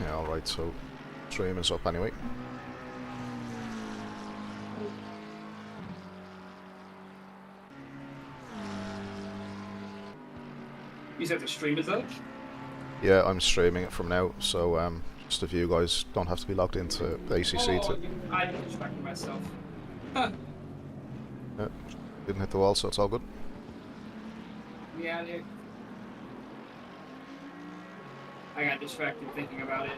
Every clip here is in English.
Yeah, alright, so stream is up anyway. You said the stream is up? Yeah, I'm streaming it from now, so just if you guys don't have to be logged into the ACC to... I distracted myself. Huh. Yeah, didn't hit the wall, so it's all good. Yeah, dude. I got distracted thinking about it.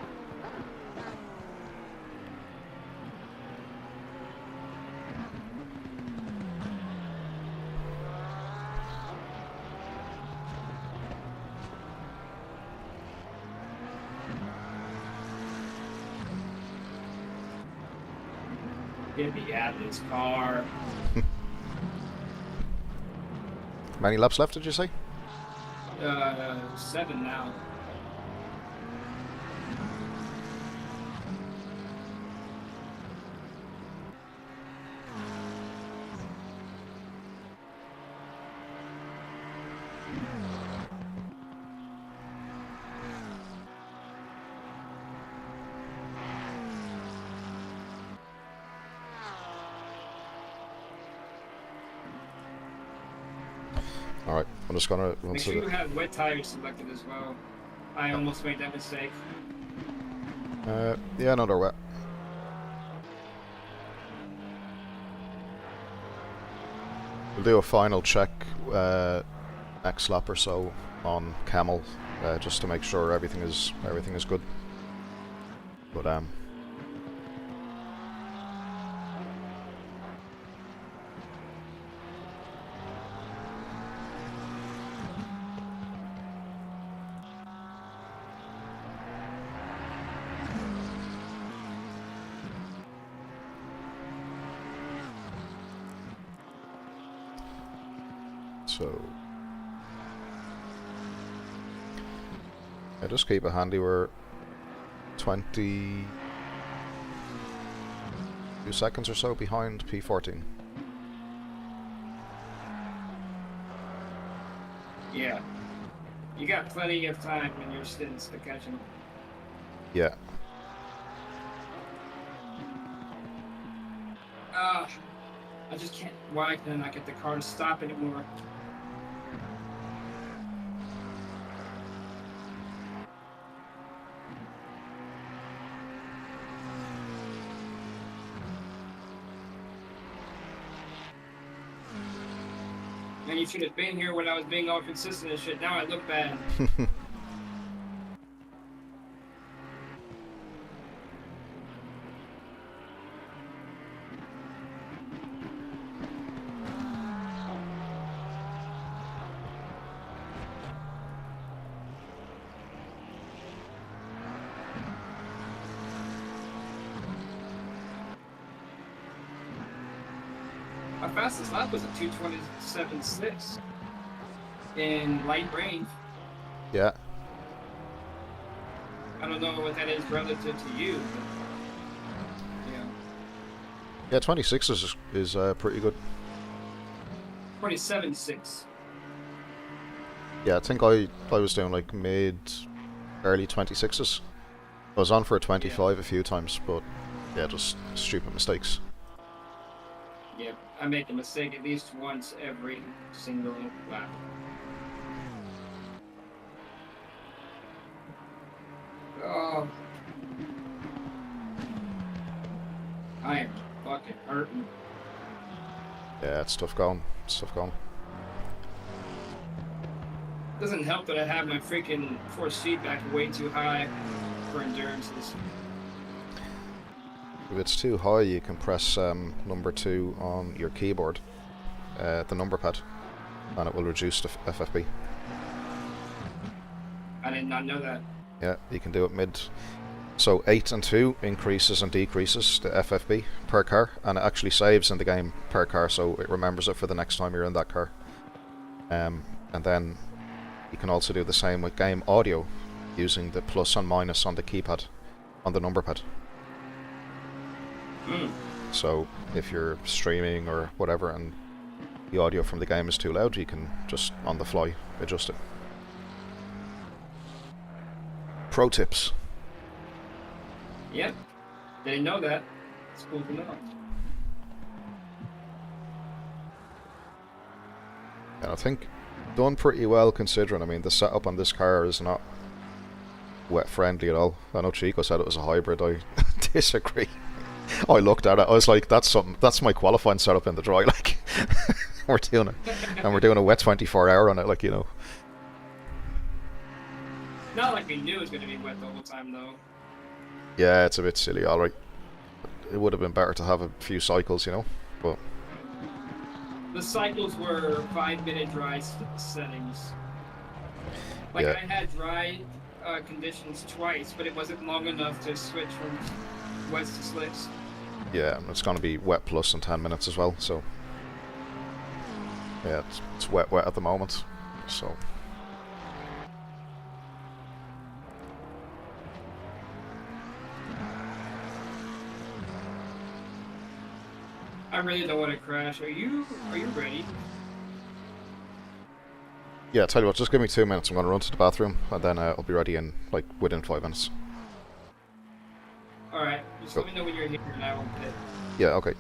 Get me out of this car. Many laps left, did you say? 7 now. Alright, I'm just gonna run Make to sure you have wet tires selected as well. I almost made that mistake. yeah, no, they're wet. We'll do a final check next lap or so on Camel, just to make sure everything is good. But so yeah, just keep it handy. We're 22 seconds or so behind P14. Yeah. You got plenty of time in your stints to catch him. Yeah. I just can't. Why can I not get the car to stop anymore? Man, you should have been here when I was being all consistent and shit. Now I look bad. My fastest lap was a 2:27.6 in light rain. Yeah. I don't know what that is relative to you, but yeah. Yeah, 26 is pretty good. 27.6. Yeah, I think I was doing like early 26s. I was on for a 25 a few times, but yeah, just stupid mistakes. Yeah, I make a mistake at least once every single lap. Oh. I am fucking hurting. Yeah, it's tough going. It's tough going. Doesn't help that I have my freaking force feedback way too high for endurances. If it's too high, you can press number 2 on your keyboard, the number pad, and it will reduce the FFB. I did not know that. Yeah, you can do it mid. So 8 and 2 increases and decreases the FFB per car, and it actually saves in the game per car, so it remembers it for the next time you're in that car. And then you can also do the same with game audio, using the plus and minus on the keypad, on the number pad. So if you're streaming or whatever and the audio from the game is too loud, you can just on the fly adjust it. Pro tips. Yep. Didn't know that. It's cool to know. And I think done pretty well considering. I mean, the setup on this car is not wet friendly at all. I know Chico said it was a hybrid. I disagree. I looked at it. I was like, "That's something. That's my qualifying setup in the dry." Like, we're doing it, and we're doing a wet 24-hour on it. Like, you know. Not like we knew it was going to be wet the whole time, though. Yeah, it's a bit silly. All right. It would have been better to have a few cycles, you know. But the cycles were 5-minute dry settings. Like, yeah. I had dry conditions twice, but it wasn't long enough to switch from wets to slicks. Yeah, it's going to be wet plus in 10 minutes as well, so yeah, it's wet at the moment, so I really don't want to crash. Are you ready? yeah, tell you what, just give me 2 minutes. I'm going to run to the bathroom and then I'll be ready in like within 5 minutes. Alright, just let me know when you're here and I will pit. Yeah, okay.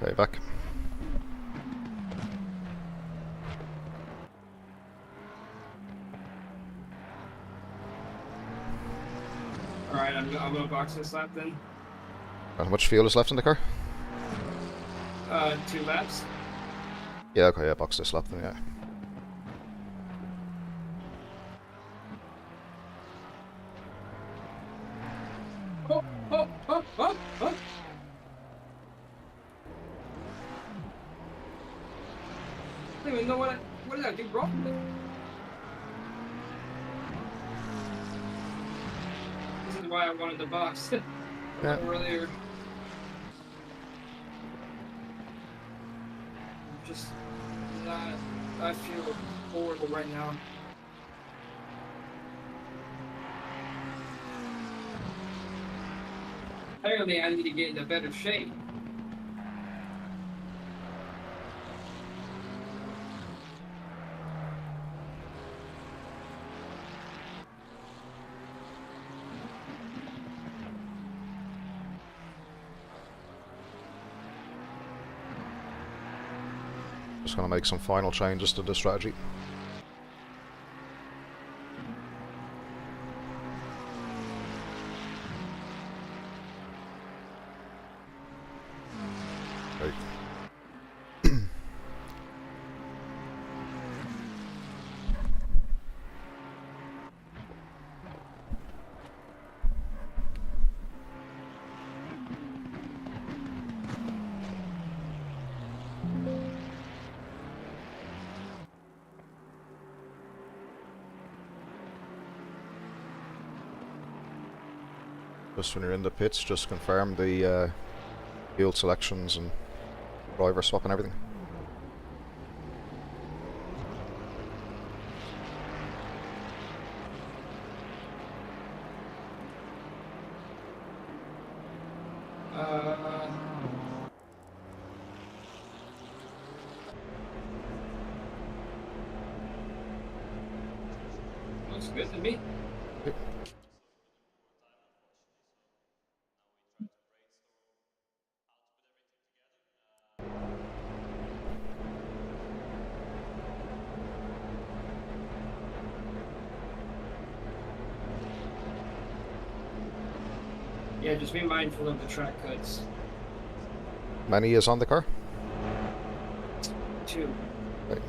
Okay, back. Alright, I'm gonna box this lap then. And how much fuel is left in the car? 2 laps. Yeah, okay, yeah, box this lap then, yeah. Oh, oh, oh, oh, oh. I don't even know what did I do wrong? This is why I wanted the box Yeah. earlier. Just not. I feel horrible right now. Apparently, I need to get in a better shape. Just going to make some final changes to the strategy. Okay. Just when you're in the pits, just confirm the field selections and driver swap and everything. Looks good to me. Yeah, just be mindful of the track cuts. Many is on the car? 2. Okay.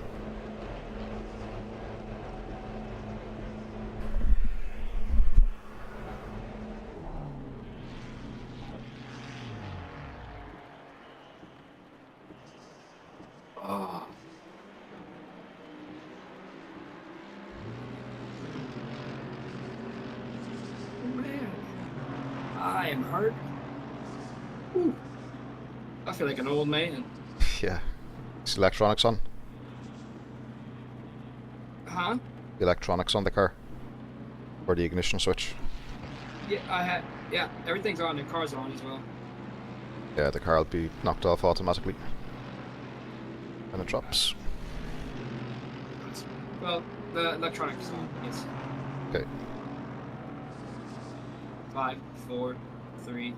Oh. Man. I am hurt. Whew. I feel like an old man. Yeah. Is electronics on? Huh? Electronics on the car? Or the ignition switch? Yeah, yeah, everything's on. The car's on as well. Yeah, the car will be knocked off automatically. And it drops. Well, the electronics is on, yes. Okay. 5, 4, 3,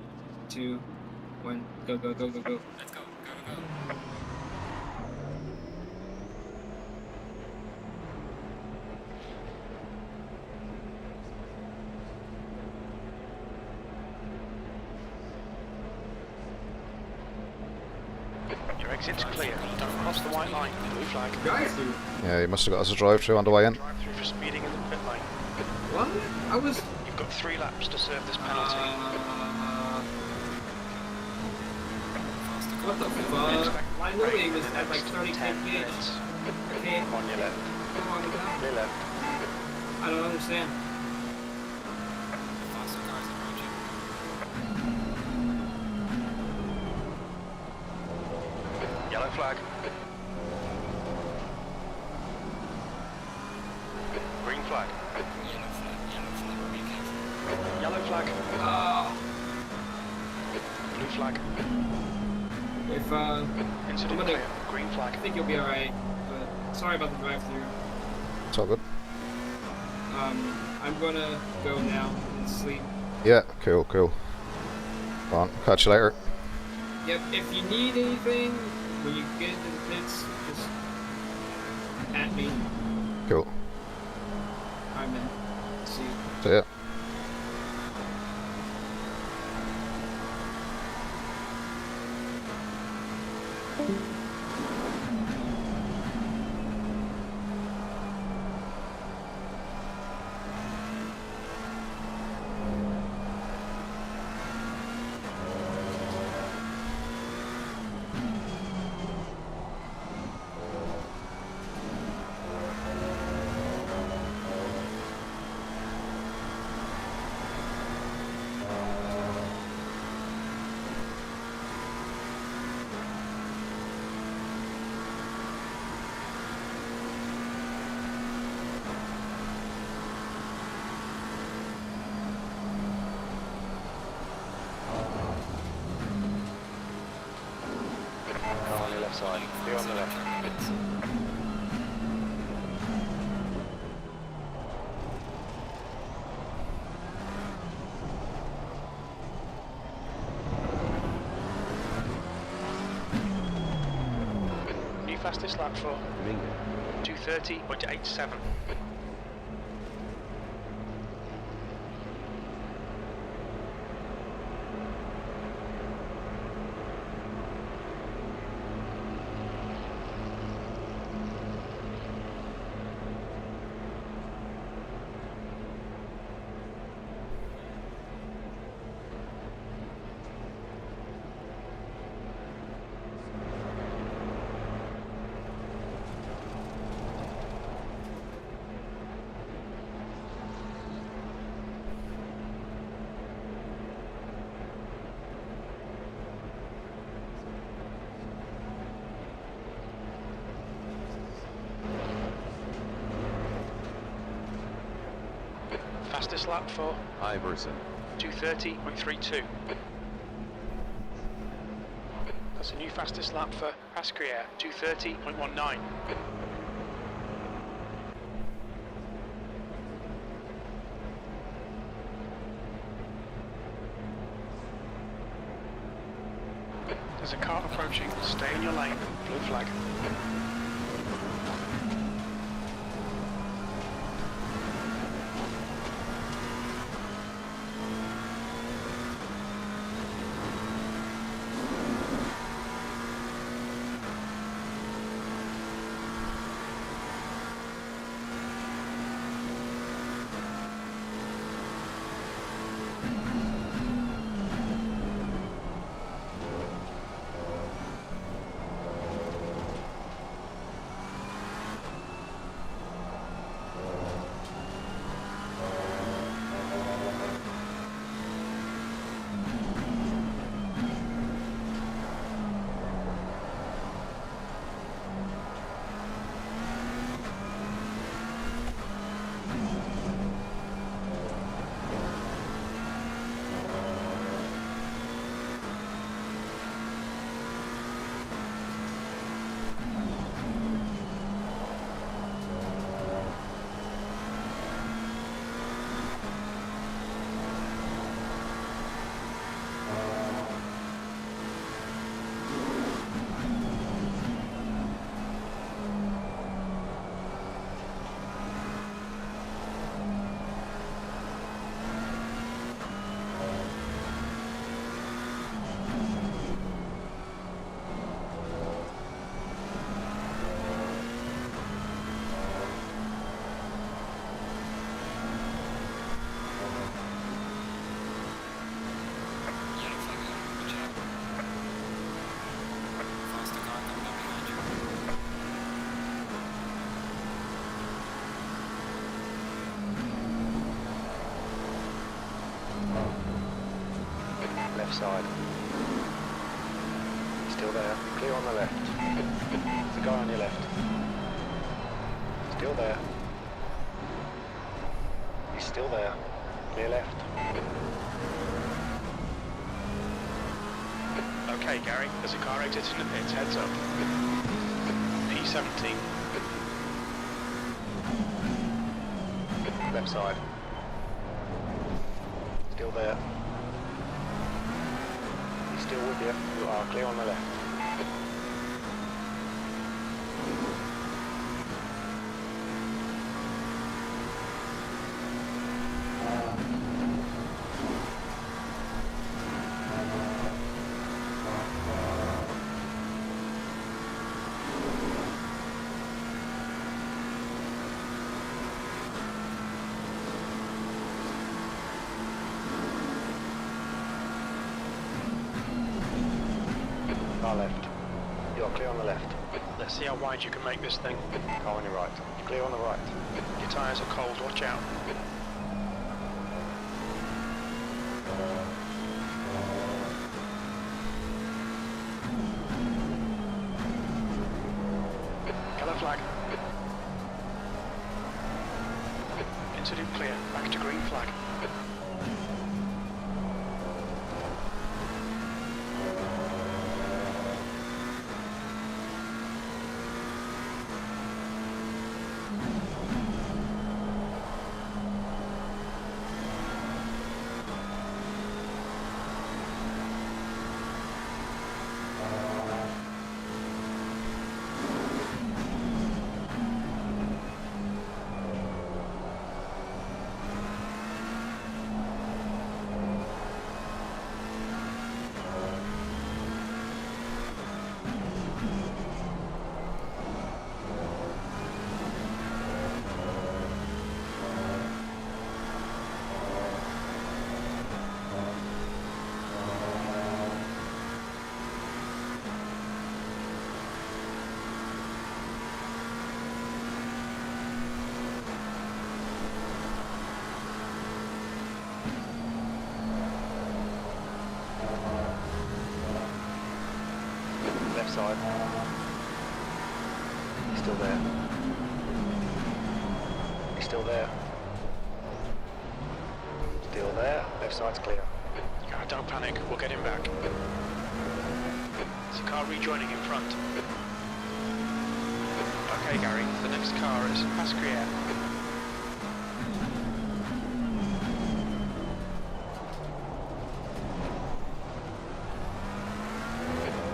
2, 1. Go, go, go, go, go. Let's go, go, go. Your exit's clear. Don't cross the white line. Blue flag. Guys, dude. Yeah, you must have got us a drive-through on the way in. Drive through for speeding in the pit lane. What? I was... You've got 3 laps to serve this penalty. What the fuck? My movie was at like 30 kph. Okay. On your left. Come on, down. Clear left. I don't understand. Yellow flag. Green flag. Yellow flag. Blue flag. If Incident clear. Green flag. I think you'll be alright. But sorry about the drive-through. It's all good. I'm gonna go now and sleep. Yeah, cool, cool. Go on, catch you later. Yep, if you need anything, when you get into the pits, just at me. Cool. Alright, man. See you. See ya. side, clear on the left. New fastest lap for 2:30.87. Fastest lap for Iverson. 2:30.32. That's a new fastest lap for Corsair, 2:30.19. There's a car approaching. Stay in your lane. Blue flag. Left side. Still there. Clear on the left. There's a guy on your left. Still there. He's still there. Clear left. Okay, Gary. There's a car exiting the pits. Heads up. P17. Left side. Still there. Still with you. You are clear on the left. Car left. You're clear on the left. Let's see how wide you can make this thing. Car on your right. Clear on the right. Your tyres are cold, watch out. Colour flag. Into loop clear. Back to green flag. side. He's still there. He's still there. Still there. Left side's clear. Don't panic. We'll get him back. There's a car rejoining in front. Okay, Gary. The next car is Corsair.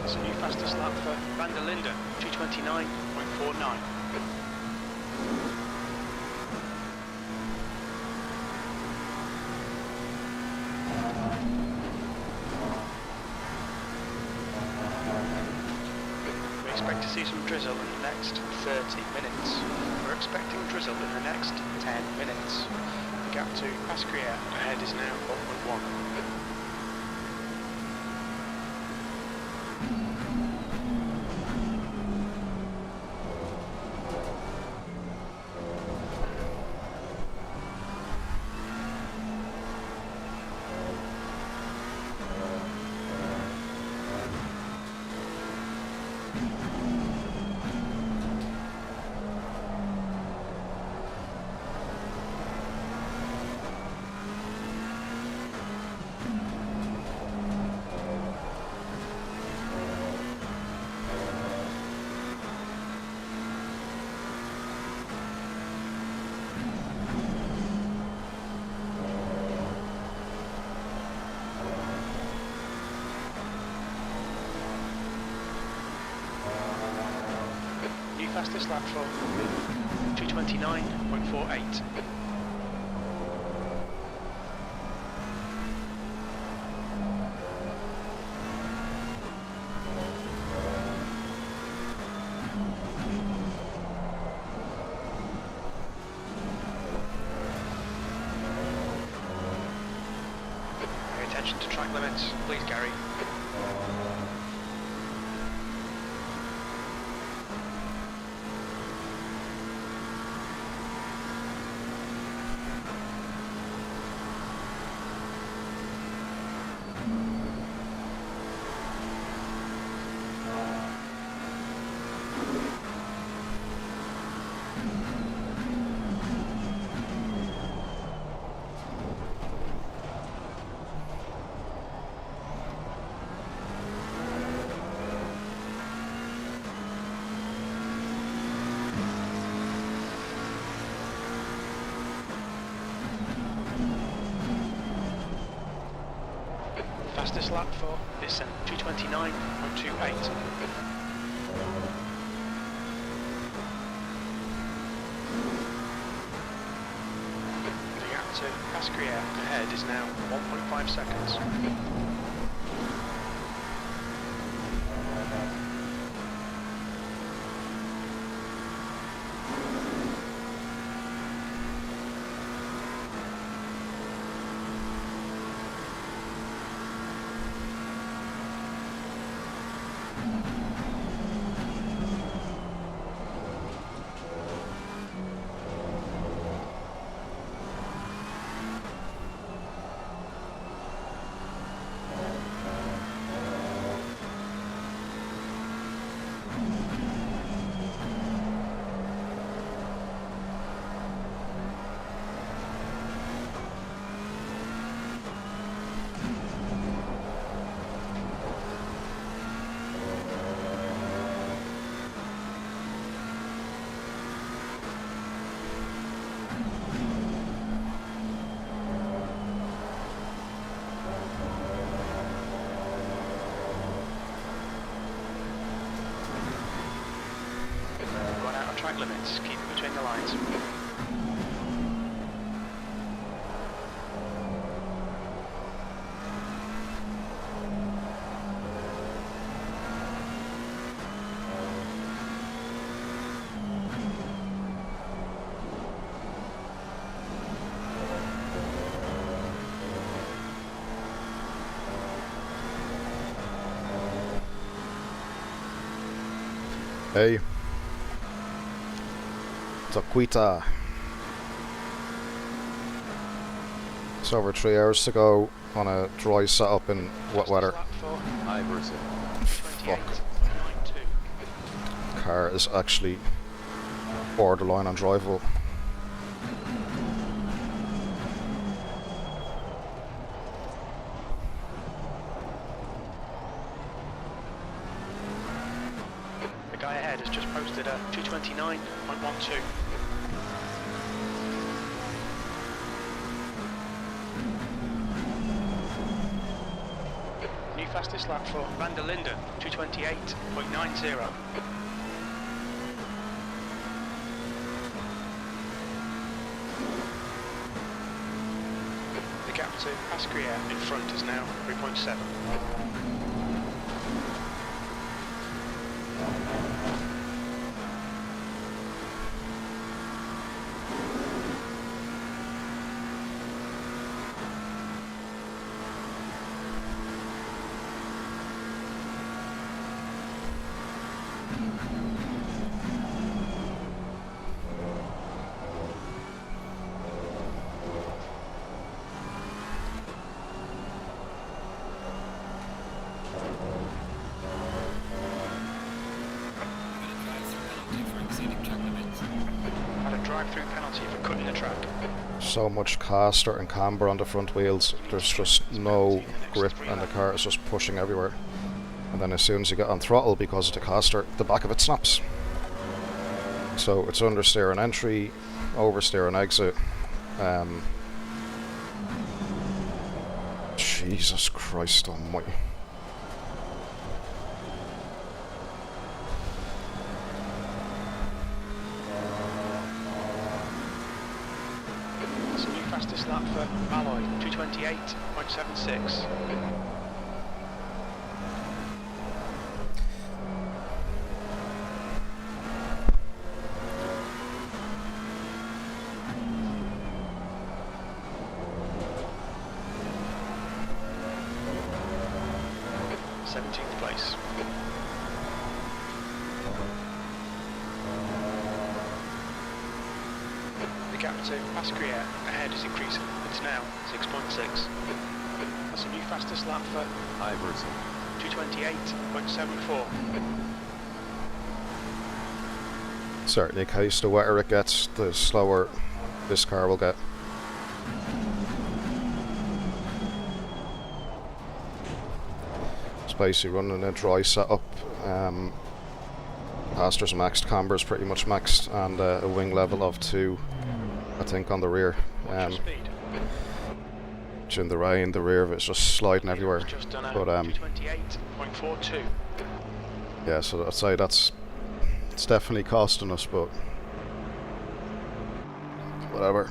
That's a new fastest lap for Van der Linden, 229.49. We expect to see some drizzle in the next 30 minutes. We're expecting drizzle in the next 10 minutes. The gap to Corsair ahead is now 1.1. Fastest lap for 229.48. Pay attention to track limits, please, Gary. Fastest lap for this 229.28. The gap to Corsair ahead is now 1.5 seconds. Track limits, keep it between the lines. Hey. Taquita. It's over 3 hours to go on a dry setup in wet weather. Fuck. car is actually borderline undrivable. The guy ahead has just posted a 229.12. New fastest lap for Van der Linden, 228.90. The gap to Pasquier in front is now 3.7. Drive-through penalty for cutting the track. So much caster and camber on the front wheels, there's just no grip and the car is just pushing everywhere. And then as soon as you get on throttle because of the caster, the back of it snaps. So it's understeer on entry, oversteer on exit. Jesus Christ almighty. Fastest lap for Malloy, 228.76. Seventeenth place. The gap to Pasquier ahead is increasing. It's now 6.6. That's a new fastest lap for Iverson. 228.74. Certainly a case, the wetter it gets, the slower this car will get. It's basically running a dry setup. Caster's maxed, camber's pretty much maxed, and a wing level of 2, I think, on the rear. During the rain, the rear of it's just sliding everywhere. But yeah, so I'd say it's definitely costing us, but whatever.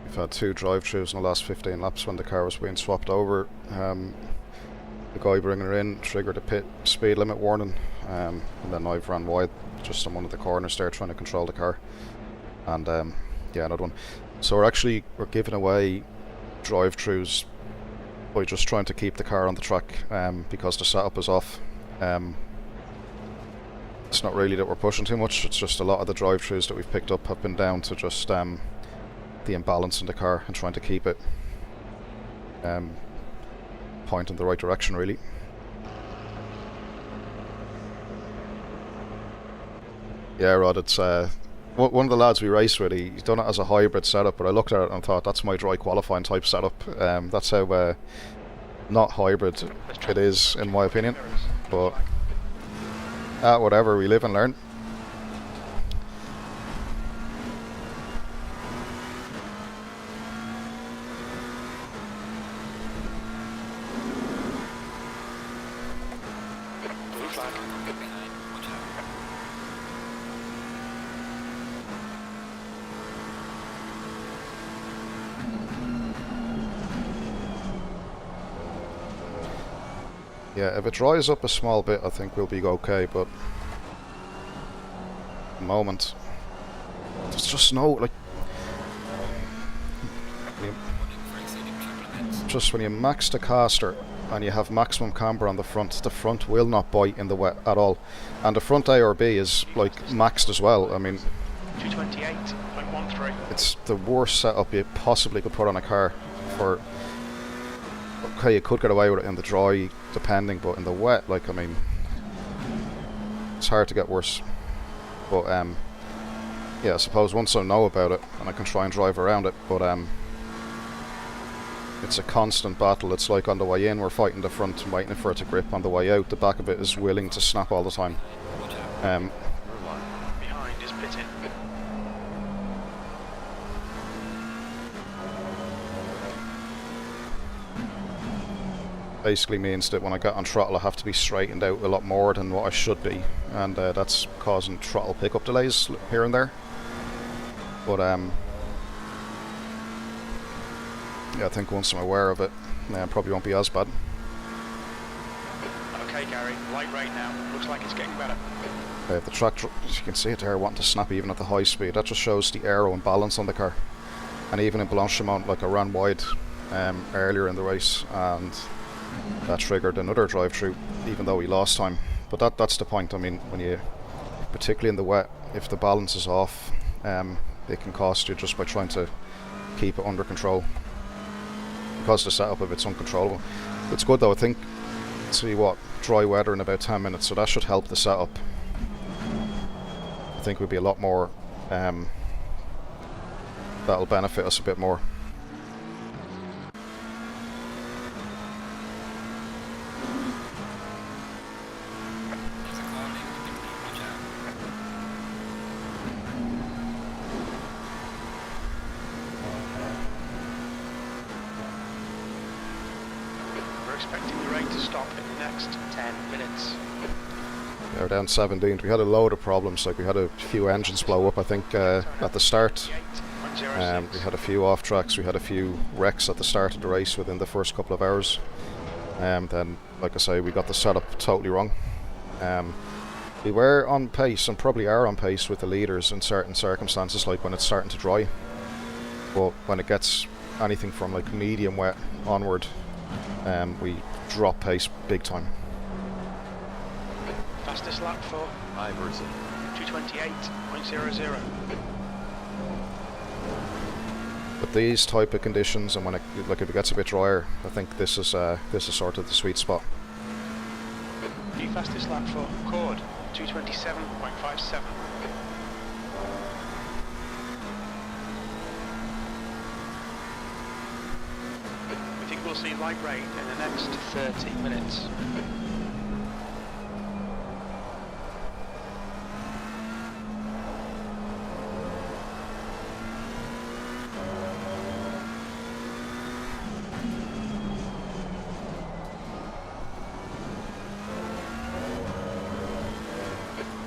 We've had 2 drive-throughs in the last 15 laps when the car was being swapped over. The guy bringing her in triggered a pit speed limit warning, and then I've ran wide just on one of the corners there trying to control the car, and yeah, another one. So we're giving away drive-throughs by just trying to keep the car on the track, because the setup is off. It's not really that we're pushing too much, it's just a lot of the drive-throughs that we've picked up have been down to just the imbalance in the car and trying to keep it point in the right direction, really. Yeah, Rod, it's one of the lads we raced with, he's done it as a hybrid setup, but I looked at it and thought that's my dry qualifying type setup. That's how not hybrid it is, in my opinion, but whatever, we live and learn. Yeah, if it dries up a small bit, I think we'll be okay, but at the moment, there's just no, like, just when you max the caster and you have maximum camber on the front will not bite in the wet at all. And the front A or B is, like, maxed as well. I mean, 228.13. it's the worst setup you possibly could put on a car for okay, you could get away with it in the dry, depending, but in the wet, like, I mean, it's hard to get worse. But yeah, I suppose once I know about it, and I can try and drive around it, but it's a constant battle. It's like on the way in, we're fighting the front and waiting for it to grip. On the way out, the back of it is willing to snap all the time. Behind is pitting. Basically means that when I get on throttle, I have to be straightened out a lot more than what I should be, and that's causing throttle pickup delays here and there. But yeah, I think once I'm aware of it, it probably won't be as bad. Okay, Gary, light right now. Looks like it's getting better. The track, as you can see it there, wanting to snap even at the high speed. That just shows the aero and balance on the car. And even in Blanchimont, like I ran wide earlier in the race, and that triggered another drive-through, even though we lost time. But that's the point. I mean, when you, particularly in the wet, if the balance is off, it can cost you just by trying to keep it under control. Because the setup of it's uncontrollable. It's good though, I think. See what, dry weather in about 10 minutes, so that should help the setup. I think we'll be a lot more, that'll benefit us a bit more. Expecting the rain to stop in the next 10 minutes. Yeah, we're down 17th. We had a load of problems, like we had a few engines blow up, I think, at the start. We had a few off tracks, we had a few wrecks at the start of the race within the first couple of hours. Then, like I say, we got the setup totally wrong. We were on pace, and probably are on pace with the leaders in certain circumstances, like when it's starting to dry. But when it gets anything from like medium wet onward, we drop pace big time. Fastest lap for Iverson, 2:28.00. But these type of conditions, and when it, like if it gets a bit drier, I think this is sort of the sweet spot. New fastest lap for Cord, 2:27.57. We'll see light rain in the next 30 minutes.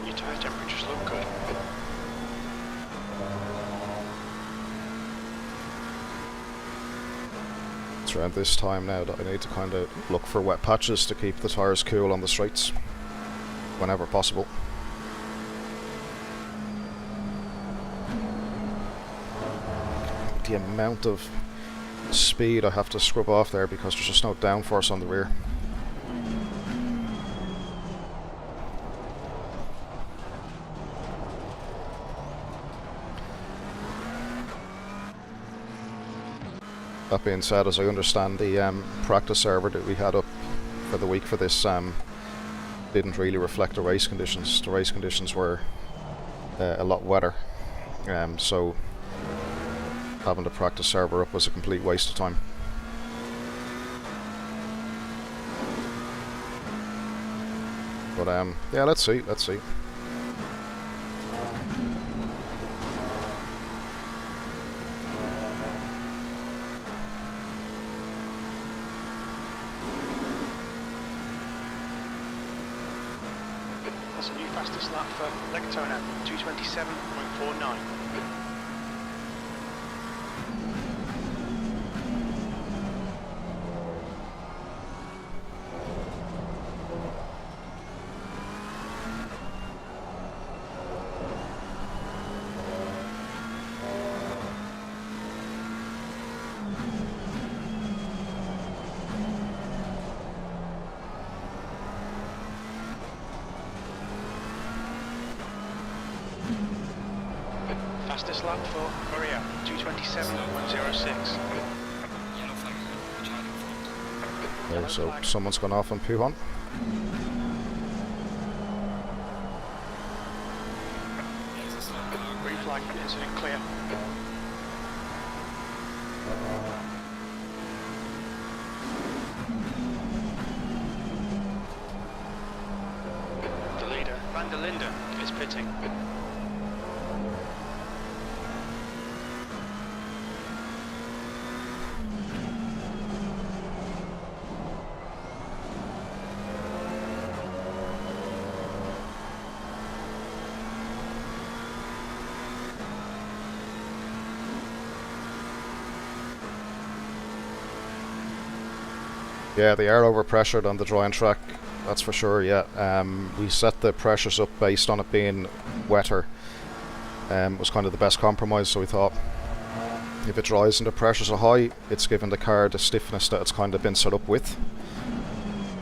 Your tyre temperatures look good. It's around this time now that I need to kind of look for wet patches to keep the tyres cool on the straights whenever possible. The amount of speed I have to scrub off there because there's just no downforce on the rear. That being said, as I understand, the practice server that we had up for the week for this didn't really reflect the race conditions. The race conditions were a lot wetter, so having the practice server up was a complete waste of time. But yeah, let's see. That's a new fastest lap for Lectona, 2:27.49. Fastest lap for Korea, 2:27.06. Yellow so flag. someone's gone off on Puhon. Green flag, incident clear. The leader, Van der Linden, is pitting. Yeah, they are overpressured on the drying track, that's for sure, yeah. We set the pressures up based on it being wetter. It was kind of the best compromise, so we thought if it dries and the pressures are high, it's given the car the stiffness that it's kind of been set up with.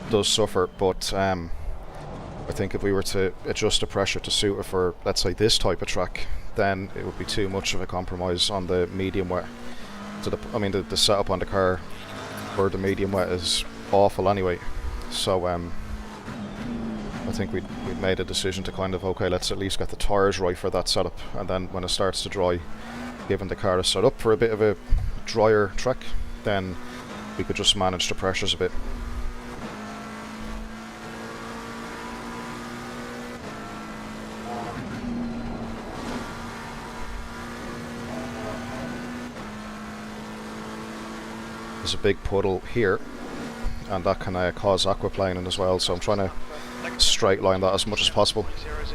It does suffer, but I think if we were to adjust the pressure to suit it for, let's say, this type of track, then it would be too much of a compromise on the medium wet. So the setup on the car for the medium wet is awful anyway, so I think we'd made a decision to kind of, okay, let's at least get the tyres right for that setup, and then when it starts to dry, given the car is set up for a bit of a drier track, then we could just manage the pressures a bit. There's a big puddle here, and that can cause aquaplaning as well, so I'm trying to straight line that as much as possible. 0-0.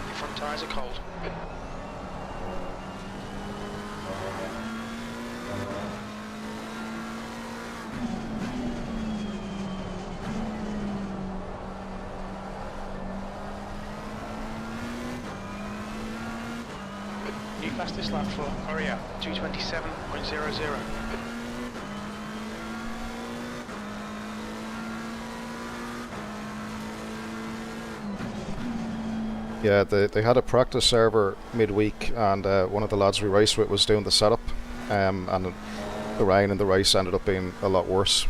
Your front tyres are cold. New fastest lap for Corsair, 2:27.00. Yeah, they had a practice server midweek, and one of the lads we raced with was doing the setup, and the rain in the race ended up being a lot worse.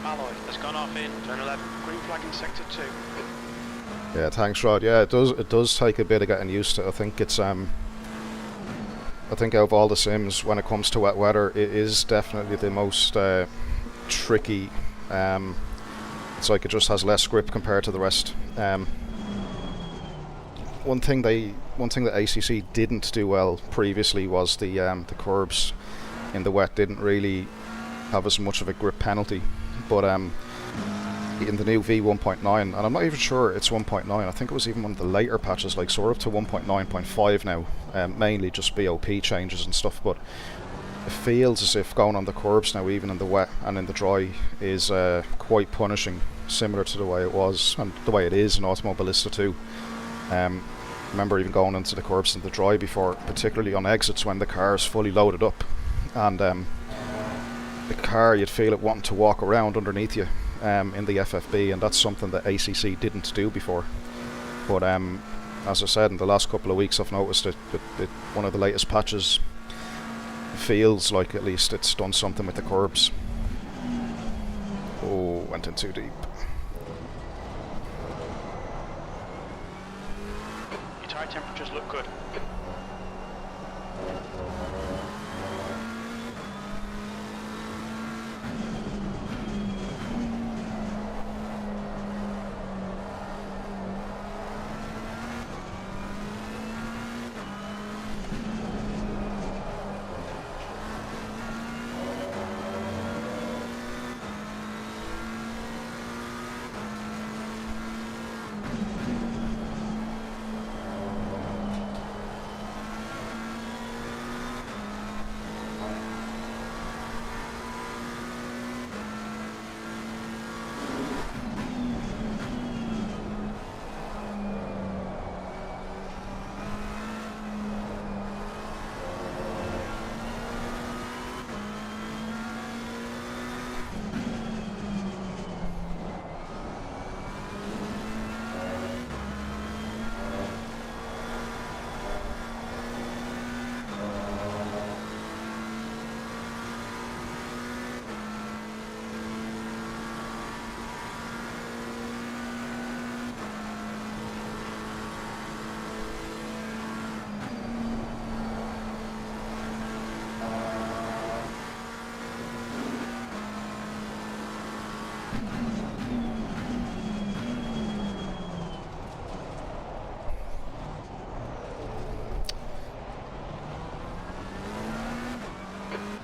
Alloy has gone off in turn 11. Green flag in sector 2. Yeah, thanks, Rod. Yeah, it does take a bit of getting used to. I think it's I think out of all the sims, when it comes to wet weather, it is definitely the most tricky. It's like it just has less grip compared to the rest. One thing that ACC didn't do well previously was the curbs in the wet didn't really have as much of a grip penalty, but in the new V1.9, and I'm not even sure it's 1.9, I think it was even one of the later patches, like, so we're up to 1.9.5 now, mainly just BOP changes and stuff, but it feels as if going on the curbs now, even in the wet and in the dry, is quite punishing, similar to the way it was and the way it is in Automobilista 2. Remember even going into the curbs in the dry before, particularly on exits when the car is fully loaded up, and the car, you'd feel it wanting to walk around underneath you in the FFB, and that's something that ACC didn't do before. But as I said, in the last couple of weeks I've noticed that one of the latest patches feels like at least it's done something with the curbs. Oh, went in too deep. Your tyre temperatures look good.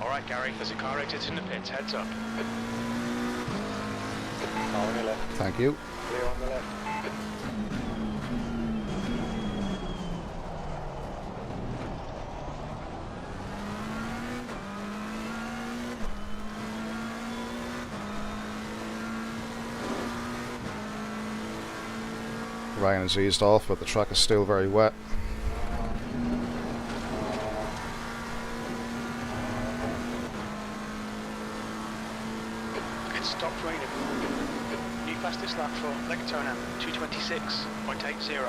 Alright Gary, there's a car exiting the pits, heads up. Car on your left. Thank you. Clear on the left. Ryan has eased off, but the track is still very wet. It stopped raining. New fastest lap for Legatona, 226.80.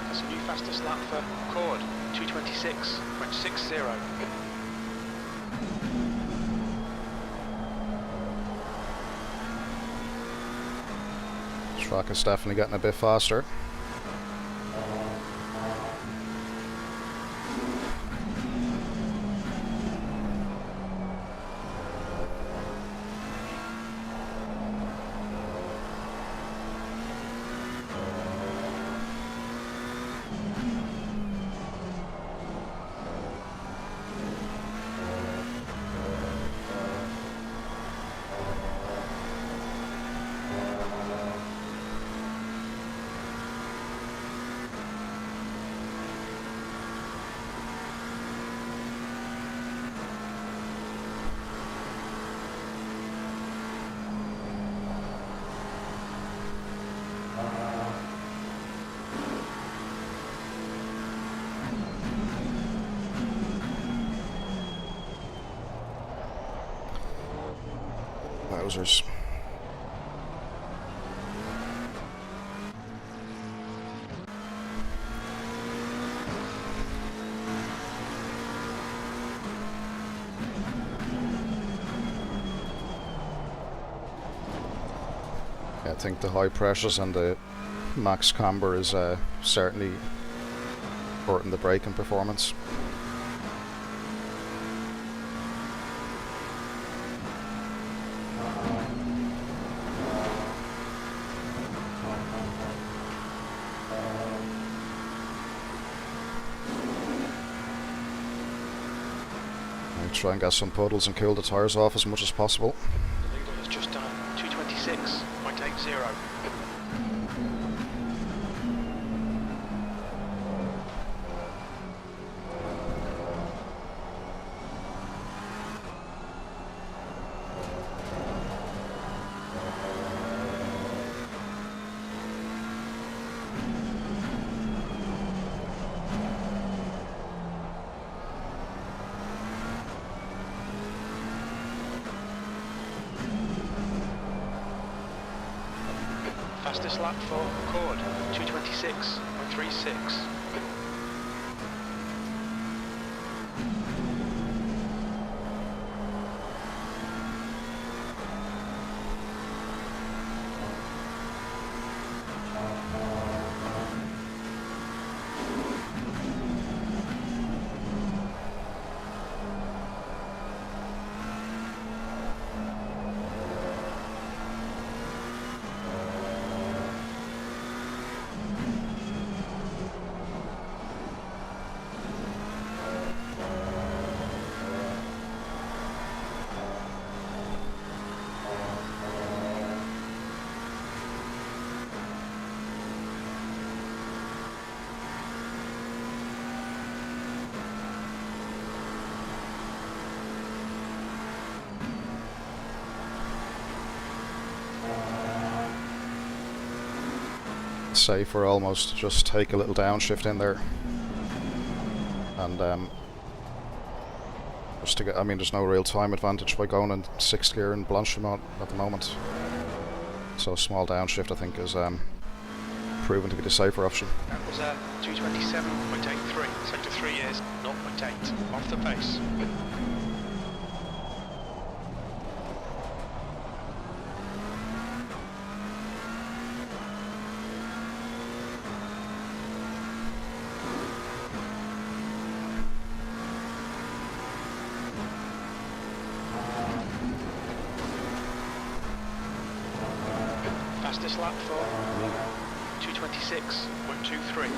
That's a new fastest lap for Cord, 226.60. Track is definitely getting a bit faster. Wowzers. I think the high pressures and the max camber is certainly hurting the braking performance. I'll try and get some puddles and cool the tyres off as much as possible. The leader has just done 226.80. Fastest lap for Cord, 226.36. Safer almost, just take a little downshift in there and just to get, I mean there's no real time advantage by going in 6th gear in Blanchimont at the moment, so a small downshift I think is proven to be the safer option. That was a 227.83. Sector 3 is 0.8. Off the pace. Fastest lap for 226.23.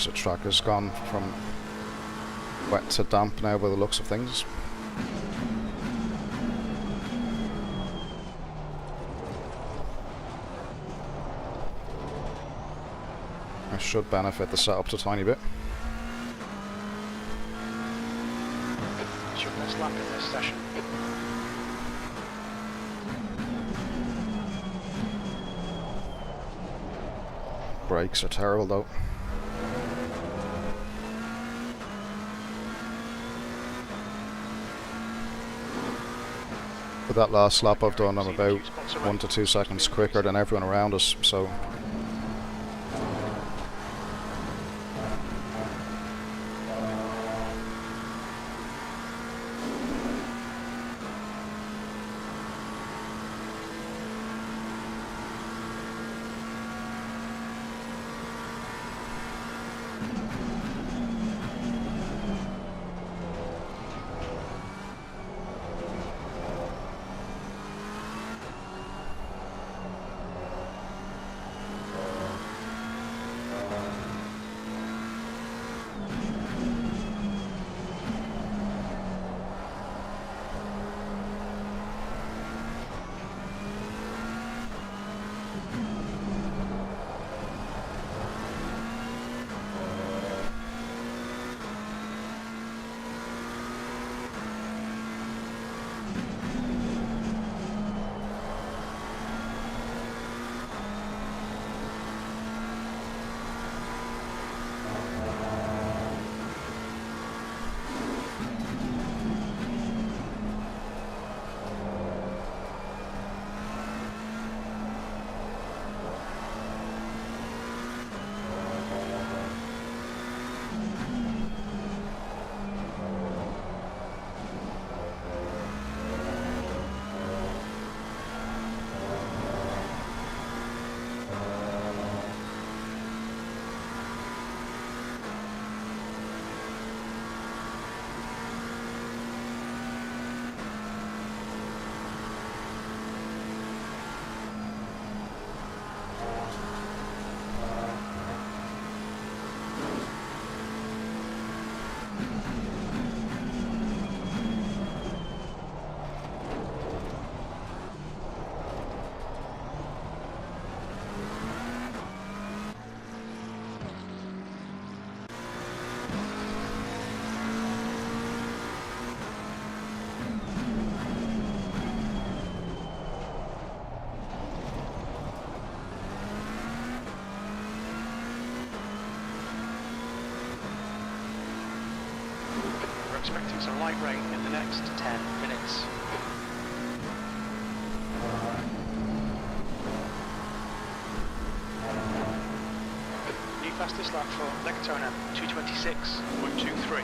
The track has gone from wet to damp now by the looks of things. This should benefit the setup a tiny bit. It's your best lap in this session. Brakes are terrible though. With that last lap I've done, I'm about 1 to 2 seconds quicker than everyone around us, so expecting some light rain in the next 10 minutes. New fastest lap for Lectona, 2:26.23.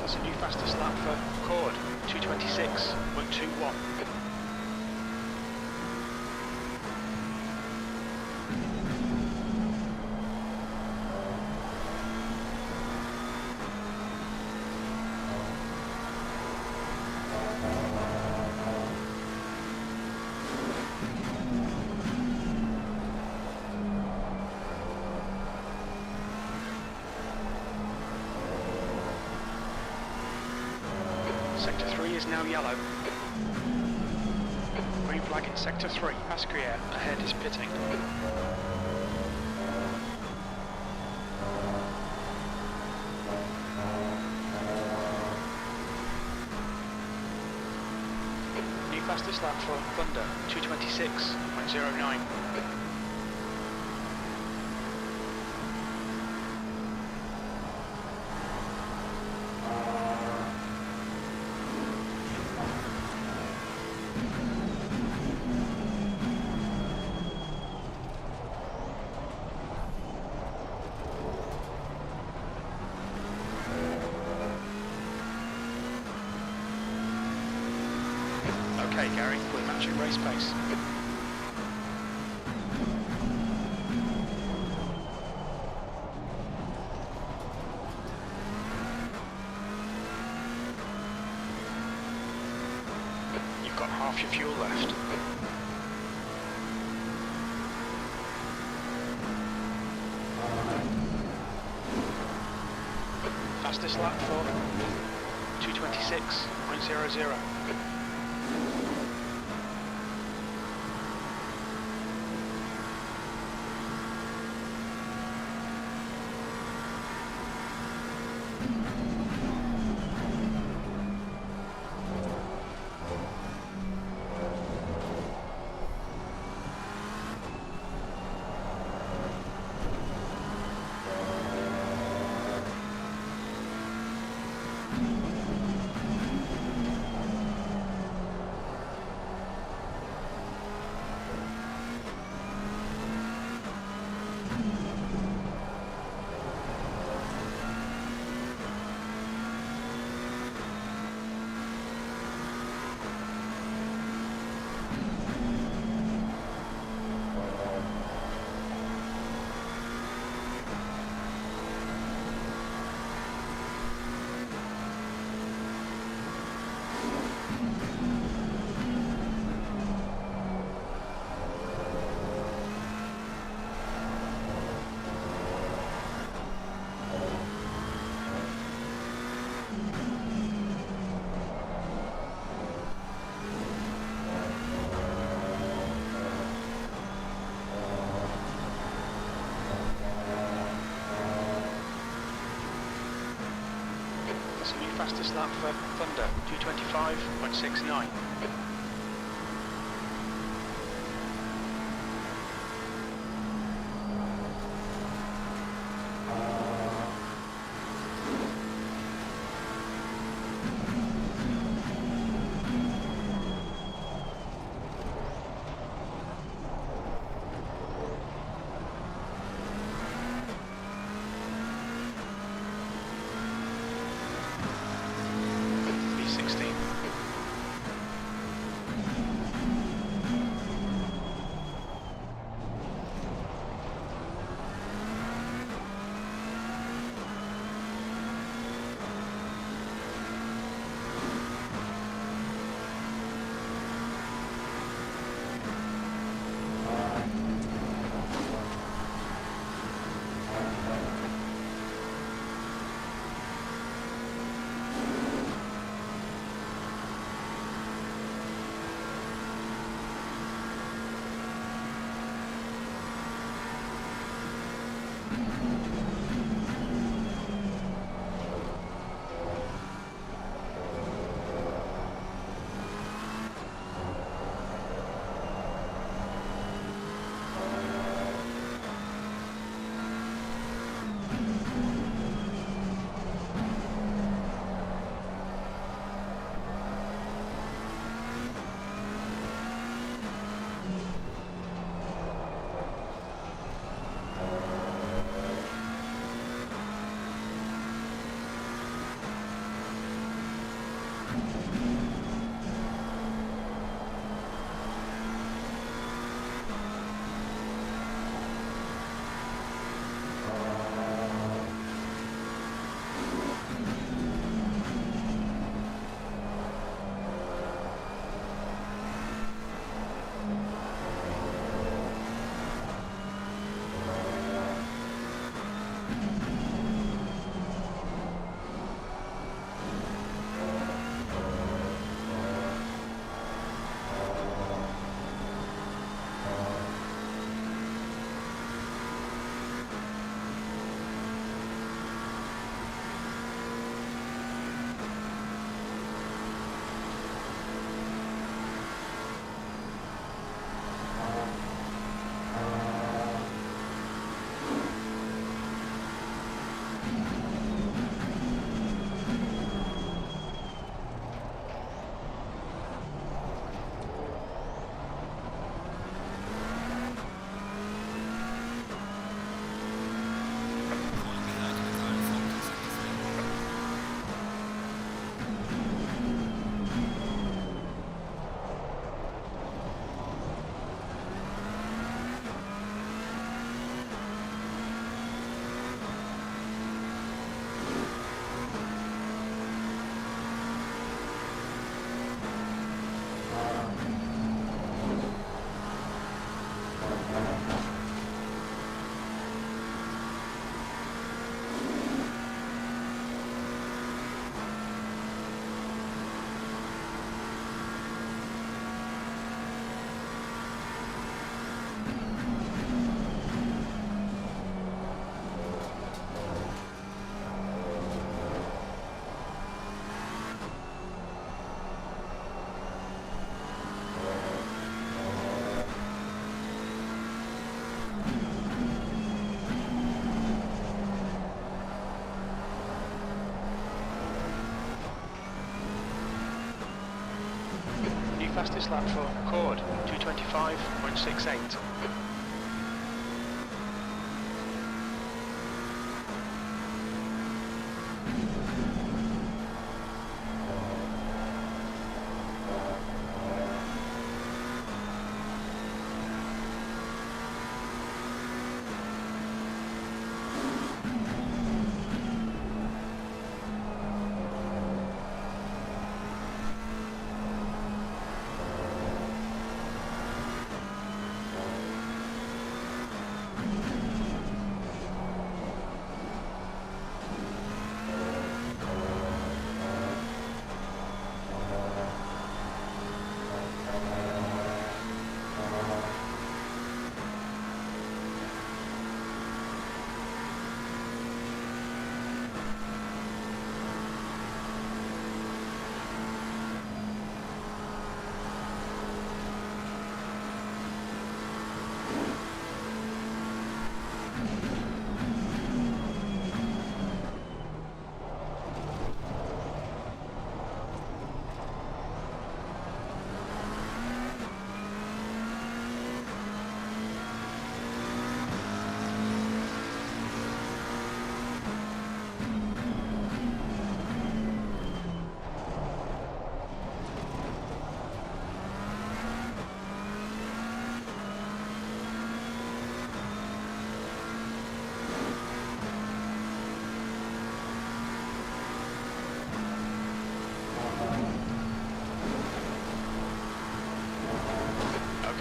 That's a new fastest lap for Cord, 2:26.21. Sector 3 is now yellow. Green flag in Sector 3. Pasquier ahead is pitting. New fastest lap for Thunder, 2:26.09. Okay, Gary, we're matching race pace. You've got half your fuel left. Fastest lap for 2:26.00. Fastest lap for Thunder, 2:25.69. Fastest lap for Cord, 225.68.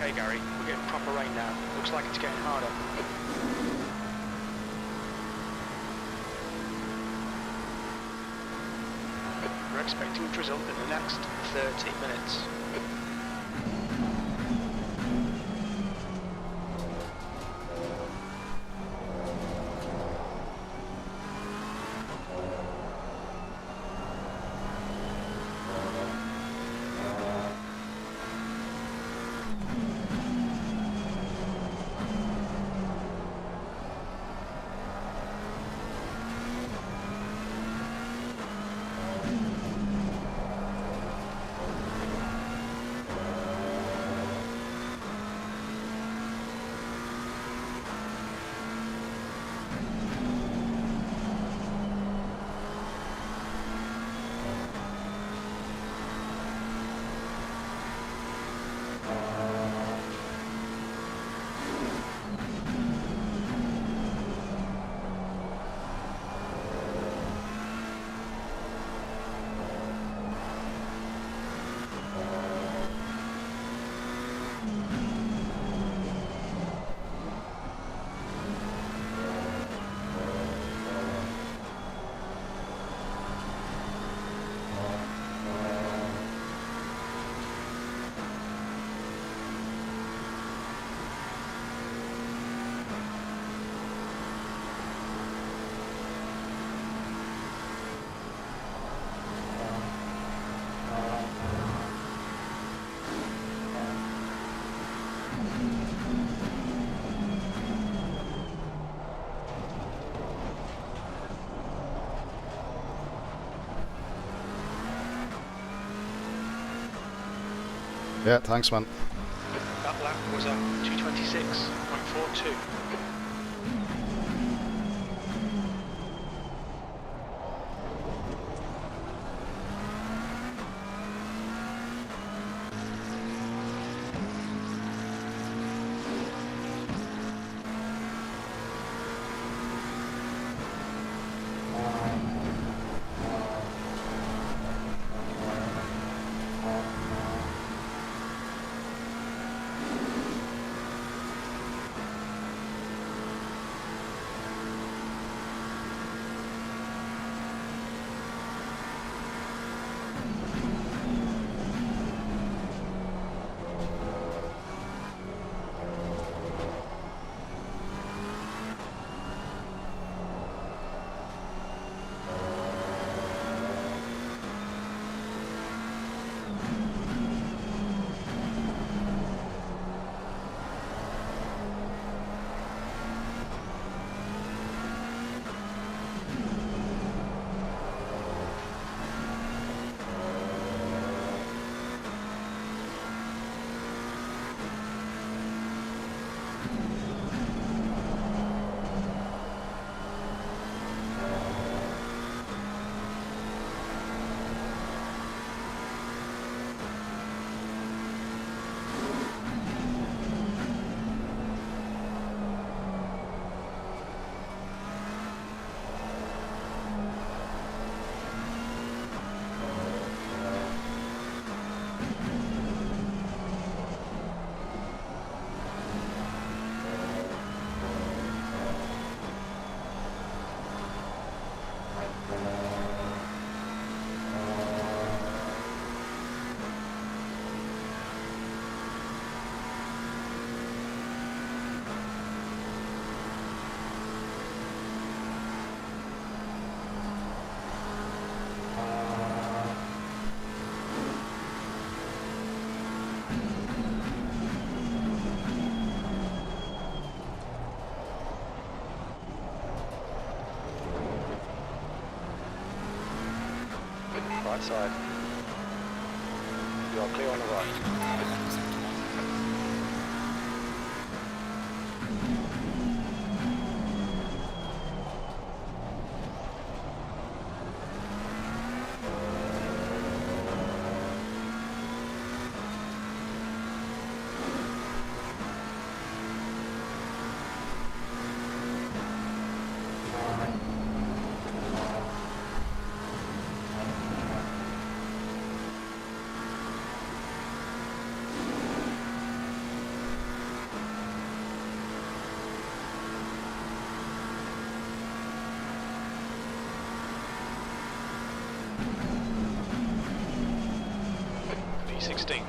Okay, Gary, we're getting proper rain now. Looks like it's getting harder. We're expecting drizzle in the next 30 minutes. Yeah, thanks, man. That lap was a 226.42. right side. You are clear on the right. V16.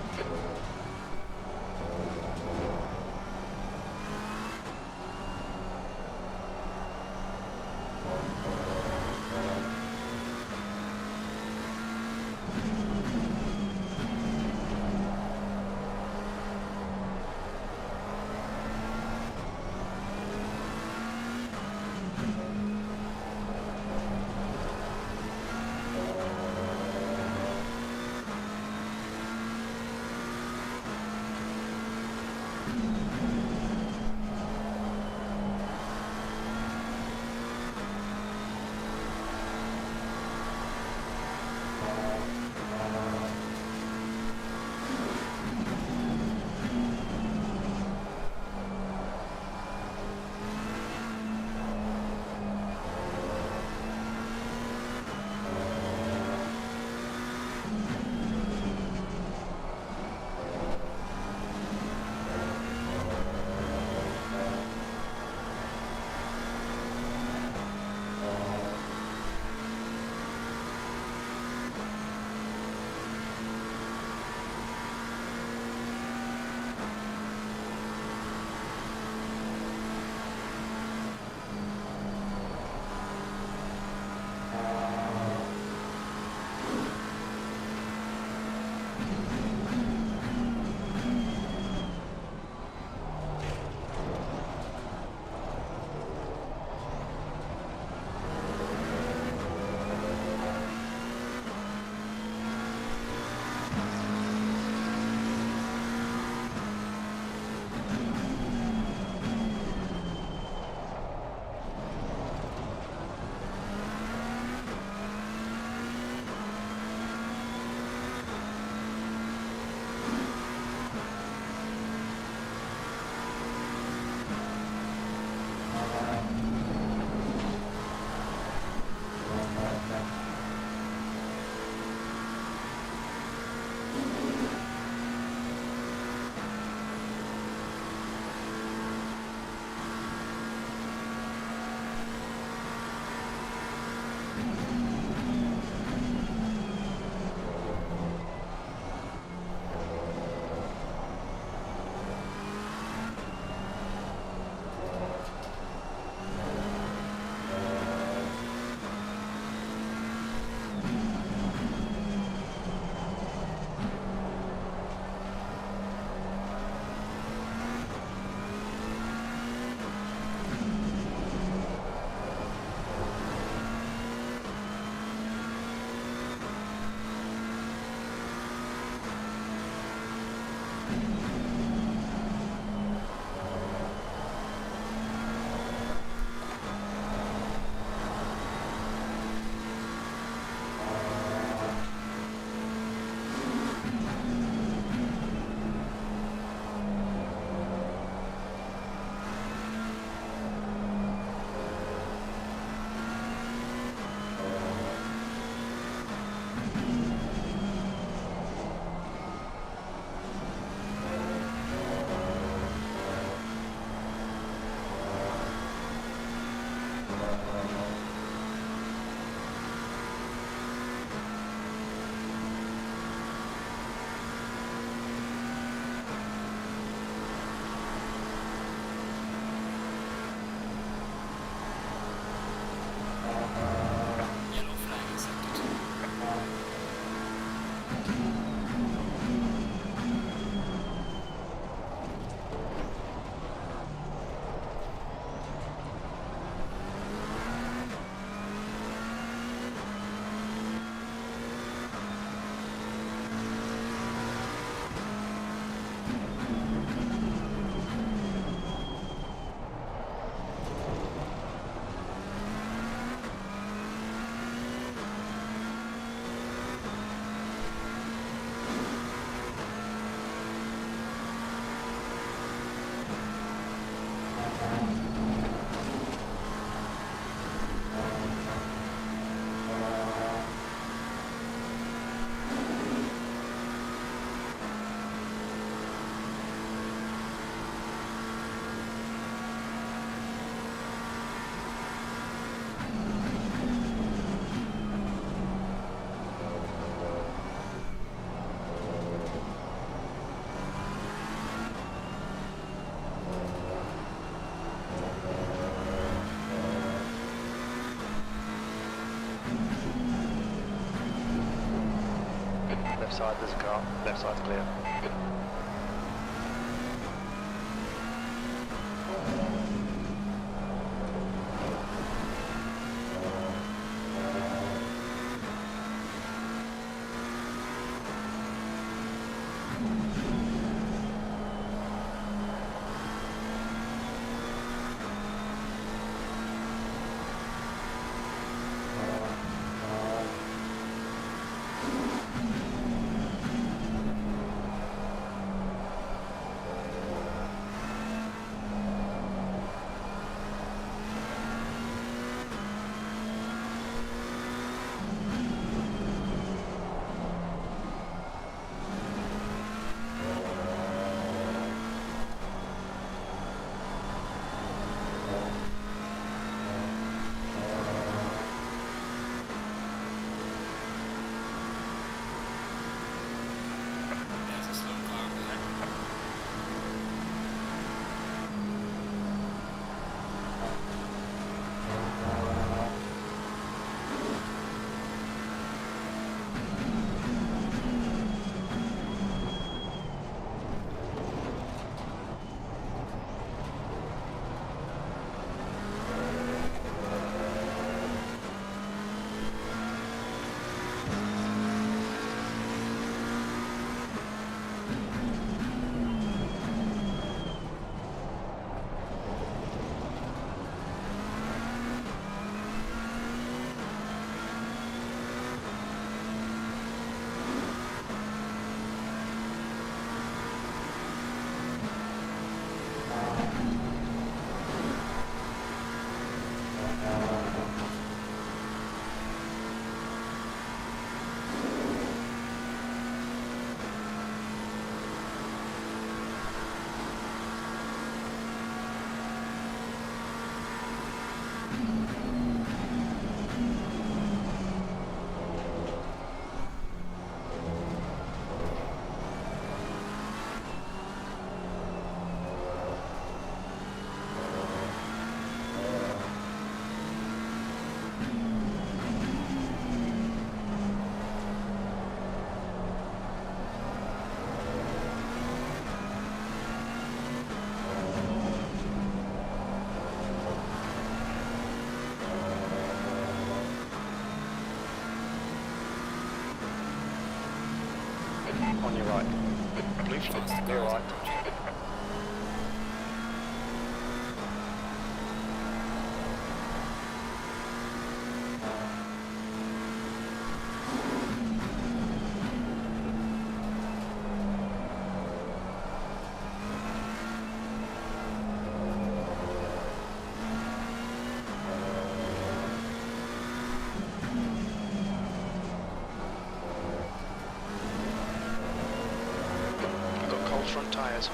Left side, there's a car. Left side's clear. On your right. Blue flag, your right. Front tyres.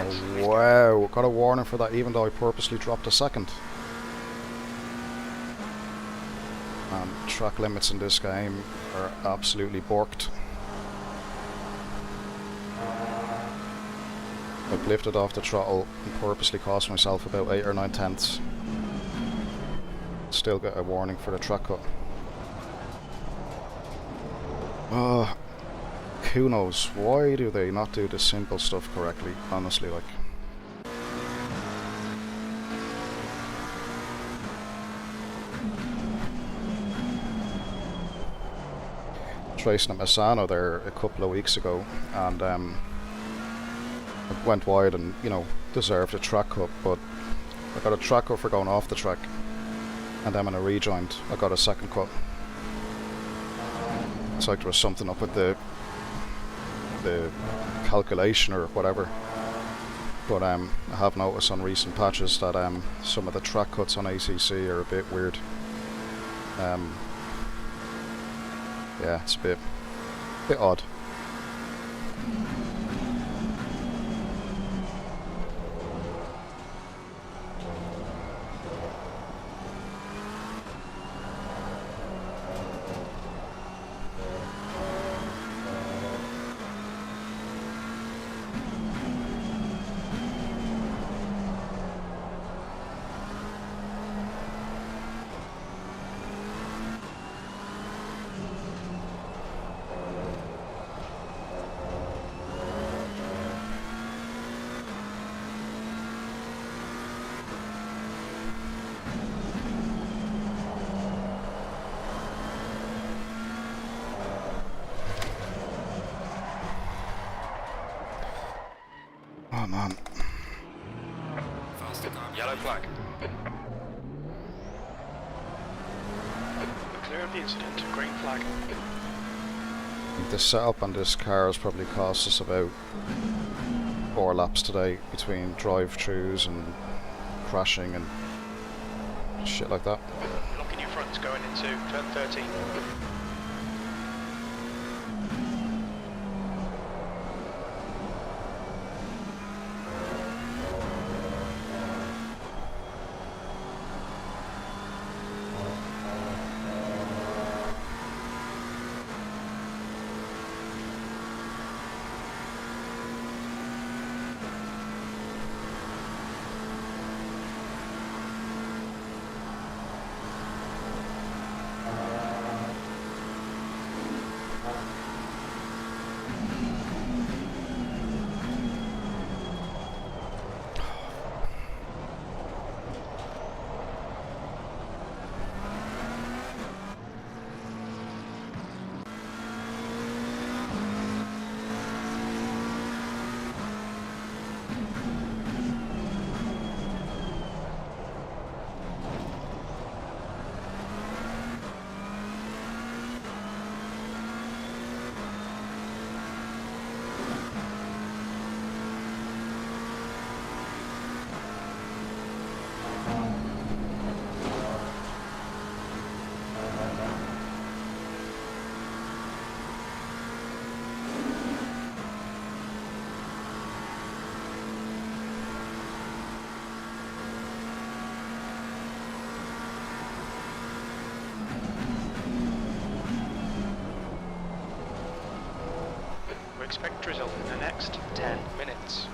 Oh wow, got a warning for that even though I purposely dropped a second. And track limits in this game are absolutely borked. I've lifted off the throttle and purposely cost myself about 8 or 9 tenths. Still get a warning for the track cut. Who knows? Why do they not do the simple stuff correctly? Honestly, like. Racing at Misano there a couple of weeks ago, and I went wide and, you know, deserved a track cut, but I got a track cut for going off the track, and then when I rejoined I got a second cut. It's like there was something up with the calculation or whatever, but I have noticed on recent patches that some of the track cuts on ACC are a bit weird. Yeah, it's a bit odd. Oh man. Yellow flag. Clear of the incident, green flag. The setup on this car has probably cost us about 4 laps today between drive-thrus and crashing and shit like that. Locking your fronts going into turn 13. Expect drizzle in the next 10 minutes.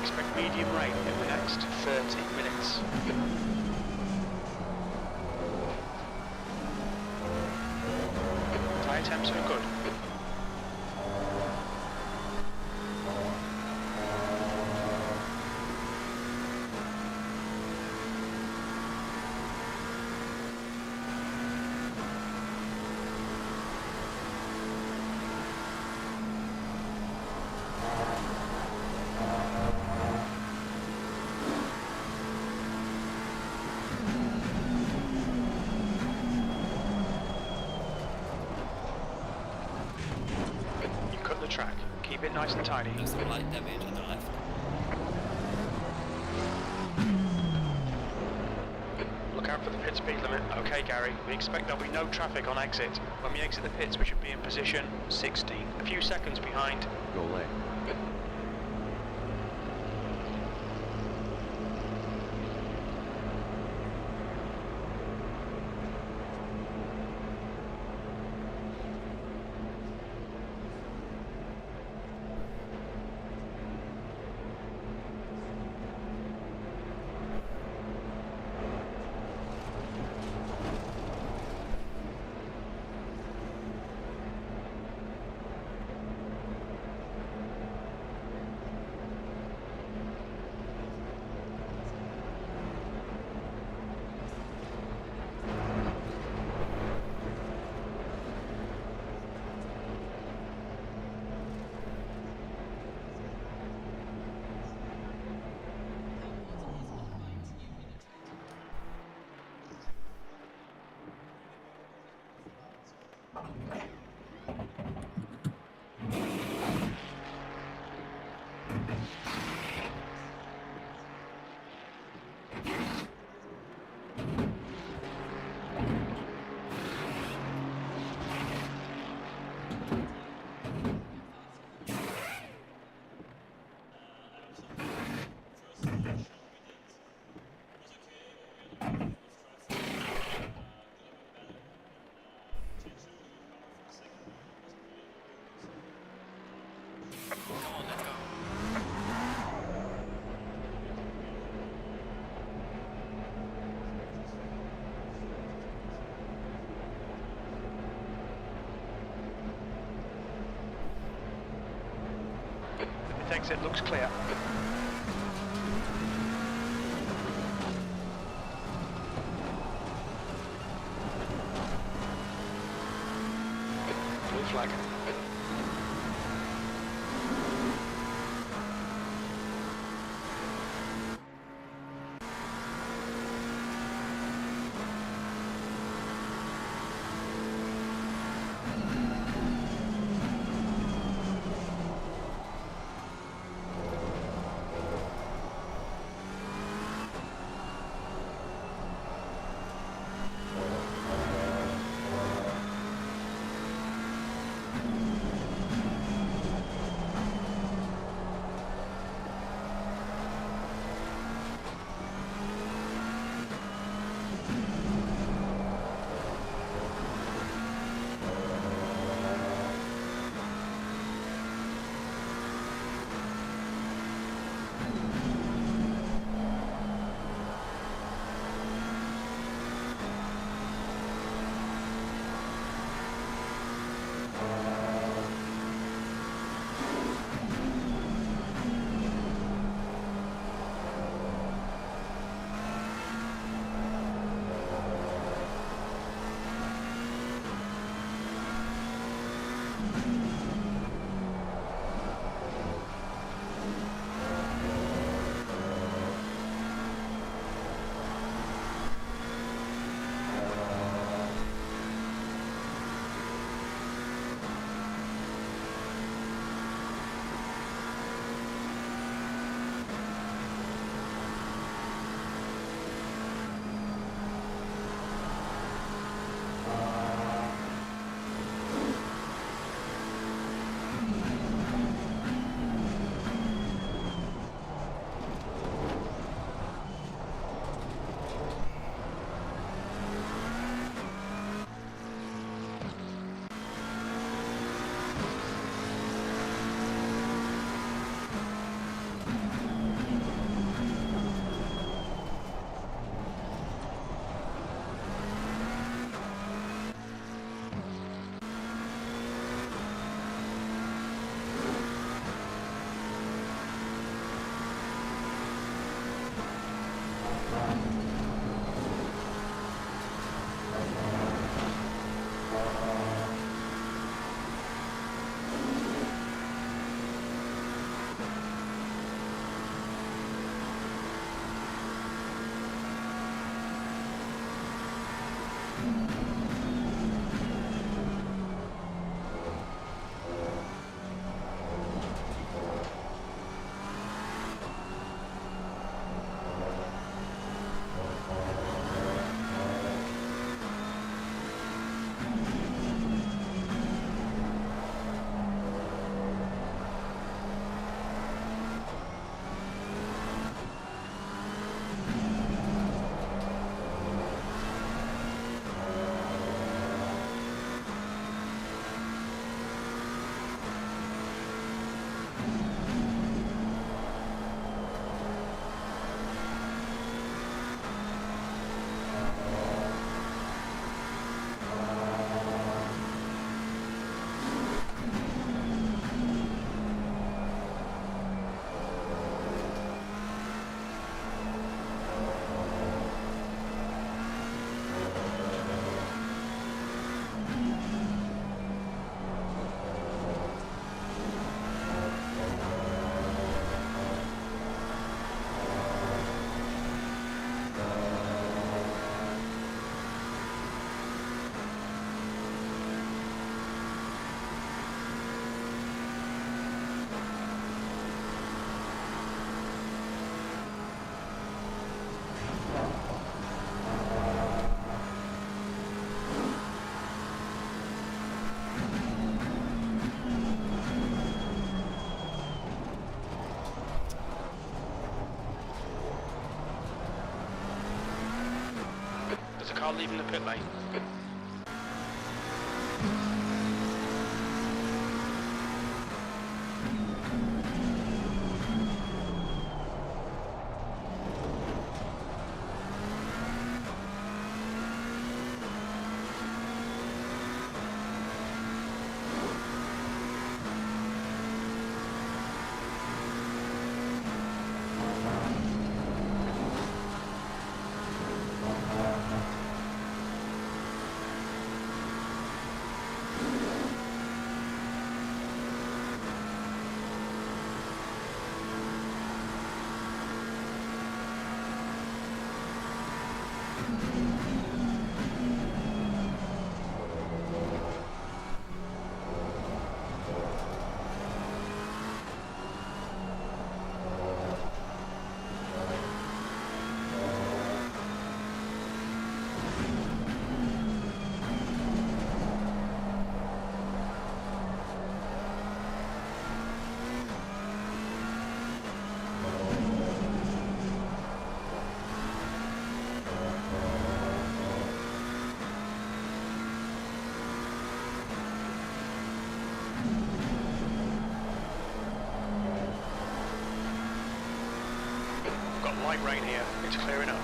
Expect medium rain in the next 30 minutes. Tyre temps are good. nice and tidy. There's some light damage on the left. Look out for the pit speed limit. Okay, Gary, we expect there'll be no traffic on exit. When we exit the pits, we should be in position 16. A few seconds behind. Go lane. Exit looks clear. Blue flag. There's a car leaving the pit lane. Light rain here, it's clearing up.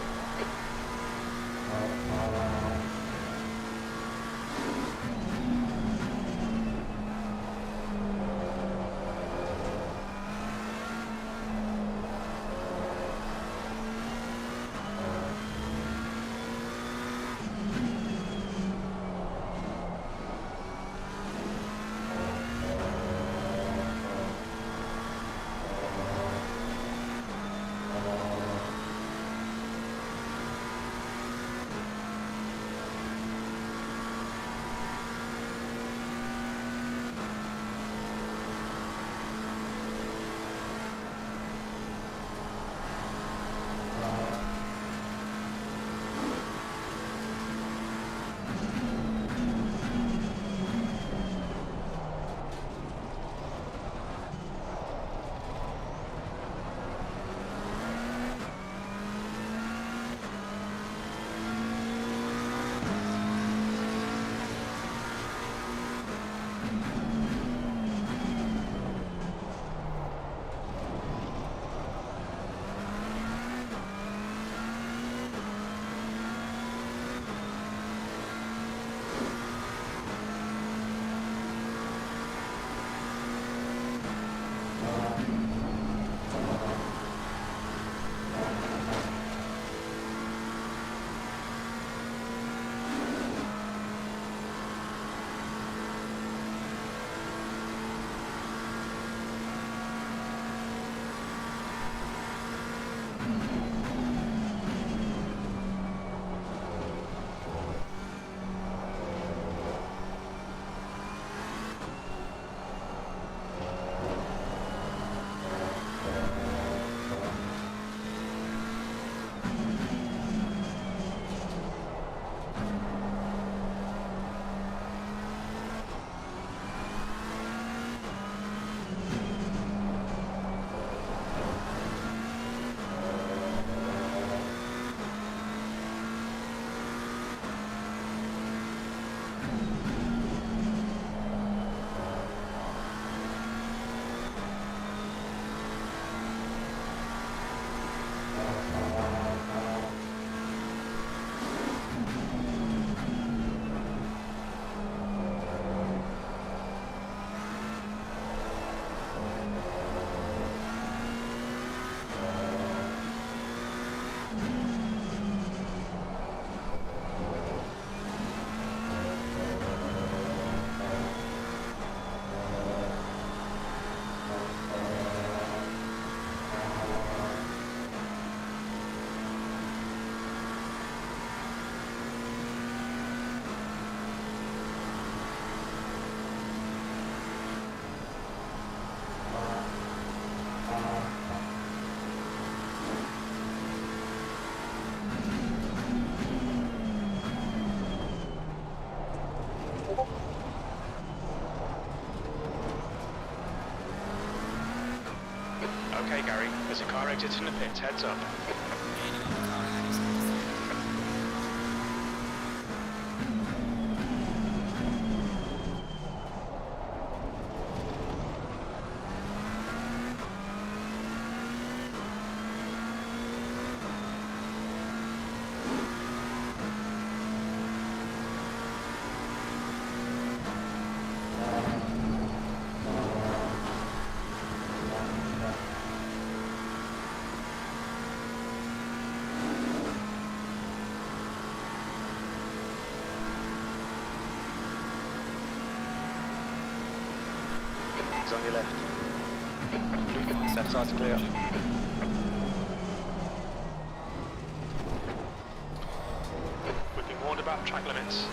Okay, Gary, there's a car exiting the pits, heads up. flags on your left. Left side's clear. We've been warned about track limits.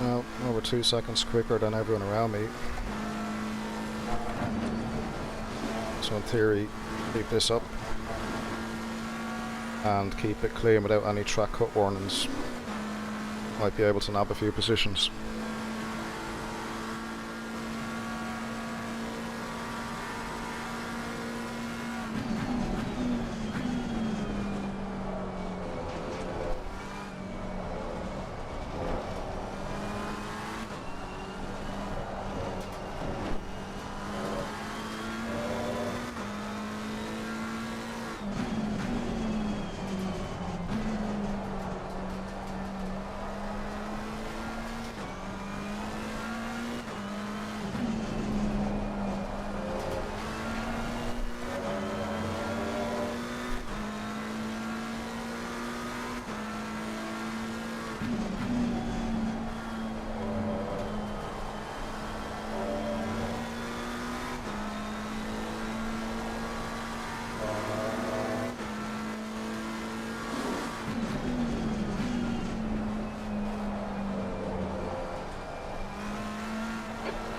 Well, over 2 seconds quicker than everyone around me. So in theory, keep this up and keep it clean without any track cut warnings. Might be able to nab a few positions.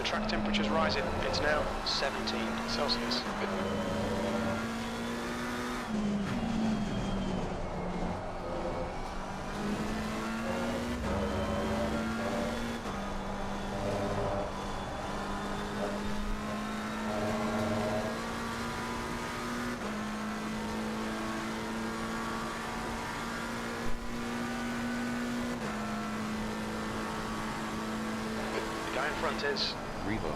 Track temperature's rising. It's now 17 Celsius. The guy in front is Revo.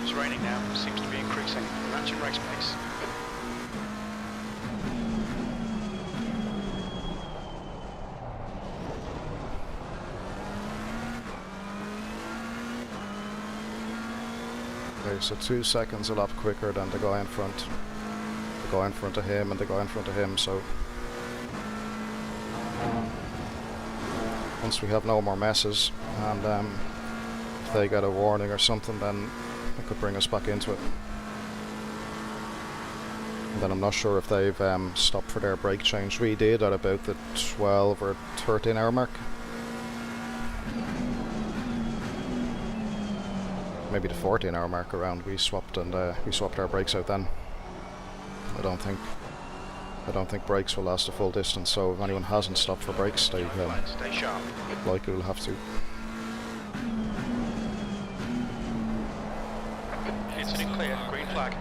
It's raining now, seems to be increasing. Matching race pace. Okay, so 2 seconds a lot quicker than the guy in front. The guy in front of him and the guy in front of him, so once we have no more messes and if they get a warning or something, then it could bring us back into it. And then I'm not sure if they've stopped for their brake change. We did at about the 12 or 13 hour mark. maybe the 14-hour mark around, we swapped our brakes out then. I don't think brakes will last the full distance, so if anyone hasn't stopped for brakes, they Stay sharp. likely will have to. Incident clear, green flag.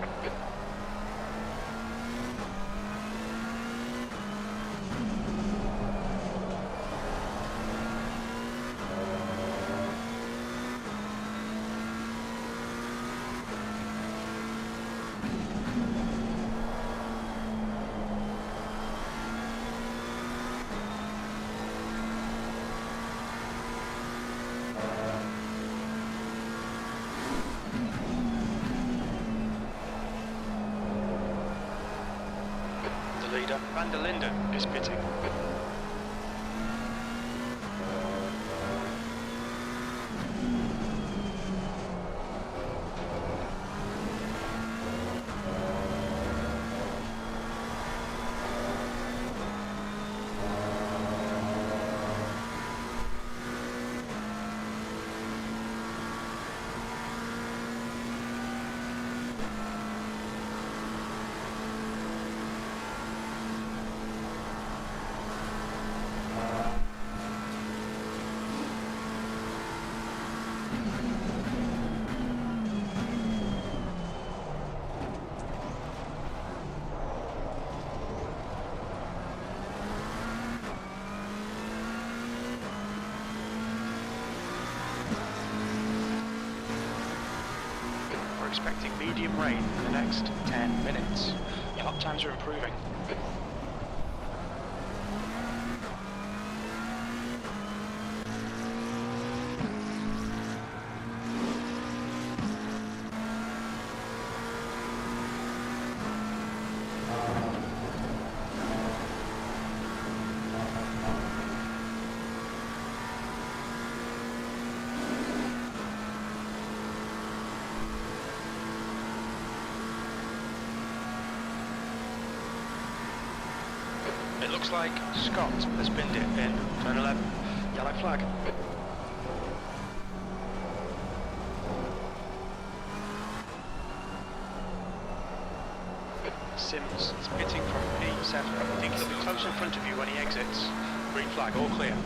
Leader Van der Linden is pitting. Expecting medium rain in the next 10 minutes. Your lap times are improving. It looks like Scott has binned it in turn 11. Yellow flag. Sims is pitting from P7. I think he'll be close in front of you when he exits. Green flag, all clear.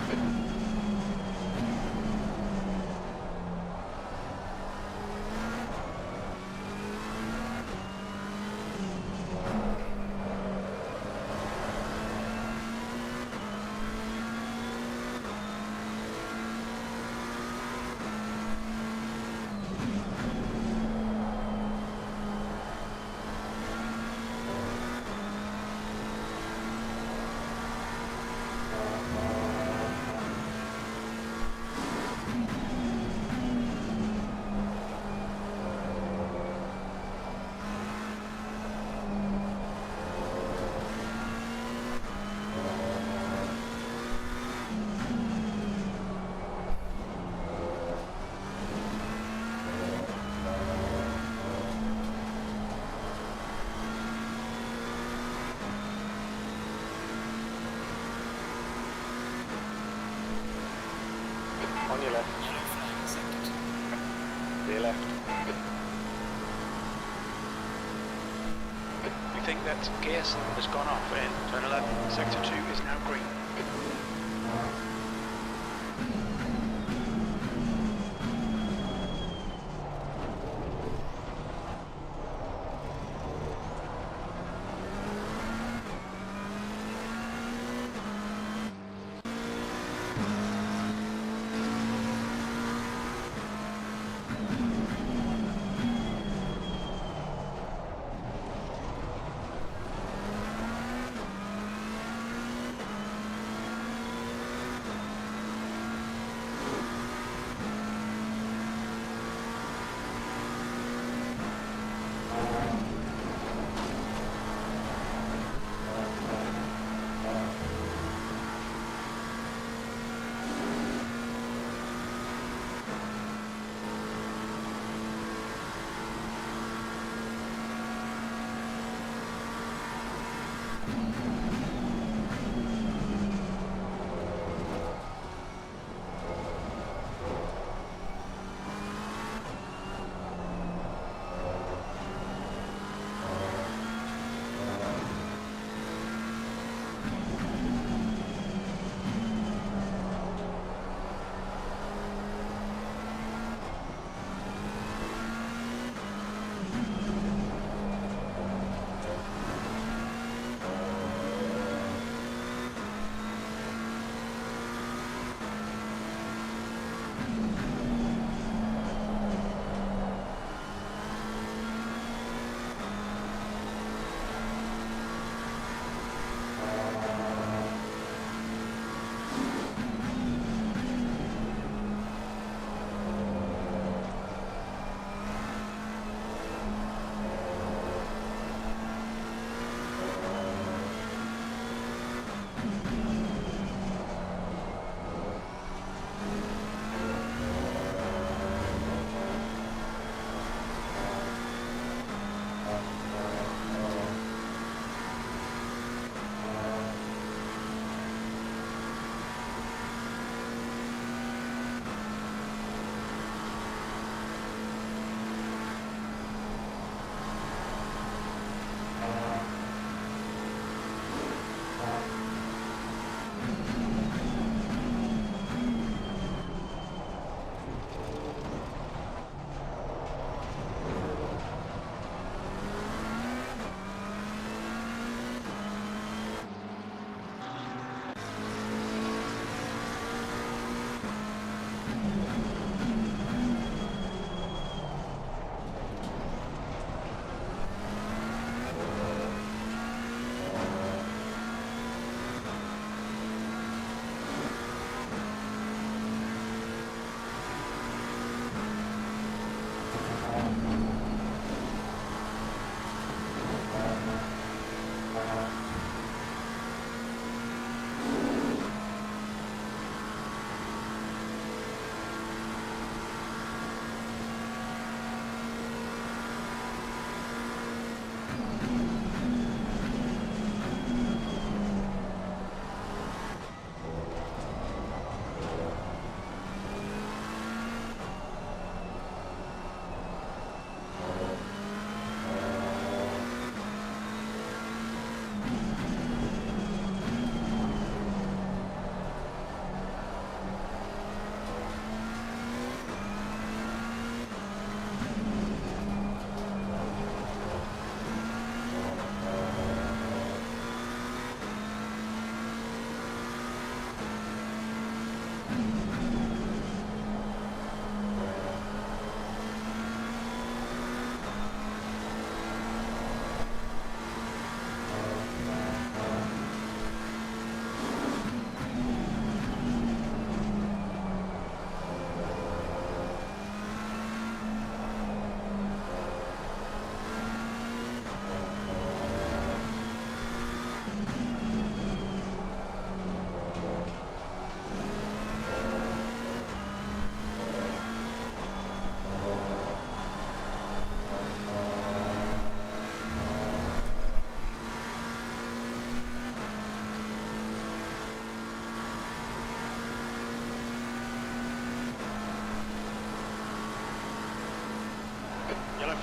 On your left. To your left. We think that Gearson has gone off in turn 11. Sector 2 is now green.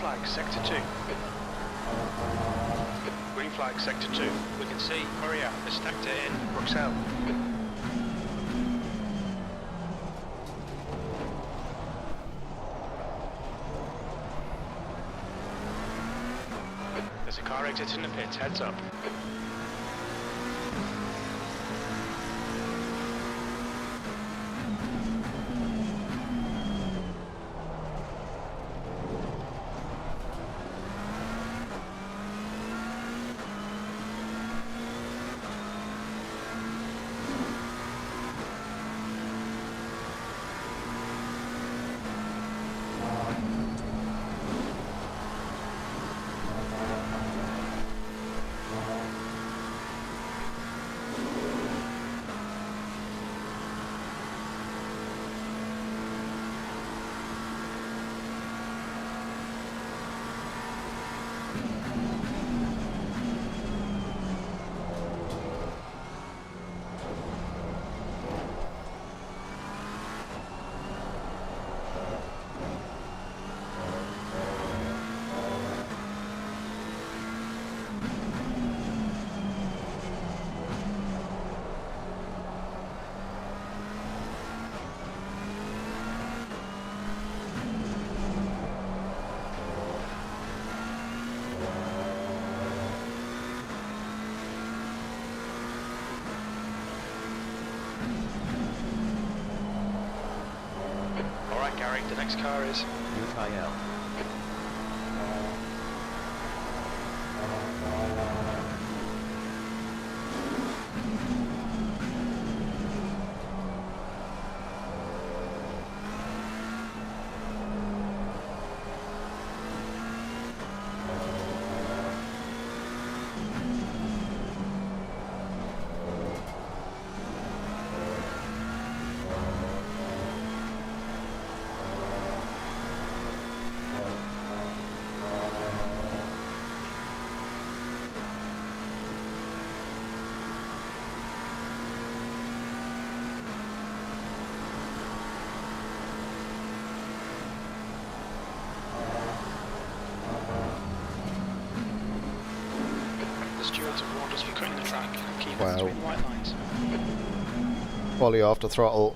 flag, sector 2. Green flag, sector 2. We can see Corsair has stacked it in Bruxelles. There's a car exiting the pits, heads up. The next car is Heusinkveld. Stewards have warned us for cutting the track and keeping between white lines. Fully off the throttle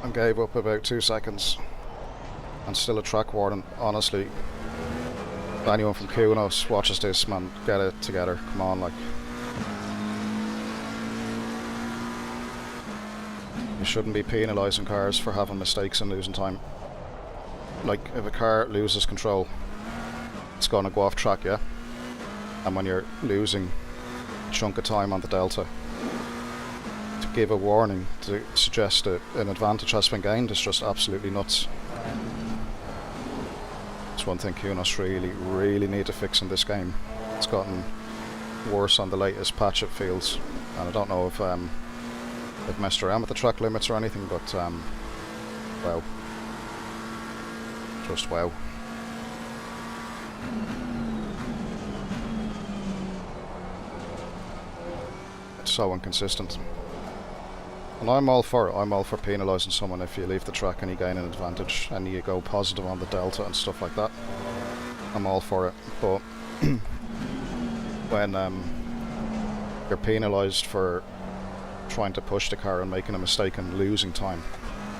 and gave up about 2 seconds. And still a track warning, honestly. If anyone from Kunos watches this, man, get it together. Come on, like. You shouldn't be penalising cars for having mistakes and losing time. Like, if a car loses control, it's going to go off track, yeah? And when you're losing a chunk of time on the delta, to give a warning to suggest that an advantage has been gained is just absolutely nuts. It's one thing Kunos really need to fix in this game. It's gotten worse on the latest patch, it feels, and I don't know if they've messed around with the track limits or anything, but wow, just wow. So inconsistent, and I'm all for penalising someone if you leave the track and you gain an advantage and you go positive on the delta and stuff like that. I'm all for it, but when you're penalised for trying to push the car and making a mistake and losing time,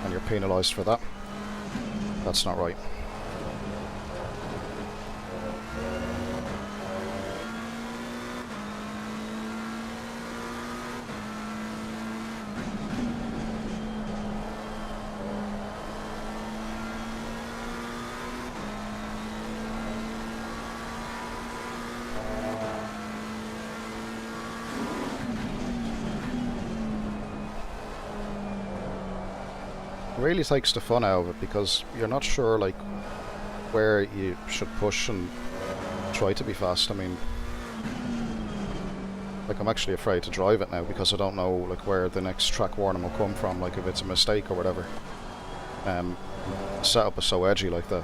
and you're penalised for that, that's not right. Really takes the fun out of it because you're not sure like where you should push and try to be fast. I mean, like, I'm actually afraid to drive it now because I don't know like where the next track warning will come from, like if it's a mistake or whatever. Setup is so edgy like that.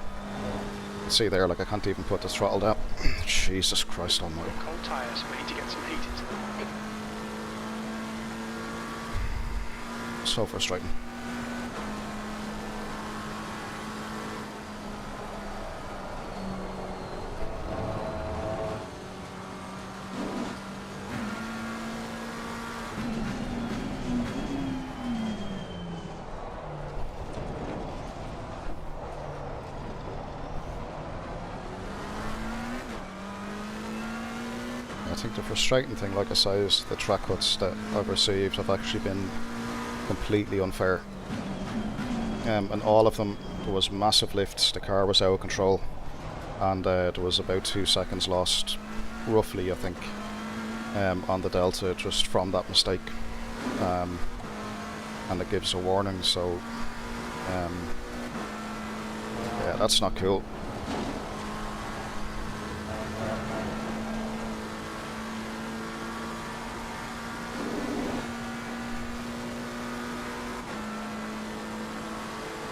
You see there, like I can't even put the throttle down. Jesus Christ almighty. Cold tyres, we need to get some heat into them. So frustrating. think the frustrating thing, like I say, is the track cuts that I've received have actually been completely unfair. And all of them, there was massive lifts, the car was out of control, and there was about 2 seconds lost, roughly, I think, on the delta just from that mistake. And it gives a warning, so yeah, that's not cool.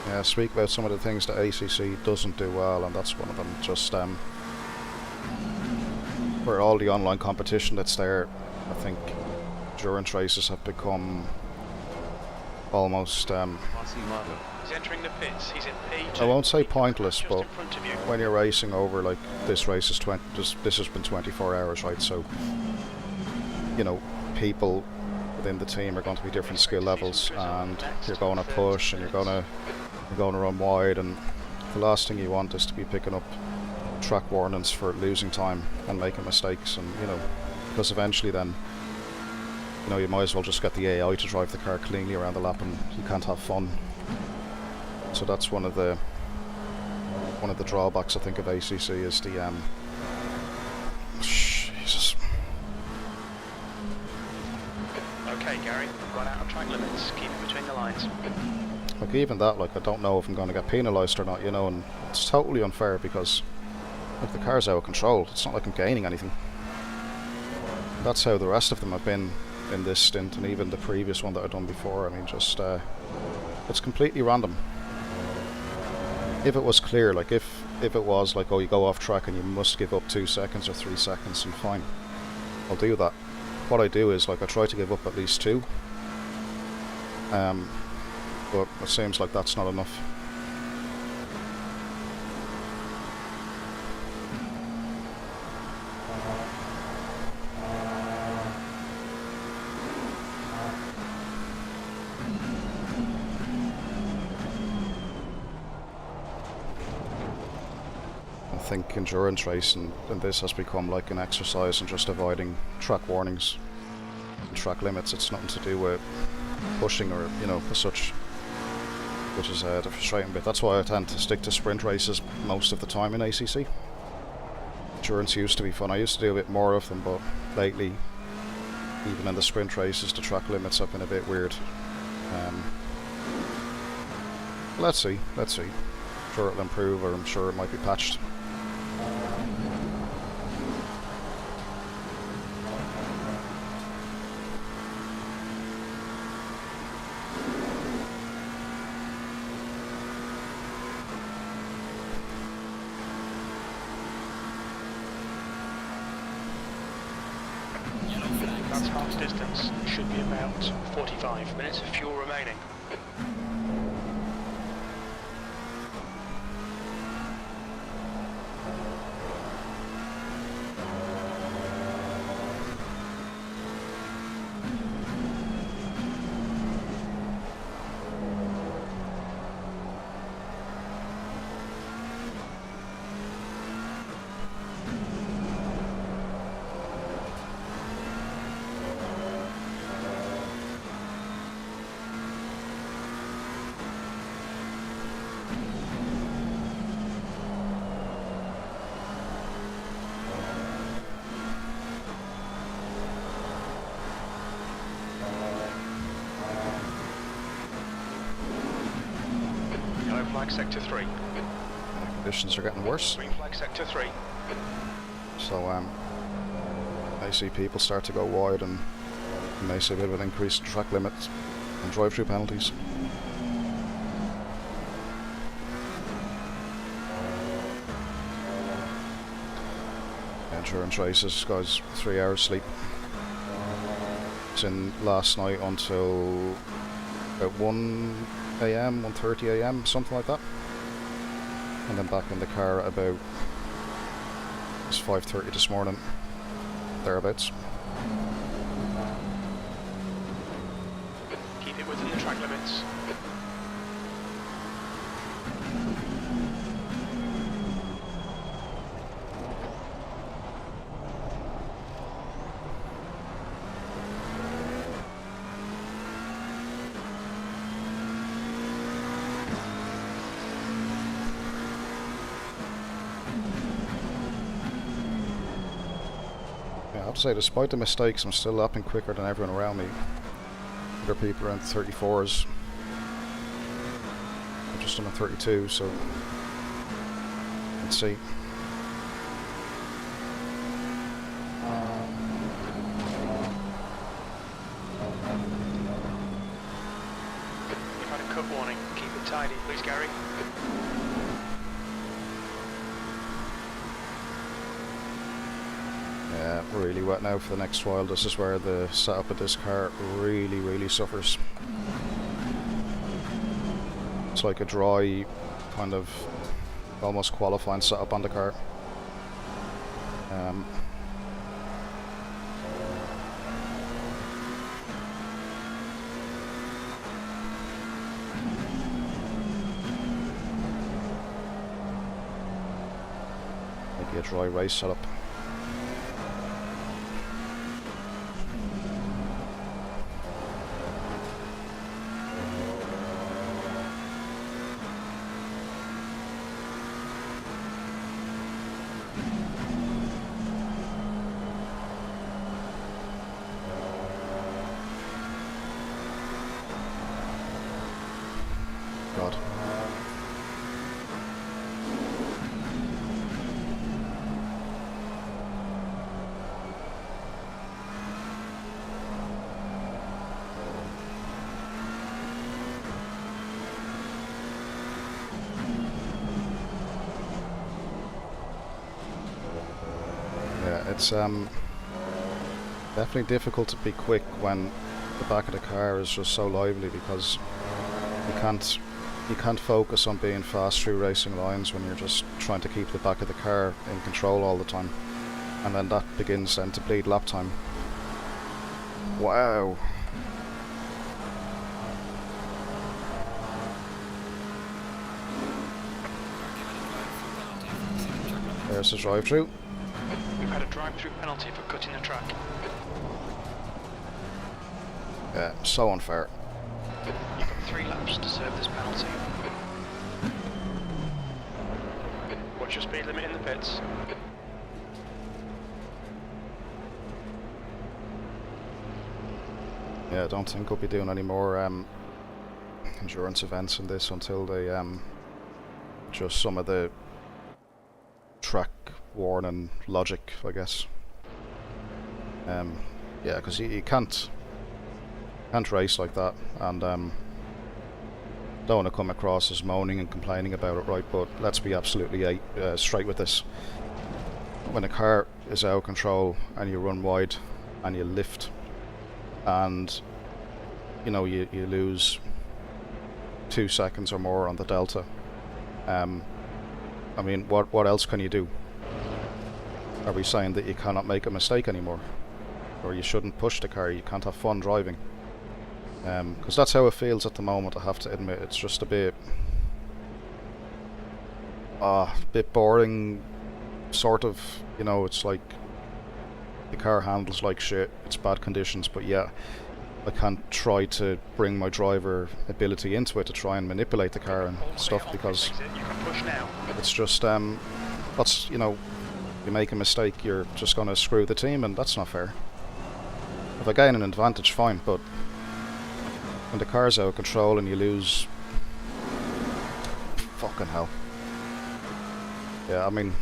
Yeah, speak about some of the things that ACC doesn't do well, and that's one of them. Just for all the online competition that's there, I think endurance races have become almost He's entering the pits. He's in P2. I won't say pointless, Just but in front of you. when you're racing over, like, this race is this has been 24 hours, right? So, you know, people within the team are going to be different skill levels, and you're going to push and you're going to run wide, and the last thing you want is to be picking up track warnings for losing time and making mistakes, and you know, because eventually then, you know, you might as well just get the AI to drive the car cleanly around the lap, and you can't have fun. So that's one of the drawbacks, I think, of ACC is the Jesus. Okay, Gary, we've got out of track limits. Keep it between the lines. Like, even that, like, I don't know if I'm going to get penalised or not, you know, and it's totally unfair because, like, the car's out of control. It's not like I'm gaining anything. That's how the rest of them have been in this stint, and even the previous one that I've done before. I mean, just it's completely random. If it was clear, like, if it was like, oh, you go off track and you must give up 2 seconds or 3 seconds, and fine, I'll do that. What I do is, like, I try to give up at least 2. But it seems like that's not enough. I think endurance racing and this has become like an exercise in just avoiding track warnings and track limits. It's nothing to do with pushing or, you know, as such, which is the frustrating bit. That's why I tend to stick to sprint races most of the time in ACC. Endurance used to be fun. I used to do a bit more of them, but lately, even in the sprint races, the track limits have been a bit weird. Let's see. I'm sure it'll improve, or I'm sure it might be patched. That's half distance. Should be about 45 minutes of fuel remaining. Flag sector 3. Conditions are getting worse. Green flag sector 3. So I see people start to go wide, and you may see a bit of an increase in track limits and drive-through penalties. Endurance races, guys, 3 hours sleep. It's in last night until about 1 AM, 1:30 AM, something like that. And then back in the car about, it's 5:30 this morning, thereabouts. Keep it within the track limits. have to say, despite the mistakes, I'm still lapping quicker than everyone around me. Other people around the 34s. I'm just on a 32, so let's see. You've had a cut warning. Keep it tidy, please, Gary. Yeah, really wet now for the next while. This is where the setup of this car really suffers. It's like a dry, kind of almost qualifying setup on the car. Maybe a dry race setup. God. Yeah, it's definitely difficult to be quick when the back of the car is just so lively, because you can't focus on being fast through racing lines when you're just trying to keep the back of the car in control all the time, and then that begins then to bleed lap time. Wow. There's the drive-through. We've had a drive-through penalty for cutting the track. Yeah, so unfair. You've got 3 laps to serve this penalty. What's your speed limit in the pits? Yeah, I don't think we'll be doing any more endurance events in this until they adjust some of the track warning logic, I guess. Yeah, because you can't race like that, and don't want to come across as moaning and complaining about it, right? But let's be absolutely straight with this. When a car is out of control and you run wide and you lift, and you know you lose 2 seconds or more on the delta, I mean, what else can you do? Are we saying that you cannot make a mistake anymore, or you shouldn't push the car, you can't have fun driving? Because that's how it feels at the moment, I have to admit. It's just a bit boring, sort of, you know. It's like the car handles like shit, it's bad conditions, but yeah, I can't try to bring my driver ability into it to try and manipulate the car and stuff, because it's just, that's, you know, you make a mistake, you're just going to screw the team, and that's not fair. If I gain an advantage, fine, but when the car's out of control and you lose... Fucking hell. Yeah, I mean...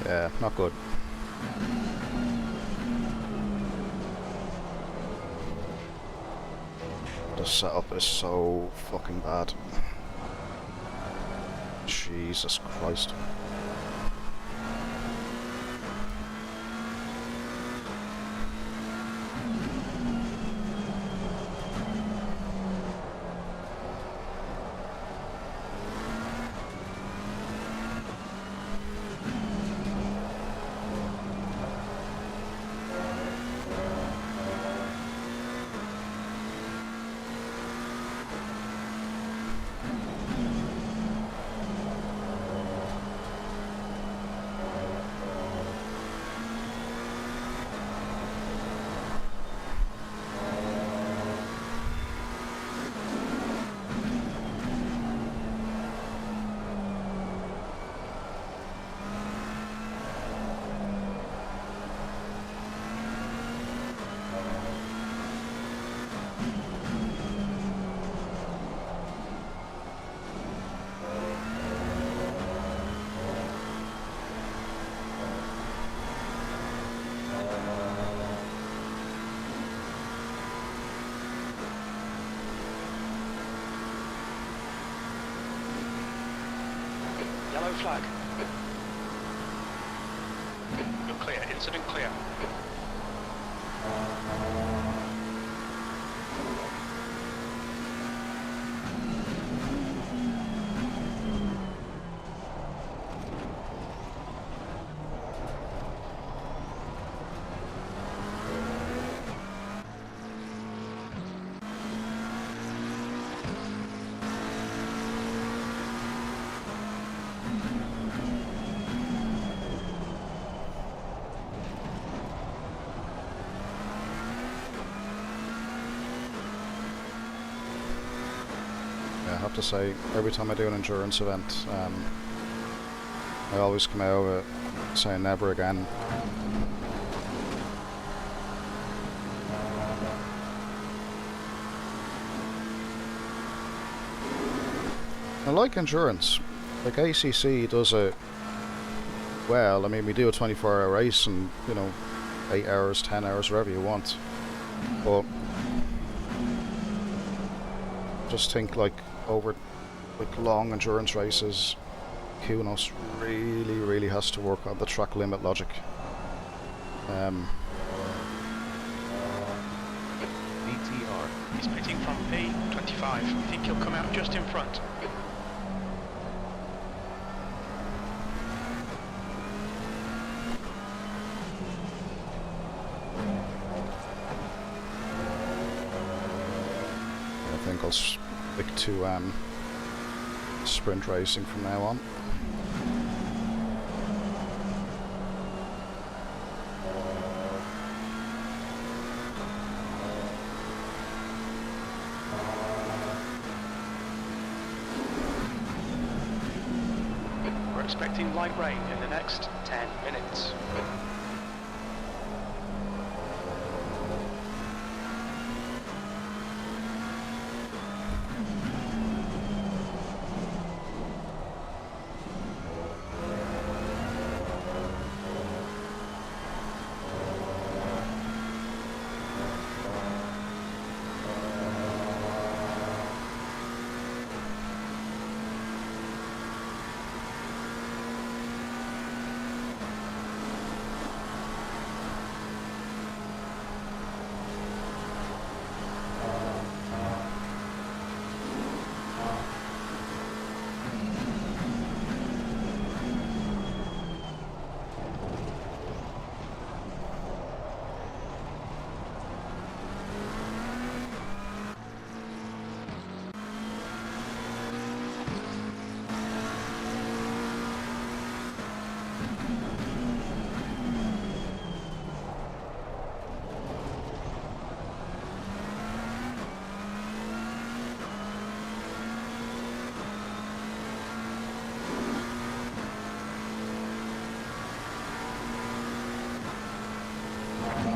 Yeah, not good. The setup is so fucking bad. Jesus Christ. yellow flag. You're clear. Incident clear. I have to say, every time I do an endurance event, I always come out saying never again. I like endurance. Like ACC does it well. I mean, we do a 24-hour race and, you know, 8 hours, 10 hours, whatever you want. But just think like over like long endurance races, Kunos really has to work on the track limit logic. BTR. He's pitting from P25. I think he'll come out just in front. I think I'll stick to sprint racing from now on. We're expecting light rain in the next 10 minutes.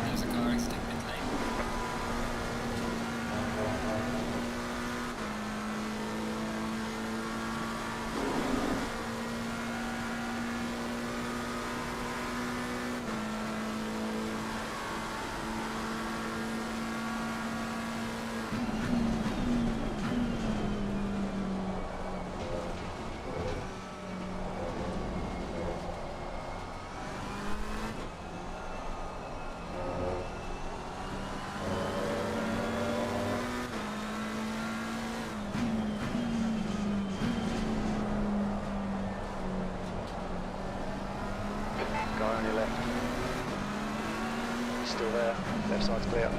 There's a car exiting pit lane. Guy on your left. Still there. Left side's clear.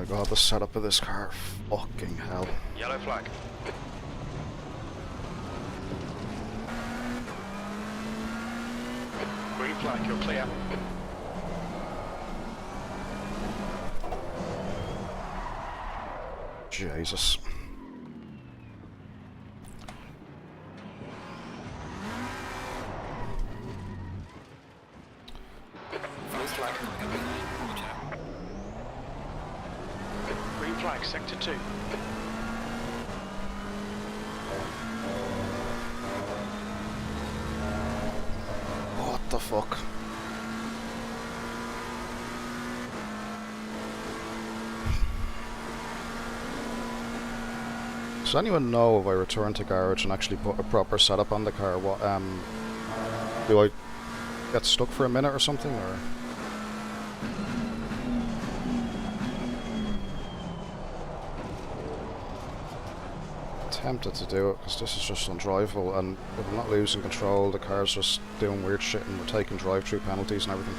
god, the setup of this car. Fucking hell. Yellow flag. Green flag, you're clear. Jesus. Green flag. Watch out. Green flag, sector 2. What the fuck? Does anyone know if I return to garage and actually put a proper setup on the car, what do I get stuck for a minute or something, or? Tempted to do it because this is just undrivable, and if I'm not losing control, the car's just doing weird shit and we're taking drive-through penalties and everything.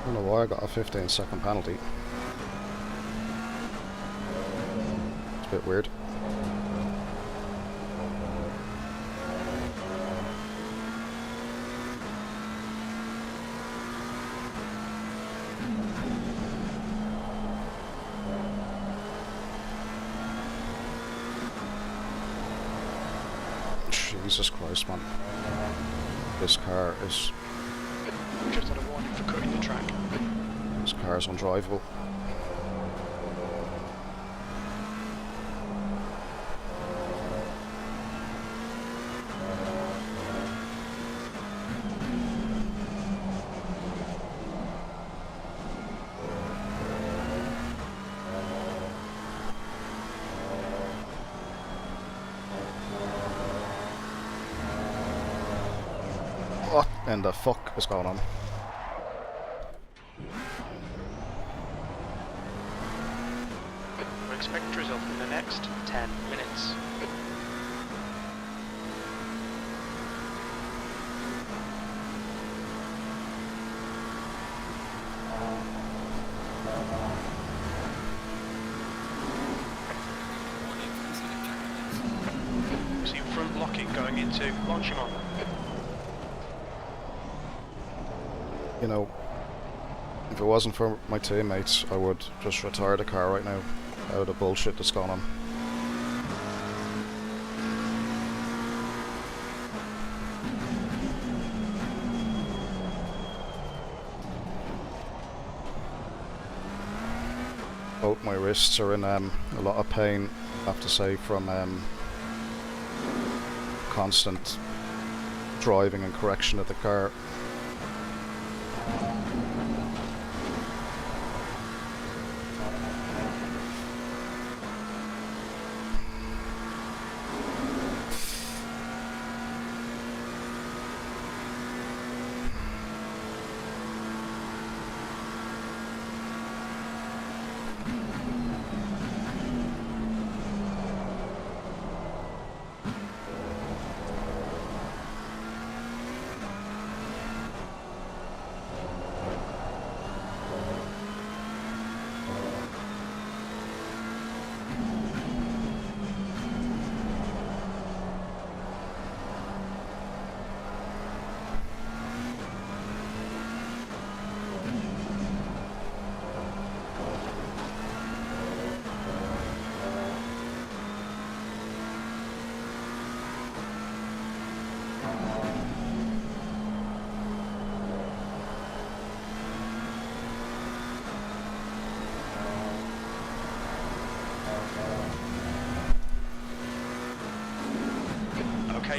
I don't know why I got a 15-second penalty. It's a bit weird. Jesus Christ, man. This car is... Just had a warning for cutting the track. This car is undrivable. What in the fuck is going on? We expect result in the next 10 minutes. Warning for select track limits. See front locking going into launching on. You know, if it wasn't for my teammates, I would just retire the car right now out of the bullshit that's going on. Both my wrists are in a lot of pain, I have to say, from constant driving and correction of the car.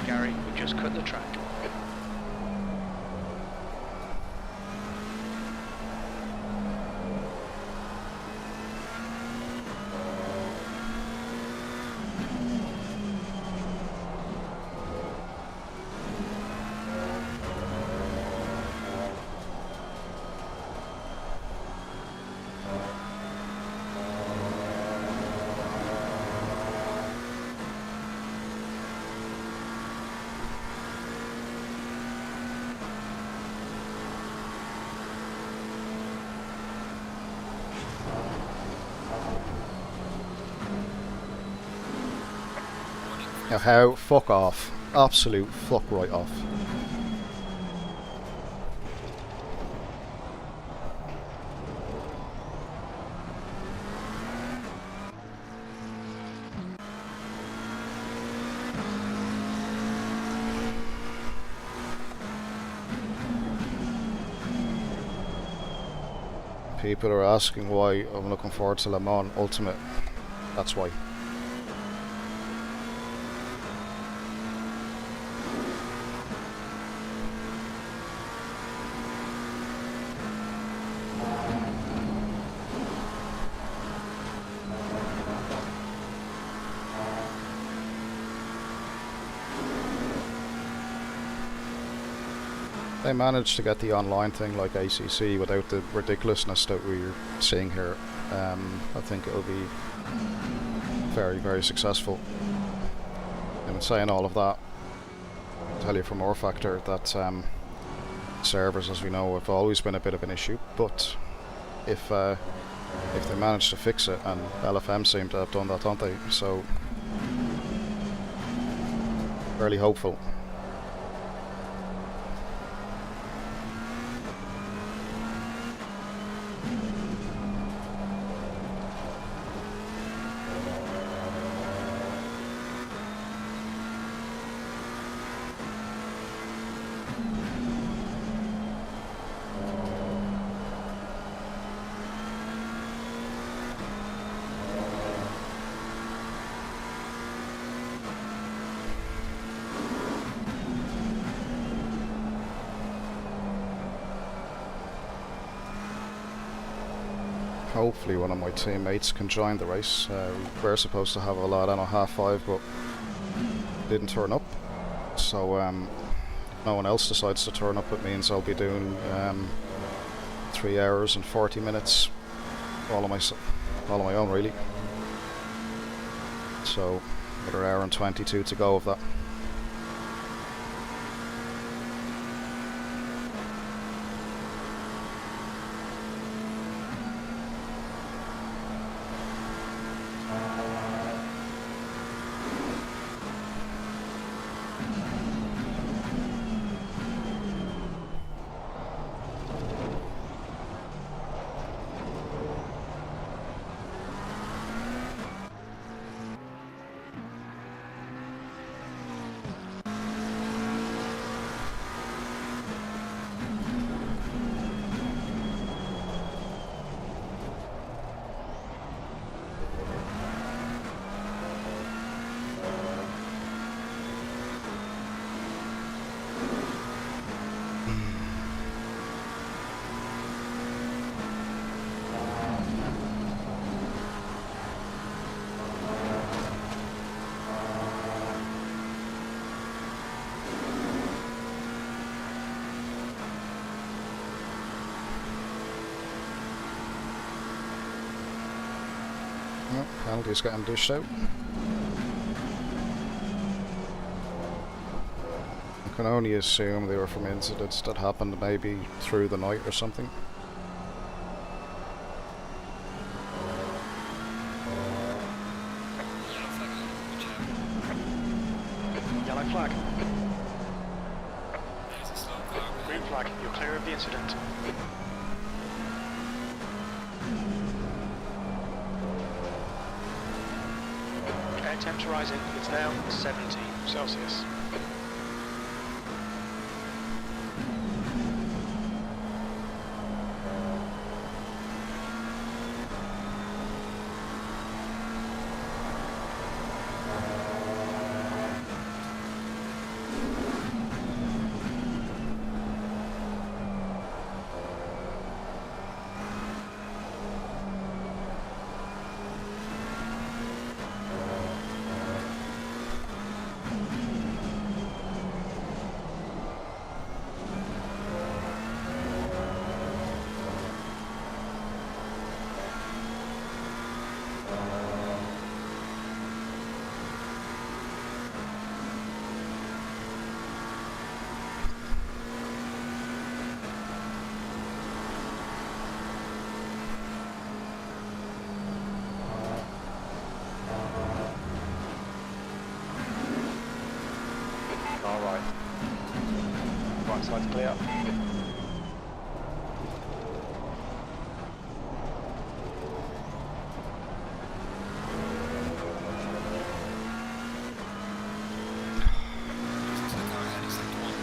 Okay, Gary, we've just cut the track. Now how? Fuck off. Absolute fuck right off. People are asking why I'm looking forward to Le Mans Ultimate. That's why. They managed to get the online thing like ACC without the ridiculousness that we're seeing here. I think it'll be very, very successful. And in saying all of that, I'll tell you from our factor that servers, as we know, have always been a bit of an issue, but if they manage to fix it, and LFM seem to have done that, don't they? So, fairly hopeful. Hopefully one of my teammates can join the race. We were supposed to have a lad on at 5:30, but didn't turn up. So if no one else decides to turn up, it means I'll be doing 3 hours and 40 minutes all on my own, really. So another hour and 22 to go of that. Penalty's getting dished out. I can only assume they were from incidents that happened maybe through the night or something. Yellow flag. There's a slow car. Green flag. You're clear of the incident. Air temps rising. It's now 17 Celsius. Car right. Right side's clear. So the car ahead is sector one.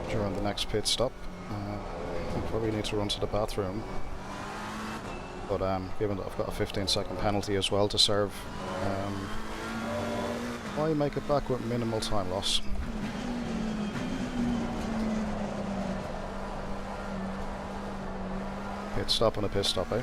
During the next pit stop, I probably need to run to the bathroom. But given that I've got a 15-second penalty as well to serve, why make it back with minimal time loss? Pit stop and a pit stop, eh?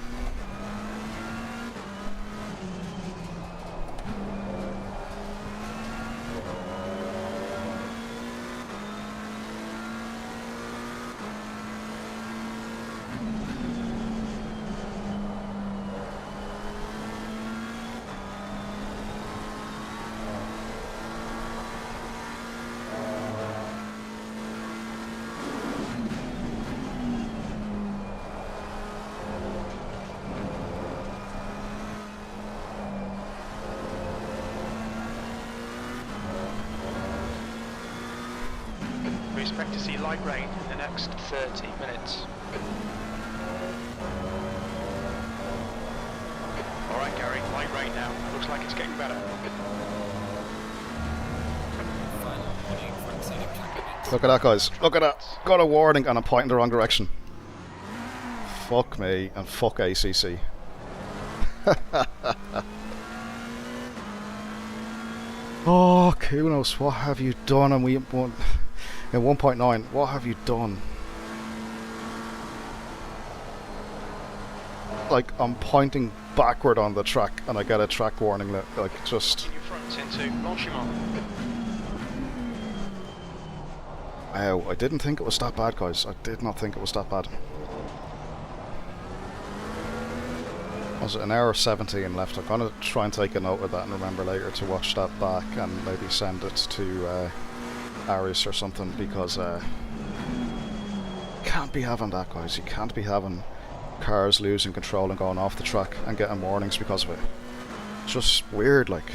We expect to see light rain in the next 30 minutes. Alright Gary, light rain now. Looks like it's getting better. Final warning for exceeding track limits. Look at that, guys. Look at that. Got a warning and I'm pointing the wrong direction. Fuck me and fuck ACC. Oh, Kunos, what have you done? And we won in 1.9. What have you done? Like, I'm pointing backward on the track and I get a track warning. Like, just. In your front into Blanchimont. Wow, I didn't think it was that bad, guys. I did not think it was that bad. Was it an hour 17 left? I'm gonna try and take a note of that and remember later to watch that back and maybe send it to Aris or something, because can't be having that, guys. You can't be having cars losing control and going off the track and getting warnings because of it. It's just weird, like.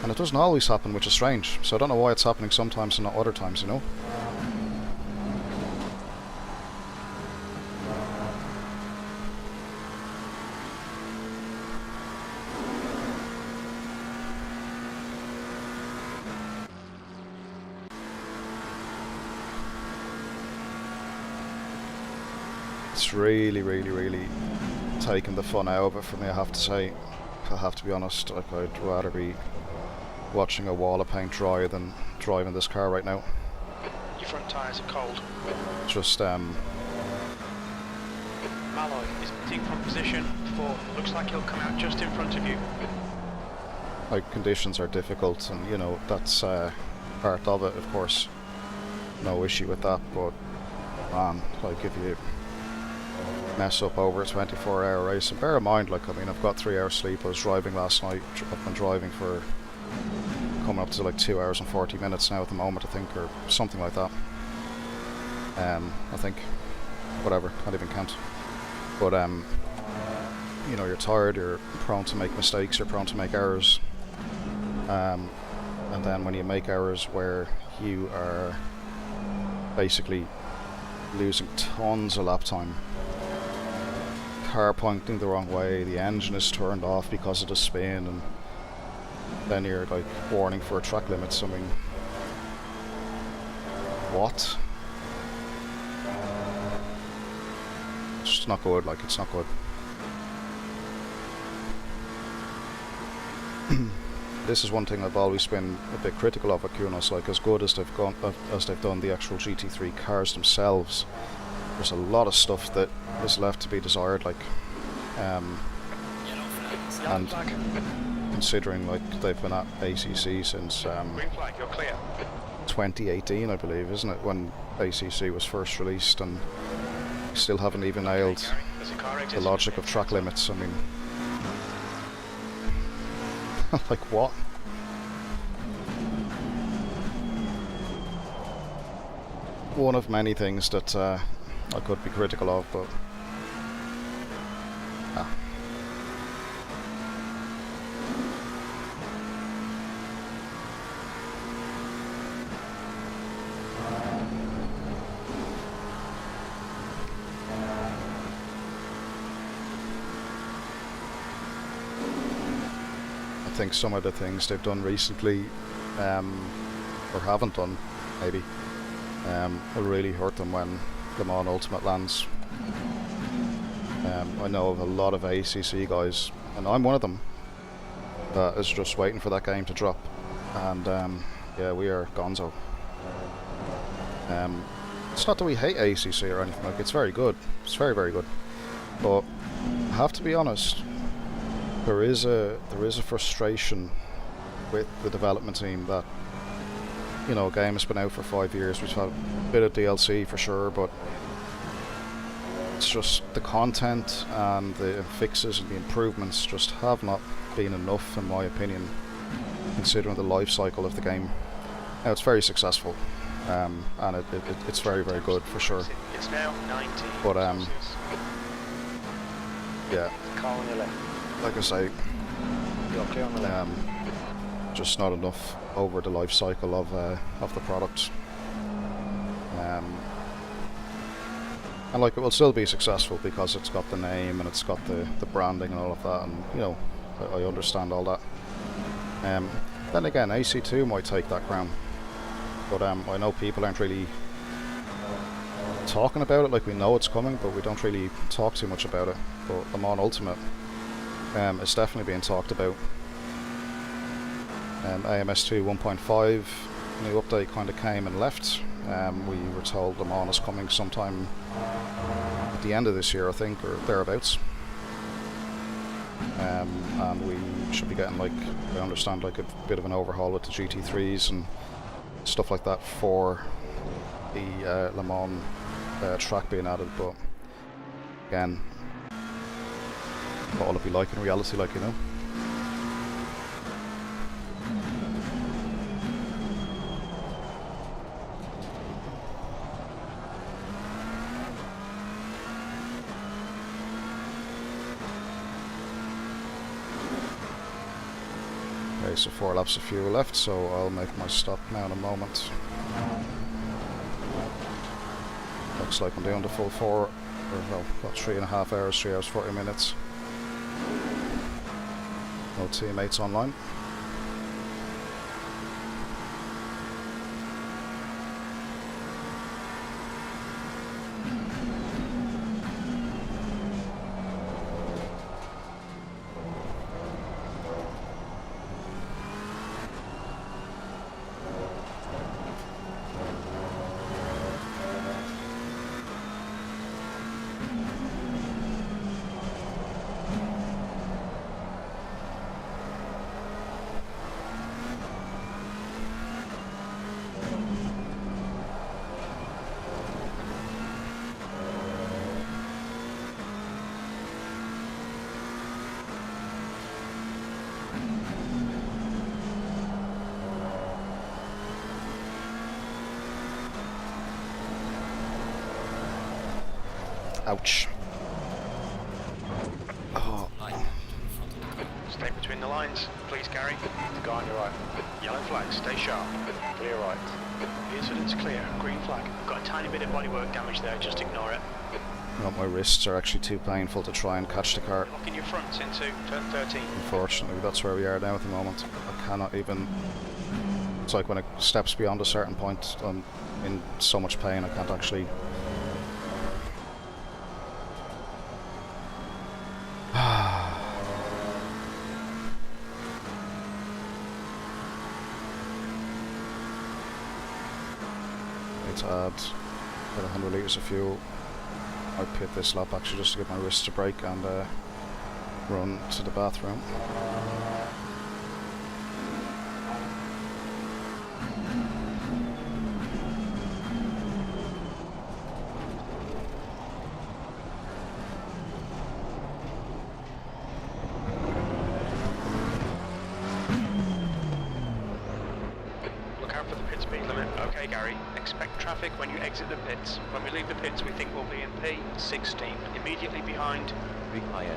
And it doesn't always happen, which is strange. So I don't know why it's happening sometimes and not other times, you know? It's really taking the fun out of it for me, I have to say. I have to be honest, like, I'd rather be watching a wall of paint dry than driving this car right now. Your front tyres are cold. Just, Malloy is pitting from position 4. Looks like he'll come out just in front of you. like, conditions are difficult, and, you know, that's part of it, of course. No issue with that, but, man, like, if you mess up over a 24-hour race, and bear in mind, like, I mean, I've got 3 hours sleep. I was driving last night. I've been driving for coming up to like 2 hours and 40 minutes now at the moment, I think, or something like that. I think, whatever, can't even count. But you know, you're tired, you're prone to make mistakes, you're prone to make errors, and then when you make errors where you are basically losing tons of lap time, car pointing the wrong way, the engine is turned off because of the spin, and then you're like warning for track limits. I mean, what? It's just not good, like, it's not good. this is one thing I've always been a bit critical of at Kunos. Like, as good as they've done the actual GT3 cars themselves, there's a lot of stuff that is left to be desired. Like, Yellow flag. and considering like they've been at ACC since Green flag, you're clear. 2018, I believe, isn't it, when ACC was first released, and still haven't even nailed There's a car the exit. logic of track limits. I mean, like what? One of many things that I could be critical of, but I think some of the things they've done recently, or haven't done, maybe, will really hurt them when Le Mans Ultimate lands. I know of a lot of ACC guys, and I'm one of them, that is just waiting for that game to drop, and yeah, we are gonzo. It's not that we hate ACC or anything, like, it's very good, it's very, very good, but I have to be honest, there is a frustration with the development team that, you know, a game has been out for 5 years, we've had a bit of DLC for sure, but it's just the content and the fixes and the improvements just have not been enough, in my opinion, considering the life cycle of the game. Now, it's very successful, and it's very, very good for sure, It's now 90. but yeah, Car on your left. like I say, You're clear on the left. just not enough over the life cycle of the product. And like, it will still be successful because it's got the name and it's got the branding and all of that, and you know, I understand all that. Then again, AC2 might take that crown, but I know people aren't really talking about it. Like, we know it's coming, but we don't really talk too much about it. But Le Mans Ultimate is definitely being talked about. AMS2 1.5 new update kind of came and left. We were told Le Mans is coming sometime at the end of this year, I think, or thereabouts. And we should be getting, like, I understand, like a bit of an overhaul with the GT3s and stuff like that for the Le Mans track being added. But again, what will it be like in reality, like, you know? Okay, so 4 laps of fuel left, so I'll make my stop now in a moment. Looks like I'm doing the full 4, or well, about 3.5 hours, 3 hours 40 minutes. No teammates online. Ouch. Oh. Stay between the lines, please, Gary. The guy on your right. Yellow flag, stay sharp. Clear right. The incident's clear. Green flag. Got a tiny bit of bodywork damage there, just ignore it. No, my wrists are actually too painful to try and catch the car. Locking your fronts into turn 13. Unfortunately, that's where we are now at the moment. I cannot even... It's like when it steps beyond a certain point, I'm in so much pain I can't actually... to add about 100 litres of fuel. I pit this lap actually just to give my wrists a break and run to the bathroom. Look out for the pit speed limit. Okay, Gary. Expect traffic when you exit the pits. When we leave the pits, we think we'll be in P16, immediately behind Beyer.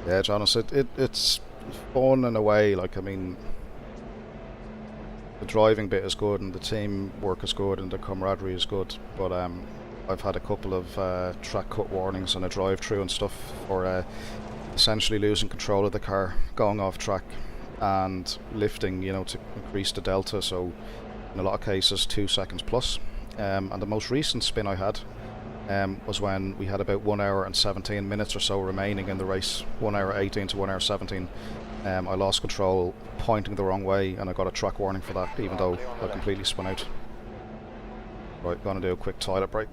Yeah, Jonas, it's fun in a way. Like, I mean, the driving bit is good and the team work is good and the camaraderie is good, but I've had a couple of track cut warnings on a drive-through and stuff for essentially losing control of the car, going off track and lifting, you know, to increase the delta, so in a lot of cases 2 seconds plus. And the most recent spin I had was when we had about 1 hour and 17 minutes or so remaining in the race, 1 hour 18 to 1 hour 17. I lost control pointing the wrong way and I got a track warning for that, even though I completely spun out. Right, gonna do a quick toilet break.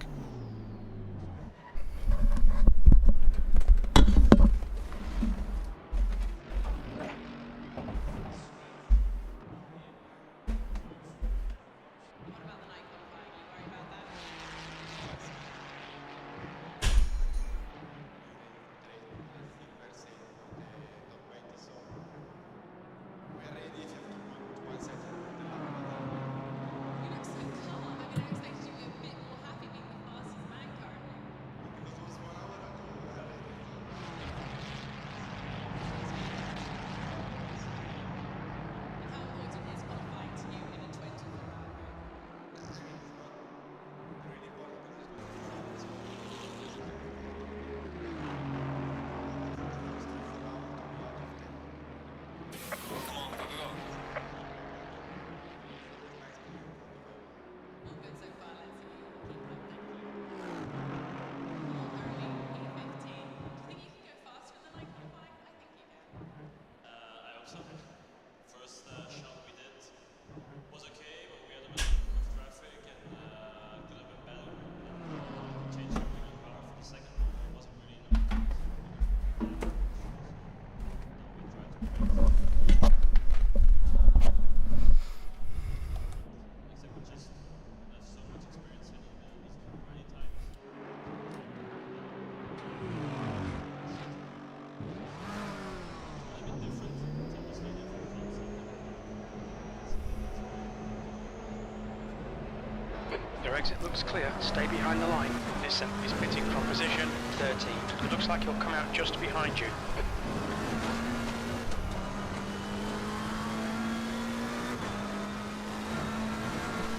Your exit looks clear. Stay behind the line. Nissan is pitting from position 13. It looks like he'll come out just behind you.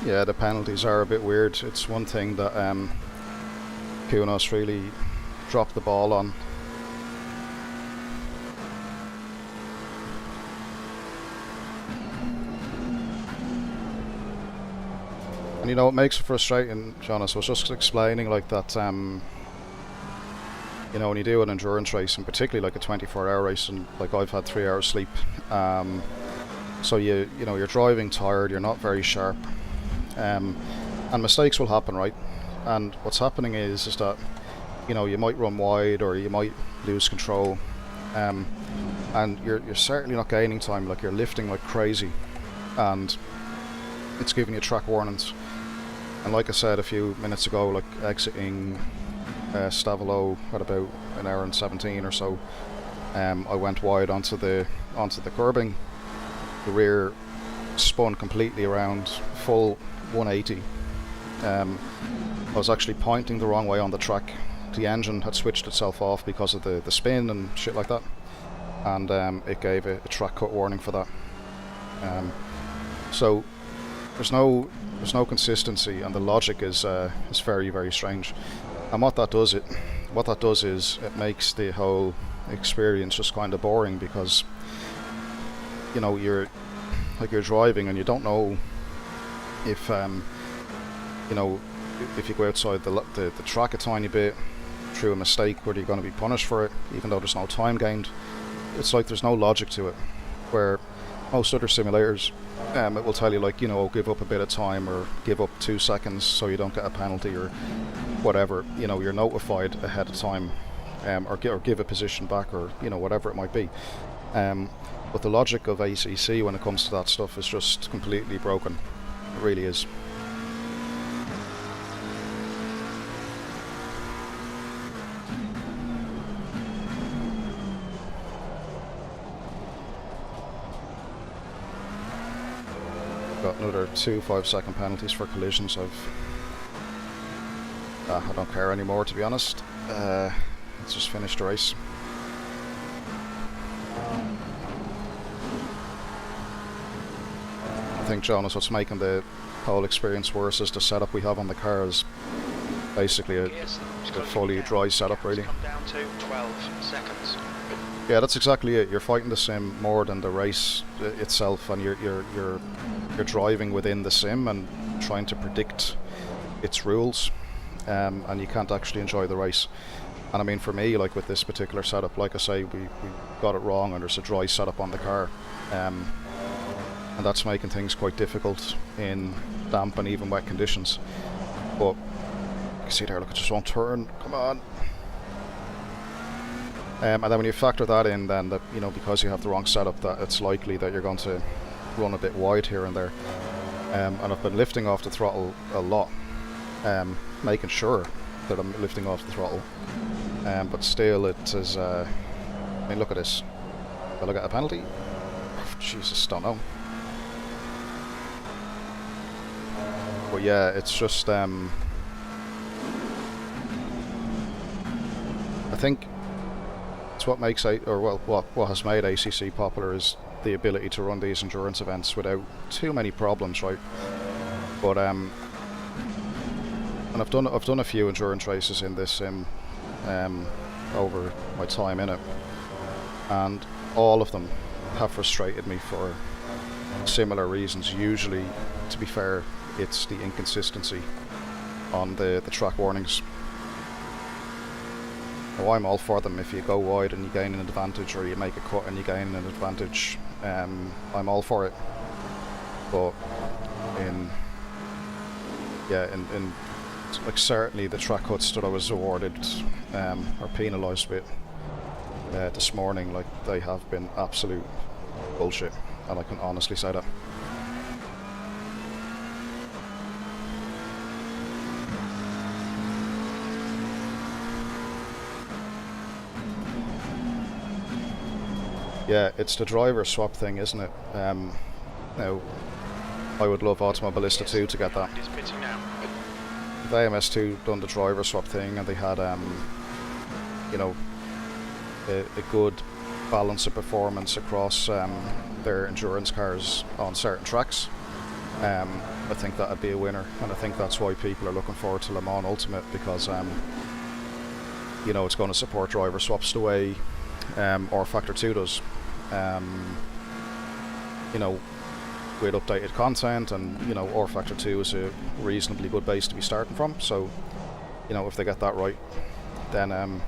Yeah, the penalties are a bit weird. It's one thing that Kunos really dropped the ball on. And you know, it makes it frustrating, Jonas. I was just explaining like that, you know, when you do an endurance race, and particularly like a 24-hour race, and like I've had 3 hours sleep, so you know, you're driving tired, you're not very sharp, and mistakes will happen, right? And what's happening is that, you know, you might run wide or you might lose control, and you're certainly not gaining time. Like, you're lifting like crazy, and it's giving you track warnings. And like I said a few minutes ago, like exiting Stavolo at about 1 hour and 17 or so, I went wide onto the curbing. The rear spun completely around, full 180. I was actually pointing the wrong way on the track. The engine had switched itself off because of the spin and shit like that, and it gave a track cut warning for that. So there's no consistency, and the logic is very, very strange. And what that does is it makes the whole experience just kind of boring, because, you know, you're driving and you don't know if you know, if you go outside the track a tiny bit through a mistake, whether you're going to be punished for it, even though there's no time gained. it's like there's no logic to it, where most other simulators, it will tell you, like, you know, give up a bit of time or give up 2 seconds so you don't get a penalty or whatever. You know, you're notified ahead of time, or give a position back, or, you know, whatever it might be. But the logic of ACC when it comes to that stuff is just completely broken. It really is. Got another 2 5-second penalties for collisions. I don't care anymore, to be honest. Let's just finish the race. I think, Jonas, what's making the whole experience worse is the setup we have on the car is basically a fully dry setup, really. Come down to 12 seconds. Yeah, that's exactly it. You're fighting the sim more than the race itself, and you're driving within the sim and trying to predict its rules, and you can't actually enjoy the race. And I mean, for me, like with this particular setup, like I say, we got it wrong, and there's a dry setup on the car, and that's making things quite difficult in damp and even wet conditions. But you can see there, look, it just won't turn. Come on. And then when you factor that in, then that, you know, because you have the wrong setup, that it's likely that you're going to run a bit wide here and there. And I've been lifting off the throttle a lot, making sure that I'm lifting off the throttle. But still, it is. I mean, look at this. Will I get a penalty? Oh, Jesus, don't know. But yeah, it's just. I think it's what makes what has made ACC popular is the ability to run these endurance events without too many problems, right? But and I've done a few endurance races in this sim over my time in it, and all of them have frustrated me for similar reasons. Usually, to be fair, it's the inconsistency on the track warnings. Now, I'm all for them. If you go wide and you gain an advantage, or you make a cut and you gain an advantage, I'm all for it. But in like, certainly the track cuts that I was awarded or penalised with this morning, like, they have been absolute bullshit, and I can honestly say that. Yeah, it's the driver swap thing, isn't it? Now, I would love Automobilista 2 to get that. If AMS2 done the driver swap thing, and they had, you know, a good balance of performance across their endurance cars on certain tracks, I think that would be a winner, and I think that's why people are looking forward to Le Mans Ultimate, because you know, it's going to support driver swaps the way or Factor 2 does. You know, with updated content, and, you know, or Factor 2 is a reasonably good base to be starting from. So, you know, if they get that right, then I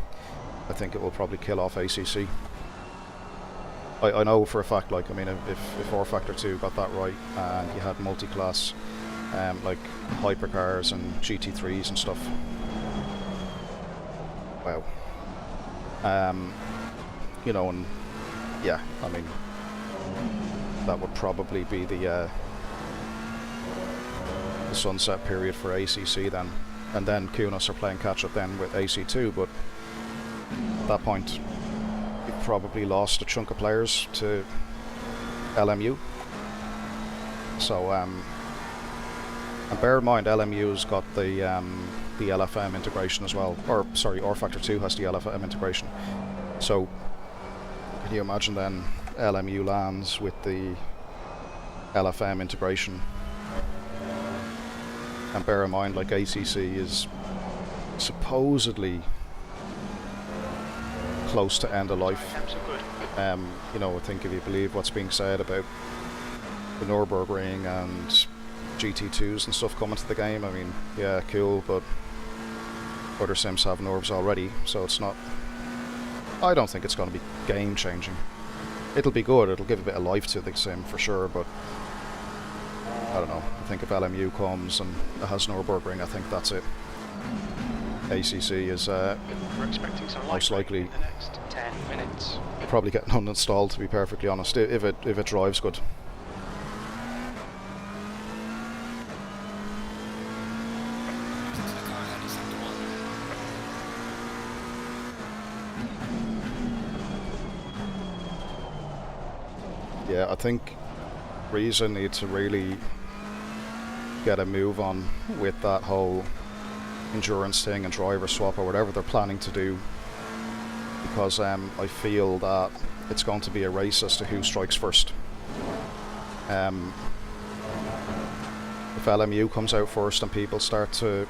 think it will probably kill off ACC. I know for a fact, like, I mean, if or Factor 2 got that right, and you had multi-class like hypercars and GT3s and stuff, wow. You know, and yeah, I mean, that would probably be the sunset period for ACC then, and then Kunos are playing catch up then with AC2. But at that point, you've probably lost a chunk of players to LMU. So and bear in mind, LMU's got the LFM integration as well, or sorry, or Factor 2 has the LFM integration. So can you imagine then LMU lands with the LFM integration? And bear in mind, like, ACC is supposedly close to end of life. You know, I think if you believe what's being said about the Nürburgring and GT2s and stuff coming to the game, I mean, yeah, cool, but other sims have Nurbs already, so it's not. I don't think it's going to be game changing. it'll be good. It'll give a bit of life to the sim for sure. But I don't know. I think if LMU comes and it has Nürburgring, I think that's it. ACC is We're expecting some most light likely rain in the next 10 minutes. probably getting uninstalled, to be perfectly honest. If it drives good. Yeah, I think Riesa need to really get a move on with that whole endurance thing and driver swap or whatever they're planning to do, because I feel that it's going to be a race as to who strikes first. If LMU comes out first and people start to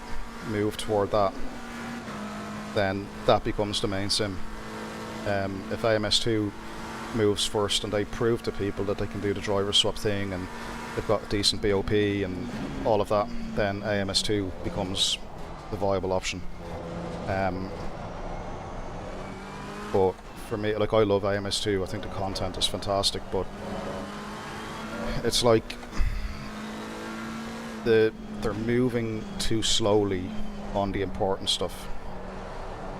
move toward that, then that becomes the main sim. If AMS2 moves first and they prove to people that they can do the driver swap thing and they've got decent BOP and all of that, then AMS2 becomes the viable option. But for me, like, I love AMS2, I think the content is fantastic, but it's like they're moving too slowly on the important stuff.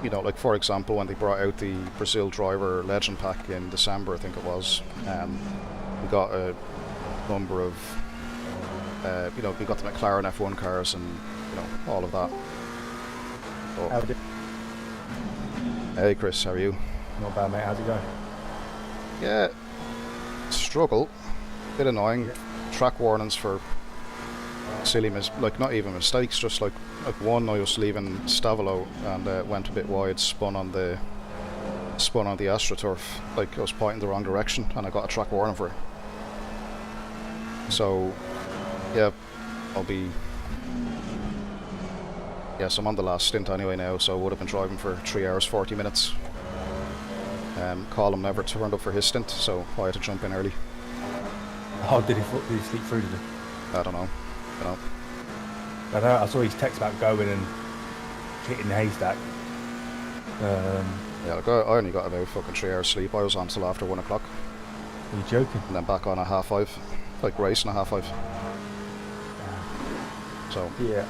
You know, like for example, when they brought out the Brazil Driver Legend Pack in December, I think it was, we got a number of, you know, we got the McLaren F1 cars and, you know, all of that. But, hey Chris, how are you? Not bad, mate. How's it going? Yeah, struggle. Bit annoying. Track warnings for silly like not even mistakes, just like one, I was leaving Stavolo and went a bit wide, spun on the AstroTurf, like I was pointing the wrong direction and I got a track warning for it. So yeah, yes, I'm on the last stint anyway now, so I would have been driving for 3 hours 40 minutes. Colin never turned up for his stint, so I had to jump in early. Oh, did he sleep through, did he? I don't know. I know, I saw his text about going and hitting the haystack. Yeah, like I only got about fucking 3 hours sleep. I was on till after 1 o'clock. Are you joking? And then back on at 5:30, like racing at 5:30. So Yeah.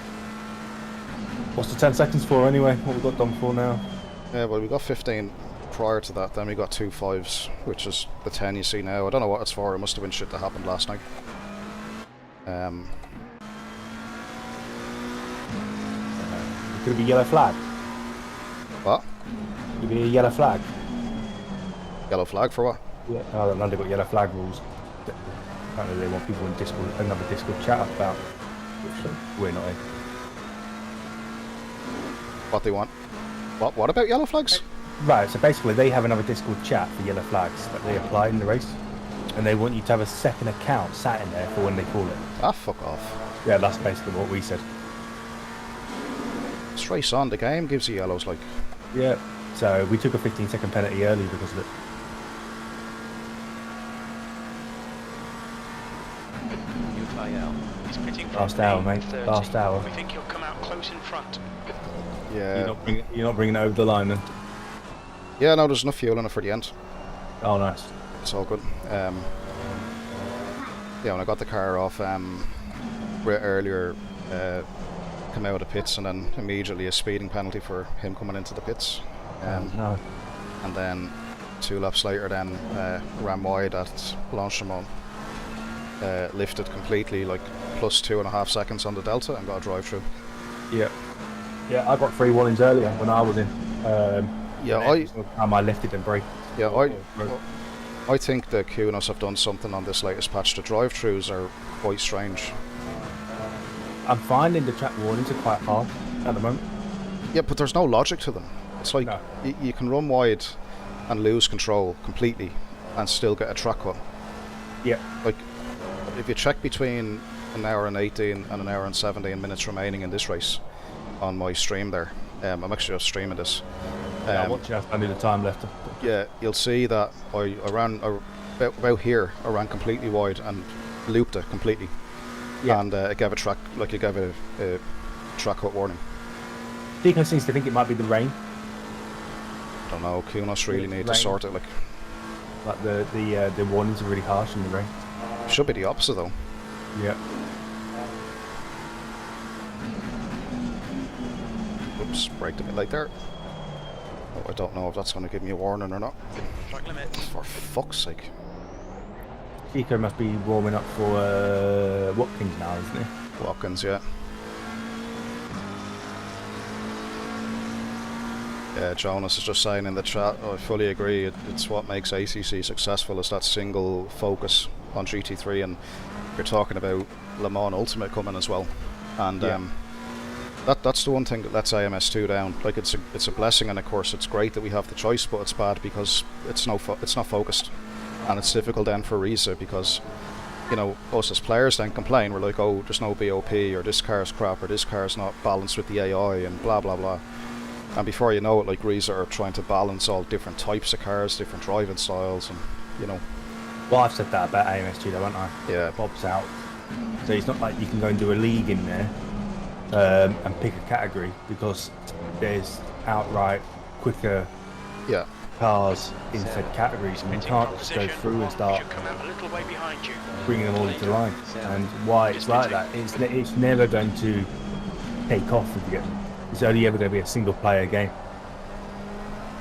What's the 10 seconds for anyway? What we got done for now? yeah, well, we got 15 prior to that. Then we got 2 5s, which is the 10 you see now. I don't know what it's for. It must have been shit that happened last night. Could it be yellow flag? What? Could it be a yellow flag? Yellow flag for what? Yeah. Oh, London got yellow flag rules. Apparently they want people in Discord, another Discord chat about, which we're not in. What they want? What about yellow flags? Right, so basically they have another Discord chat for yellow flags that they apply in the race. And they want you to have a second account sat in there for when they call it. Ah, fuck off. Yeah, that's basically what we said. It's race on. The game gives you yellows, like. Yeah, so we took a 15-second penalty early because of it. He's pitting from Last hour, mate. 8:30. Last hour. We think he'll come out close in front. Yeah. You're not bringing it over the line then? Yeah, no, there's enough fuel in it for the end. Oh, nice. It's all good. Yeah, when I got the car off earlier, come out of the pits and then immediately a speeding penalty for him coming into the pits. No. And then 2 laps later then ran wide at Blanchimont, lifted completely, like plus 2.5 seconds on the Delta and got a drive through. Yeah. Yeah, I got 3 warnings earlier when I was in. Yeah, I lifted and braked. Yeah, I think the Kunos have done something on this latest patch. The drive-throughs are quite strange. I'm finding the track warnings are quite hard at the moment. Yeah, but there's no logic to them. It's like No. you can run wide and lose control completely and still get a track cut. Yeah. Like, if you check between an hour and 18 and an hour and 17 minutes remaining in this race on my stream there, I'm actually just streaming this. I watch you. I need the time left. Yeah, you'll see that I ran about here. I ran completely wide and looped it completely. Yeah. And it gave a track, like it gave a track cut warning. Deacon seems to think it might be the rain. I don't know. Kunos really need to sort it. Like, Like the warnings are really harsh in the rain. Should be the opposite though. Yeah. Oops, braked a bit late there. Oh, I don't know if that's going to give me a warning or not. Track limits. For fuck's sake. Chico must be warming up for Watkins now, isn't he? Watkins, yeah. Yeah, Jonas is just saying in the chat, I fully agree, it's what makes ACC successful is that single focus on GT3, and you're talking about Le Mans Ultimate coming as well. And that's the one thing that lets AMS2 down. Like, it's a blessing, and of course it's great that we have the choice, but it's bad because it's not focused. And it's difficult then for Risa because, you know, us as players then complain, we're like, oh, there's no BOP, or this car's crap, or this car's not balanced with the AI, and blah blah blah. And before you know it, like, Risa are trying to balance all different types of cars, different driving styles, and, you know. Well, I've said that about AMS2 though, haven't I? Yeah. Bob's out. So it's not like you can go and do a league in there and pick a category, because there's outright quicker Yeah. cars in said categories, and you can't just go through and start Should come out a little way behind you. bringing them all into line. And why it's like that, it's never going to take off if you get. It's only ever going to be a single player game.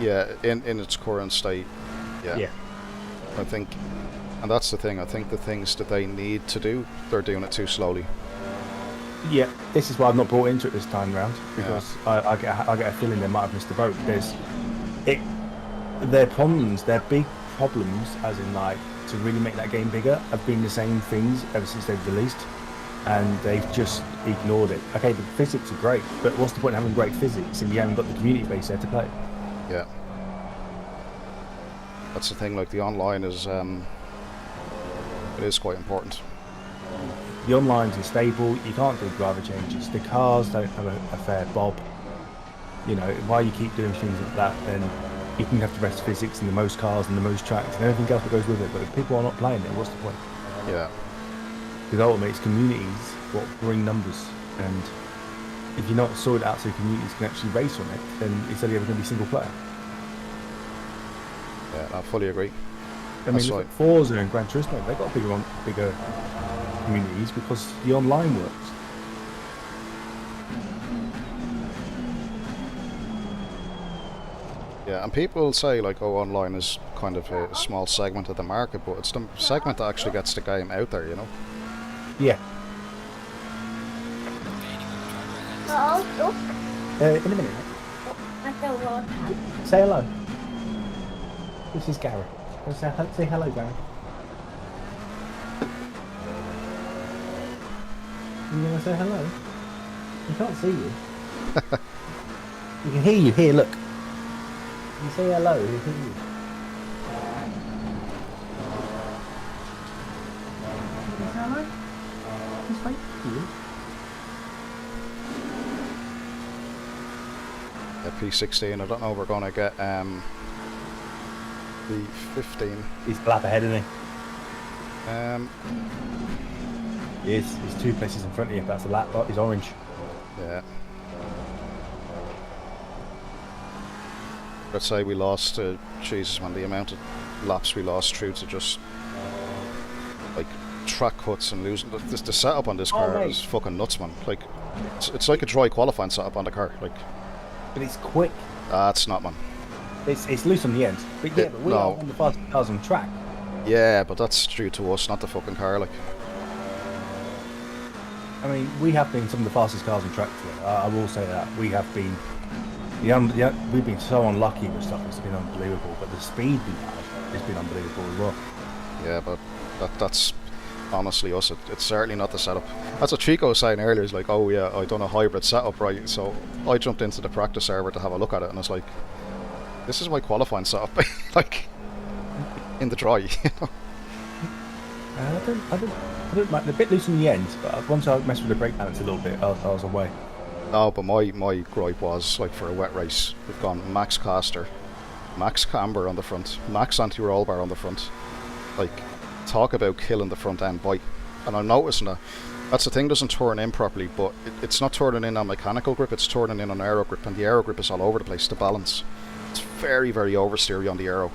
Yeah, in its current state, yeah. I think, and that's the thing, I think the things that they need to do, they're doing it too slowly. Yeah, this is why I've not brought into it this time round, because I get a feeling they might have missed the boat. Their problems, their big problems, as in like to really make that game bigger, have been the same things ever since they've released, and they've just ignored it. Okay, the physics are great, but what's the point of having great physics if you haven't got the community base there to play? Yeah. That's the thing, like, the online is, it is quite important. The online's unstable, you can't do driver changes, the cars don't have a fair bob. You know, why you keep doing things like that, then you can have the best physics and the most cars and the most tracks and everything else that goes with it, but if people are not playing it, what's the point? Yeah. Because ultimately it's communities what bring numbers, and if you're not sorted out so communities can actually race on it, then it's only ever going to be single player. Yeah, I fully agree. I mean, look at Forza and Gran Turismo, they've got bigger communities because the online works. Yeah, and people will say, like, oh, online is kind of a small segment of the market, but it's the segment that actually gets the game out there, you know? Yeah. In a minute. Say hello. This is Gary. Say hello, Gary. You want to say hello? You can't see you. You can hear you. Here, look. You say hello, you hear you. Hello? Just wait for you. P16, I don't know if we're going to get the 15. He's a lap ahead, isn't he? He is. He's 2 places in front of you. That's a lap, but he's orange. Yeah. Let's say we lost, Jesus man, the amount of laps we lost through to just, like, track cuts and losing. The setup on this car is fucking nuts, man. Like, it's like a dry qualifying setup on the car. Like, but it's quick. It's not, man. It's loose on the end. But yeah, but we are on the fastest cars on track. Yeah, but that's due to us, not the fucking car. Like, I mean, we have been some of the fastest cars on track today. I will say that we have been. We've been so unlucky with stuff. It's been unbelievable. But the speed we have has been unbelievable as well. Yeah, but that's honestly us. It's certainly not the setup. That's what Chico was saying earlier. He's like, oh yeah, I done a hybrid setup, right? So I jumped into the practice server to have a look at it, and I was like, this is my qualifying setup, like in the dry, you know. I don't mind. They're a bit loose in the end, but once I messed with the brake balance a little bit, I was away. No, but my gripe was, like, for a wet race, we've gone max caster, max camber on the front, max anti-roll bar on the front. Like, talk about killing the front end bite. And I'm noticing that's the thing, doesn't turn in properly, but it's not turning in on mechanical grip, it's turning in on aero grip, and the aero grip is all over the place, the balance. It's very, very oversteery on the aero.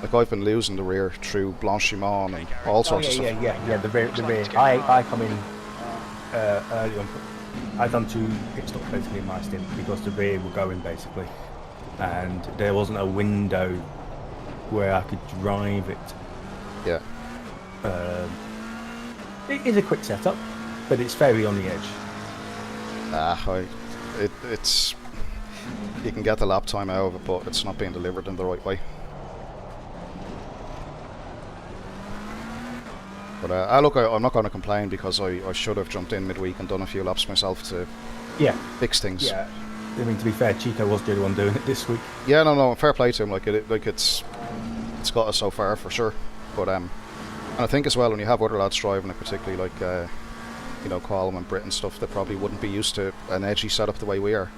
Like I've been losing the rear through blanchiment and all sorts of stuff. Yeah. The rear. I come in early on. I've done 2 pit stops basically in my stint because the rear were going basically, and there wasn't a window where I could drive it. Yeah. It is a quick setup, but it's very on the edge. It's you can get the lap time out of it, but it's not being delivered in the right way. But look, I'm not going to complain because I should have jumped in midweek and done a few laps myself to fix things. Yeah. I mean, to be fair, Chico was the only one doing it this week. Yeah, no, fair play to him. It's got us so far for sure. But and I think as well when you have other lads driving it, particularly like Colm and Britt and stuff, that probably wouldn't be used to an edgy setup the way we are.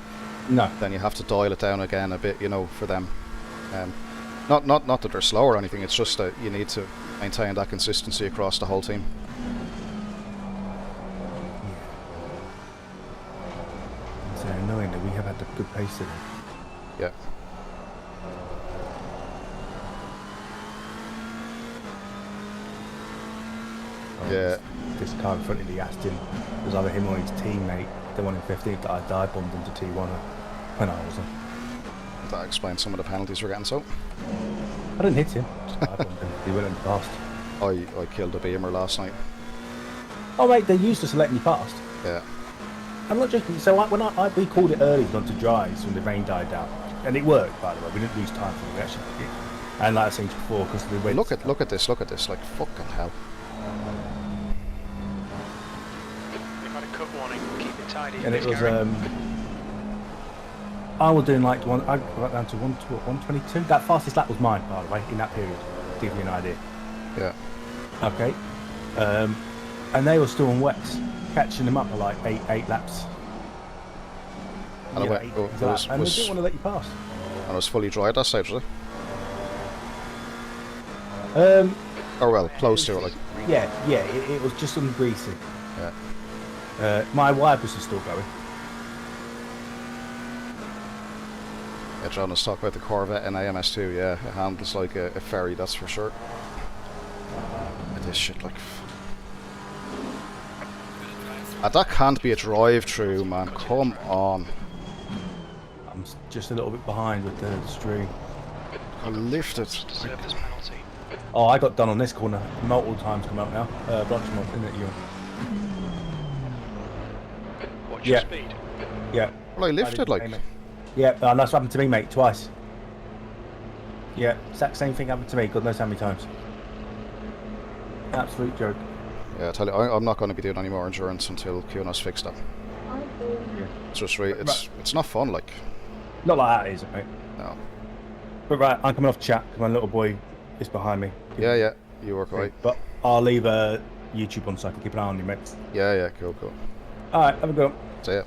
No. Then you have to dial it down again a bit, for them. Not that they're slow or anything. It's just that you need to maintain that consistency across the whole team. It's annoying that we have had a good pace today. Yeah. Yeah. This car in front of the Aston was either him or his teammate, the one in 15th that I dive bombed into T1 when I was in. That explains some of the penalties we're getting, so. I didn't hit him. Just dive bombed him. He went in past. I killed a Beamer last night. Oh mate, they're used to letting you past. Yeah. I'm not joking. So we called it early not to drive when the rain died down, and it worked by the way. We didn't lose time for the actually. And like I said before, because the wind. Look at this, like fucking hell. We've had a cut warning. Keep it tidy. And it was I was doing like I got down to 122. That fastest lap was mine, by the way, in that period. To give you an idea. Yeah. Okay. And they were still on wets, catching them up for like eight laps. And Yeah, they they didn't want to let you pass. And it was fully dry at that stage, was it? Or well, close to it, like. Yeah, it was just greasy. Yeah. My wipers are still going. Yeah, John was talking about the Corvette and AMS2, yeah. It handles like a ferry, that's for sure. And this shit, like... that can't be a drive-through, man. Come on. I'm just a little bit behind with the stream. Lift it. Deserve this penalty. Oh, I got done on this corner multiple times come out now. Blanchiment, isn't it, you? What's your Yeah. speed? Yeah. Well, I lifted, like... Yeah, and that's what happened to me, mate, twice. Yeah, exact same thing happened to me, God knows how many times. Absolute joke. Yeah, I tell you, I'm not going to be doing any more endurance until Kuno's fixed that. Yeah. It's just it's not fun, like. Not like that, is it, mate? No. But right, I'm coming off chat because my little boy is behind me. Yeah, you work right. But I'll leave a YouTube on so I can keep an eye on you, mate. Yeah, cool. Alright, have a good one. See ya.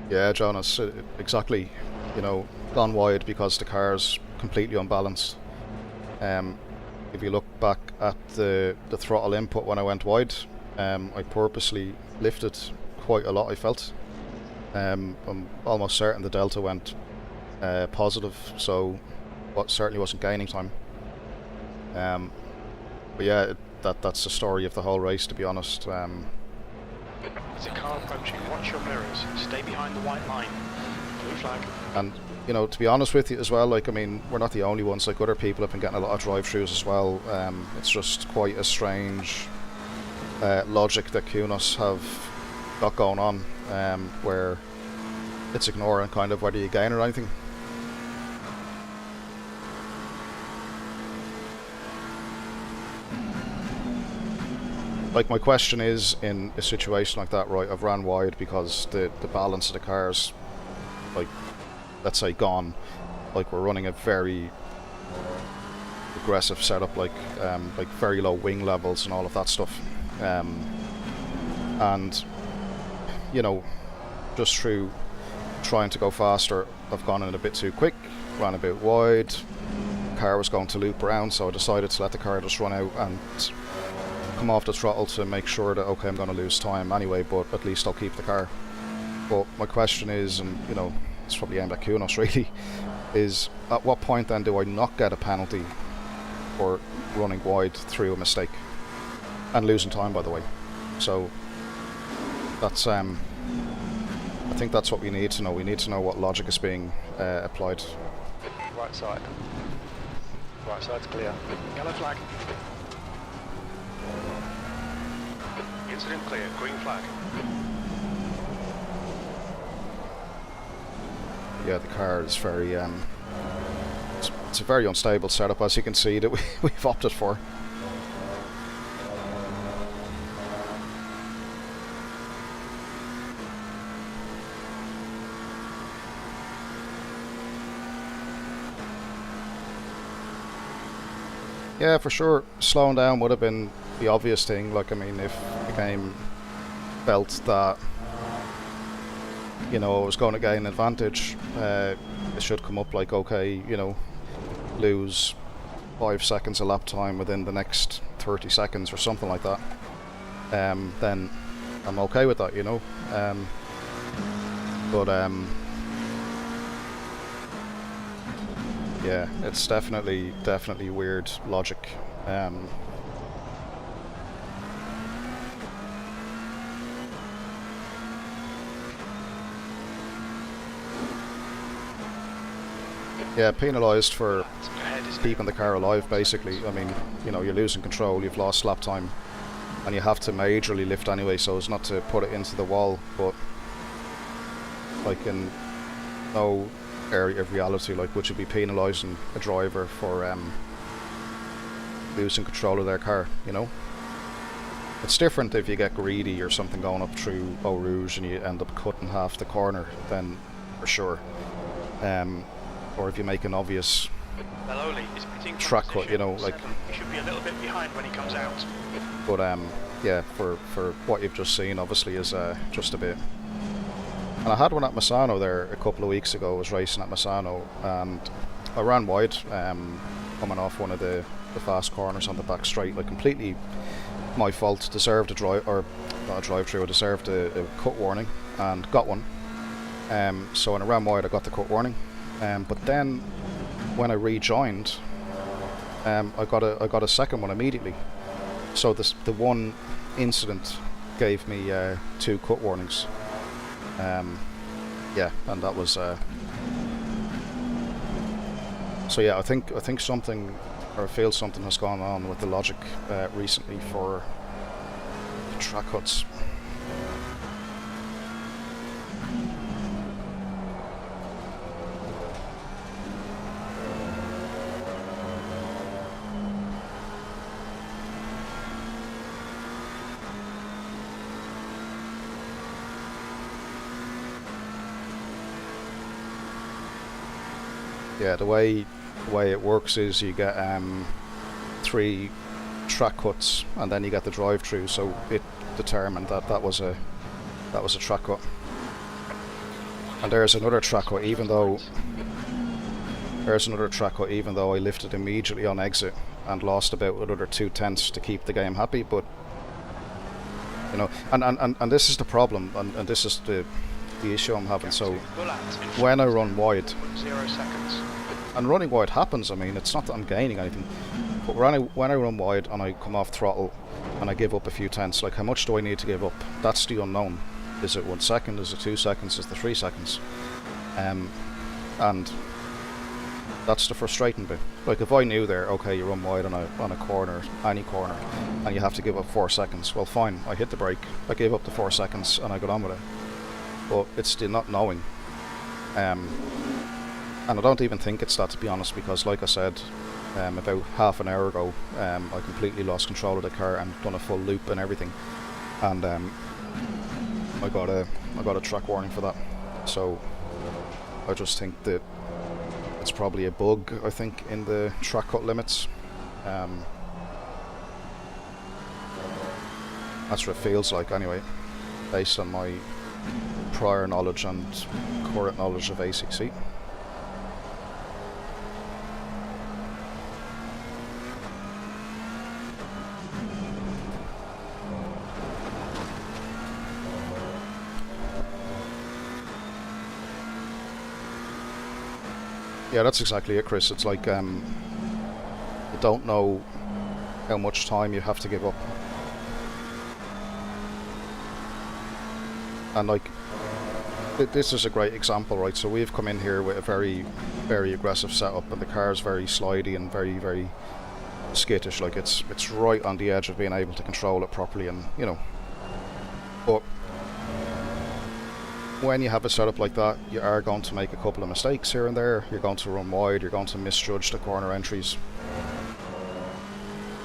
Yeah, John, it's exactly, gone wide because the car's completely unbalanced. If you look back at the throttle input when I went wide, I purposely lifted quite a lot, I felt. I'm almost certain the delta went positive, so certainly wasn't gaining time. But yeah, that's the story of the whole race, to be honest. There's a car approaching. Watch your mirrors. Stay behind the white line. Blue flag. And, to be honest with you as well, like, I mean, we're not the only ones. Like, other people have been getting a lot of drive-throughs as well. It's just quite a strange logic that Kunos have got going on, where it's ignoring kind of whether you gain or anything. Like, my question is, in a situation like that, right, I've ran wide because the balance of the car's, like, let's say gone. Like, we're running a very aggressive setup, like very low wing levels and all of that stuff. And, just through trying to go faster, I've gone in a bit too quick, ran a bit wide, car was going to loop around, so I decided to let the car just run out and come off the throttle to make sure that, okay, I'm going to lose time anyway, but at least I'll keep the car. But my question is, and you know, it's probably aimed at Kunos really, is at what point then do I not get a penalty for running wide through a mistake? And losing time, by the way. So that's I think that's what we need to know. We need to know what logic is being applied. Right side. Right side's clear. Yellow flag. Incident clear. Green flag. Yeah, the car is very it's a very unstable setup, as you can see, that we've opted for. Yeah, for sure, slowing down would have been the obvious thing. Like, I mean, if the game felt that, you know, I was going to gain an advantage, it should come up like, okay, you know, lose 5 seconds of lap time within the next 30 seconds or something like that. Then I'm okay with that, you know. Yeah, it's definitely weird logic. Yeah, penalised for keeping the car alive, basically. I mean, you know, you're losing control, you've lost lap time, and you have to majorly lift anyway, so as not to put it into the wall. But like in no area of reality, like, would you be penalising a driver for losing control of their car, you know? It's different if you get greedy or something going up through Eau Rouge and you end up cutting half the corner, then for sure. Or if you make an obvious track cut, you know, like. He should be a little bit behind when he comes out. But yeah, for what you've just seen, obviously, is just a bit. And I had one at Misano there a couple of weeks ago. I was racing at Misano and I ran wide, coming off one of the fast corners on the back straight. Like, completely my fault. Deserved a drive, or not a drive-through. I deserved a cut warning and got one. So when I ran wide, I got the cut warning. But then when I rejoined, I got a second one immediately. So the one incident gave me 2 cut warnings. Yeah, and that was. So yeah, I think something, or I feel something has gone on with the logic recently for track cuts. Yeah, the way it works is you get 3 track cuts and then you get the drive-through. So it determined that was a track cut. And there's another track cut, even though I lifted immediately on exit and lost about another 2/10 to keep the game happy. But you know, and this is the problem, and this is the issue I'm having. So when I run wide, 0 seconds. And running wide happens, I mean, it's not that I'm gaining anything, but when I run wide and I come off throttle and I give up a few tenths, like, how much do I need to give up? That's the unknown. Is it 1 second? Is it 2 seconds? Is it 3 seconds? And that's the frustrating bit. Like, if I knew there, okay, you run wide on a corner, any corner, and you have to give up 4 seconds, well, fine, I hit the brake, I gave up the 4 seconds and I got on with it. But it's the not knowing. And I don't even think it's that, to be honest, because like I said, about half an hour ago, I completely lost control of the car and done a full loop and everything, and I got a track warning for that. So I just think that it's probably a bug, I think, in the track cut limits. That's what it feels like anyway, based on my prior knowledge and current knowledge of ACC. Yeah, that's exactly it, Chris. It's like you don't know how much time you have to give up. And like, this is a great example, right? So we've come in here with a very, very aggressive setup, and the car's very slidey and very, very skittish. Like it's right on the edge of being able to control it properly, and you know. But when you have a setup like that, you are going to make a couple of mistakes here and there. You're going to run wide. You're going to misjudge the corner entries,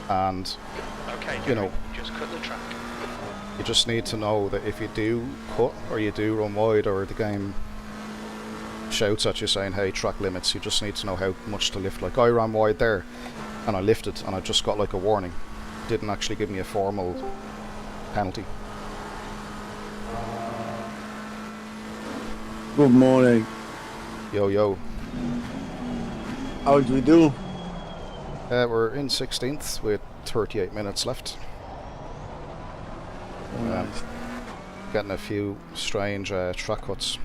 and you know, just cut the track. you just need to know that if you do cut or you do run wide, or the game shouts at you saying, hey, track limits, you just need to know how much to lift. Like I ran wide there and I lifted and I just got like a warning. It didn't actually give me a formal penalty. Good morning. Yo yo. How do we do? We're in 16th with 38 minutes left. Getting a few strange track cuts.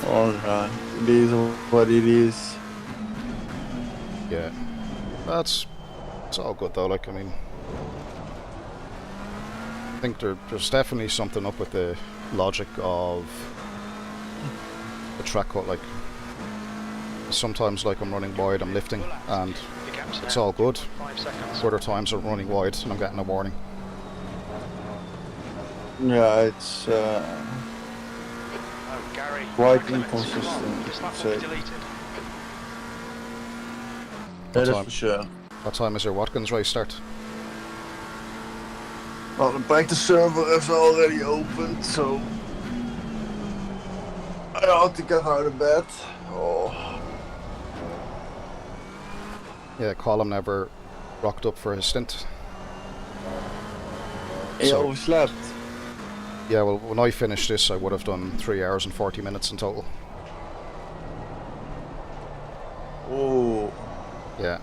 Alright, it is what it is. Yeah, it's all good though. Like I mean, I think there's definitely something up with the logic of the track cut. Like sometimes, like I'm running wide, I'm lifting, and it's all good. Other times I'm running wide and I'm getting a warning. Yeah, it's Gary, quite track limits. inconsistent, This lap I'd will be say. deleted. That is time? for sure. What time is your Watkins race start? Well, the practice server is already opened, so I have to get out of bed. Oh, Yeah, Colin never rocked up for his stint. he So- overslept. Yeah, well, when I finished this, I would have done 3 hours and 40 minutes in total. Oh, Yeah.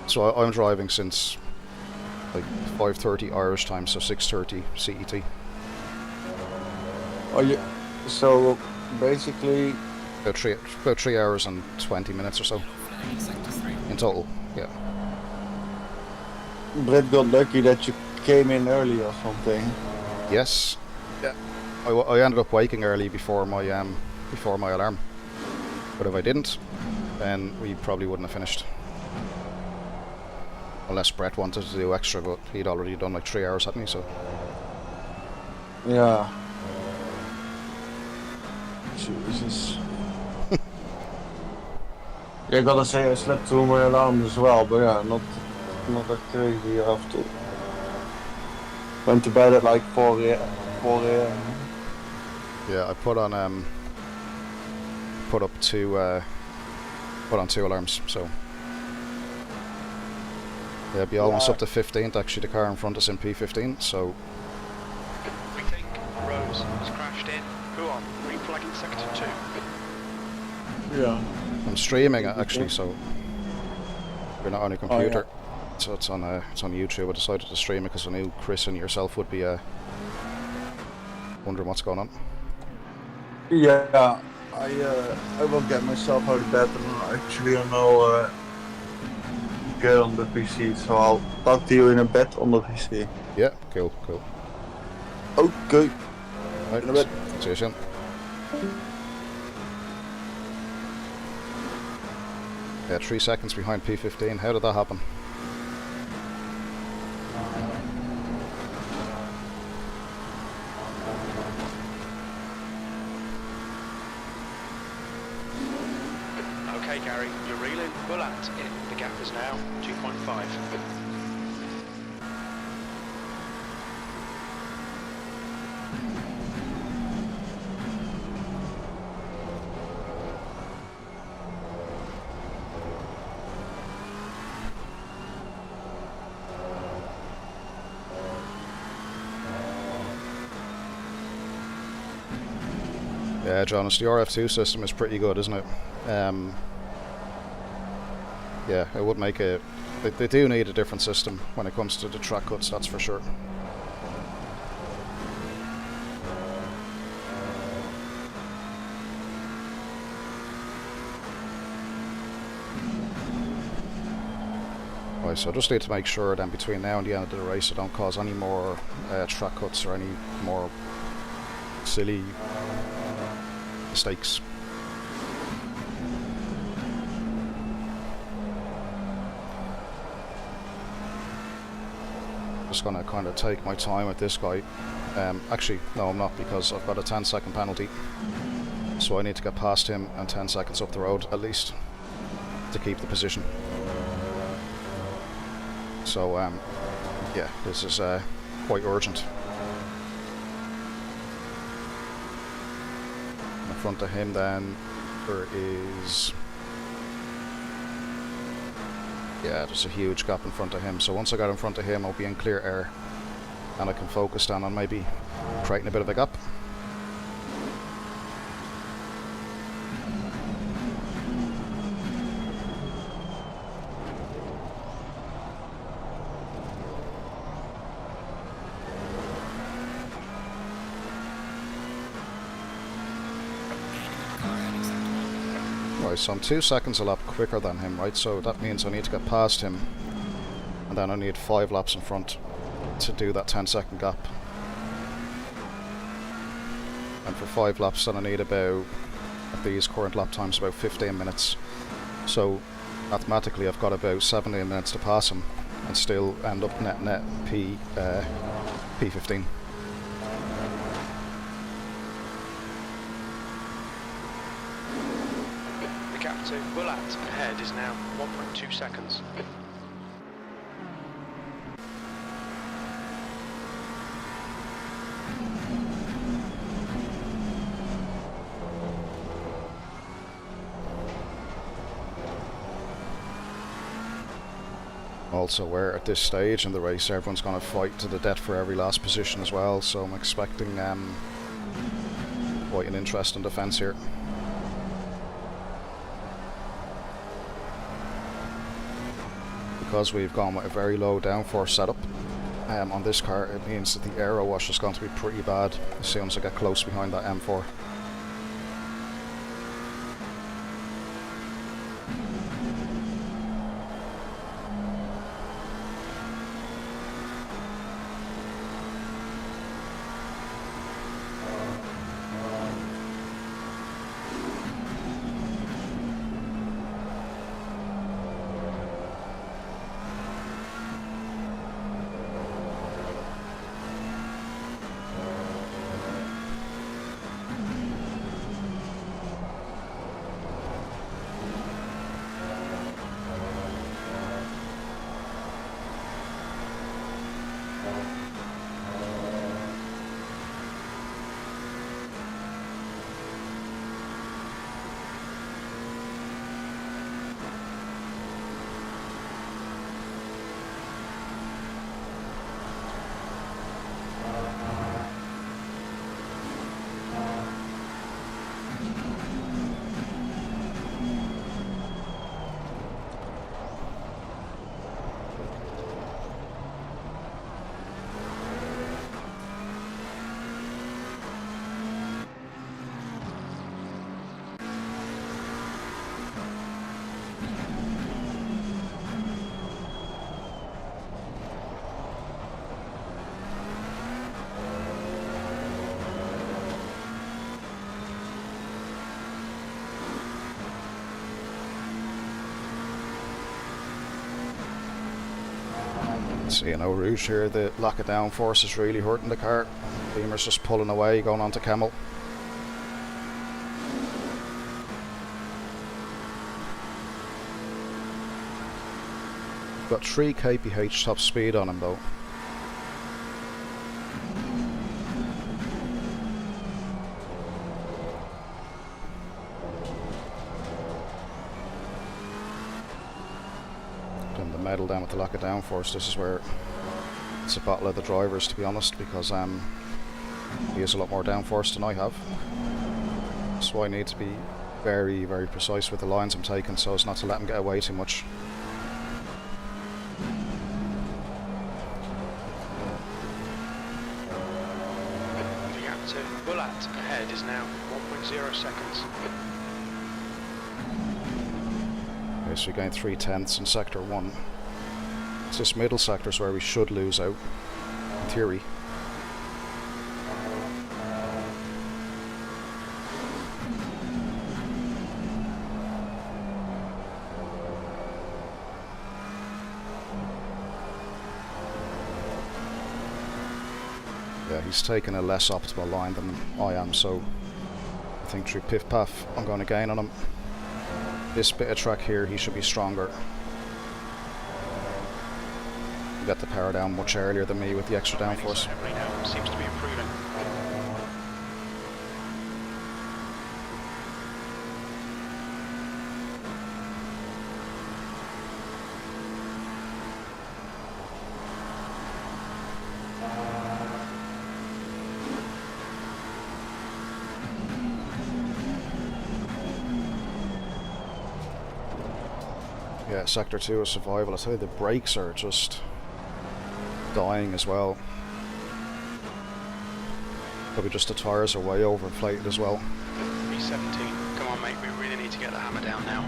So I'm driving since like 5:30 Irish time, so 6:30 CET. are you? So basically, About 3 hours and 20 minutes or so in total. Yeah. Brett got lucky that you came in early or something. Yes. Yeah. I ended up waking early before my alarm. But if I didn't, then we probably wouldn't have finished. Unless Brett wanted to do extra, but he'd already done like 3 hours, hadn't he? So Yeah. Jesus. Yeah, I gotta say I slept through my alarm as well, but yeah, not that crazy after. Went to bed at like 4 a.m. yeah, I put on two alarms. So yeah, it'd be almost up to 15th. Actually, the car in front is in P15. So We think Rose has crashed in. Who on? Reflagging sector 2. Yeah. I'm streaming it actually. So we're not on a computer. So it's on YouTube. I decided to stream it because I knew Chris and yourself would be wondering what's going on. Yeah, I will get myself out of bed and actually I know get on the PC, so I'll talk to you in a bit on the PC. Yeah, cool. Okay. Right, In a bit. see you soon. Yeah, 3 seconds behind P15. How did that happen? Okay, Gary, you're reeling. Bullet in. The gap is now 2.5. Yeah, Jonas, the RF2 system is pretty good, isn't it? Yeah, it would make a... They do need a different system when it comes to the track cuts, that's for sure. Right, so I just need to make sure then between now and the end of the race I don't cause any more track cuts or any more silly mistakes. Just gonna kind of take my time with this guy. Actually, no, I'm not, because I've got a 10-second penalty, so I need to get past him and 10 seconds up the road at least to keep the position. So yeah, this is quite urgent. In front of him then there is, yeah, there's a huge gap in front of him, so once I get in front of him I'll be in clear air and I can focus down on maybe creating a bit of a gap. Right, so I'm 2 seconds a lap quicker than him, right? So that means I need to get past him, and then I need 5 laps in front to do that 10-second gap. And for 5 laps then I need about, at these current lap times, about 15 minutes. So mathematically I've got about 17 minutes to pass him and still end up net P15. The gap to Bullat ahead is now 1.2 seconds. Also, we're at this stage in the race, everyone's going to fight to the death for every last position as well, so I'm expecting quite an interesting defence here. Because we've gone with a very low downforce setup on this car, it means that the aero wash is going to be pretty bad as soon as I get close behind that M4. See, no rouge here, the lack of downforce is really hurting the car. Beamer's just pulling away, going on to Camel. Got 3 kph top speed on him though. Medal down with the lack of downforce. This is where it's a battle of the drivers, to be honest, because he has a lot more downforce than I have. So I need to be very, very precise with the lines I'm taking so as not to let him get away too much. The gap to Bullat ahead is now 1.0 seconds. Okay, so we gained 3/10 in sector 1. It's this middle sectors where we should lose out, in theory. Yeah, he's taking a less optimal line than I am, so I think through Piff Paff I'm going to gain on him. This bit of track here, he should be stronger. He got the power down much earlier than me with the extra downforce. Every now seems to be improving. Yeah, Sector 2 is survival. I tell you, the brakes are just dying as well. Probably just the tyres are way overinflated as well. 317. Come on, mate. We really need to get the hammer down now.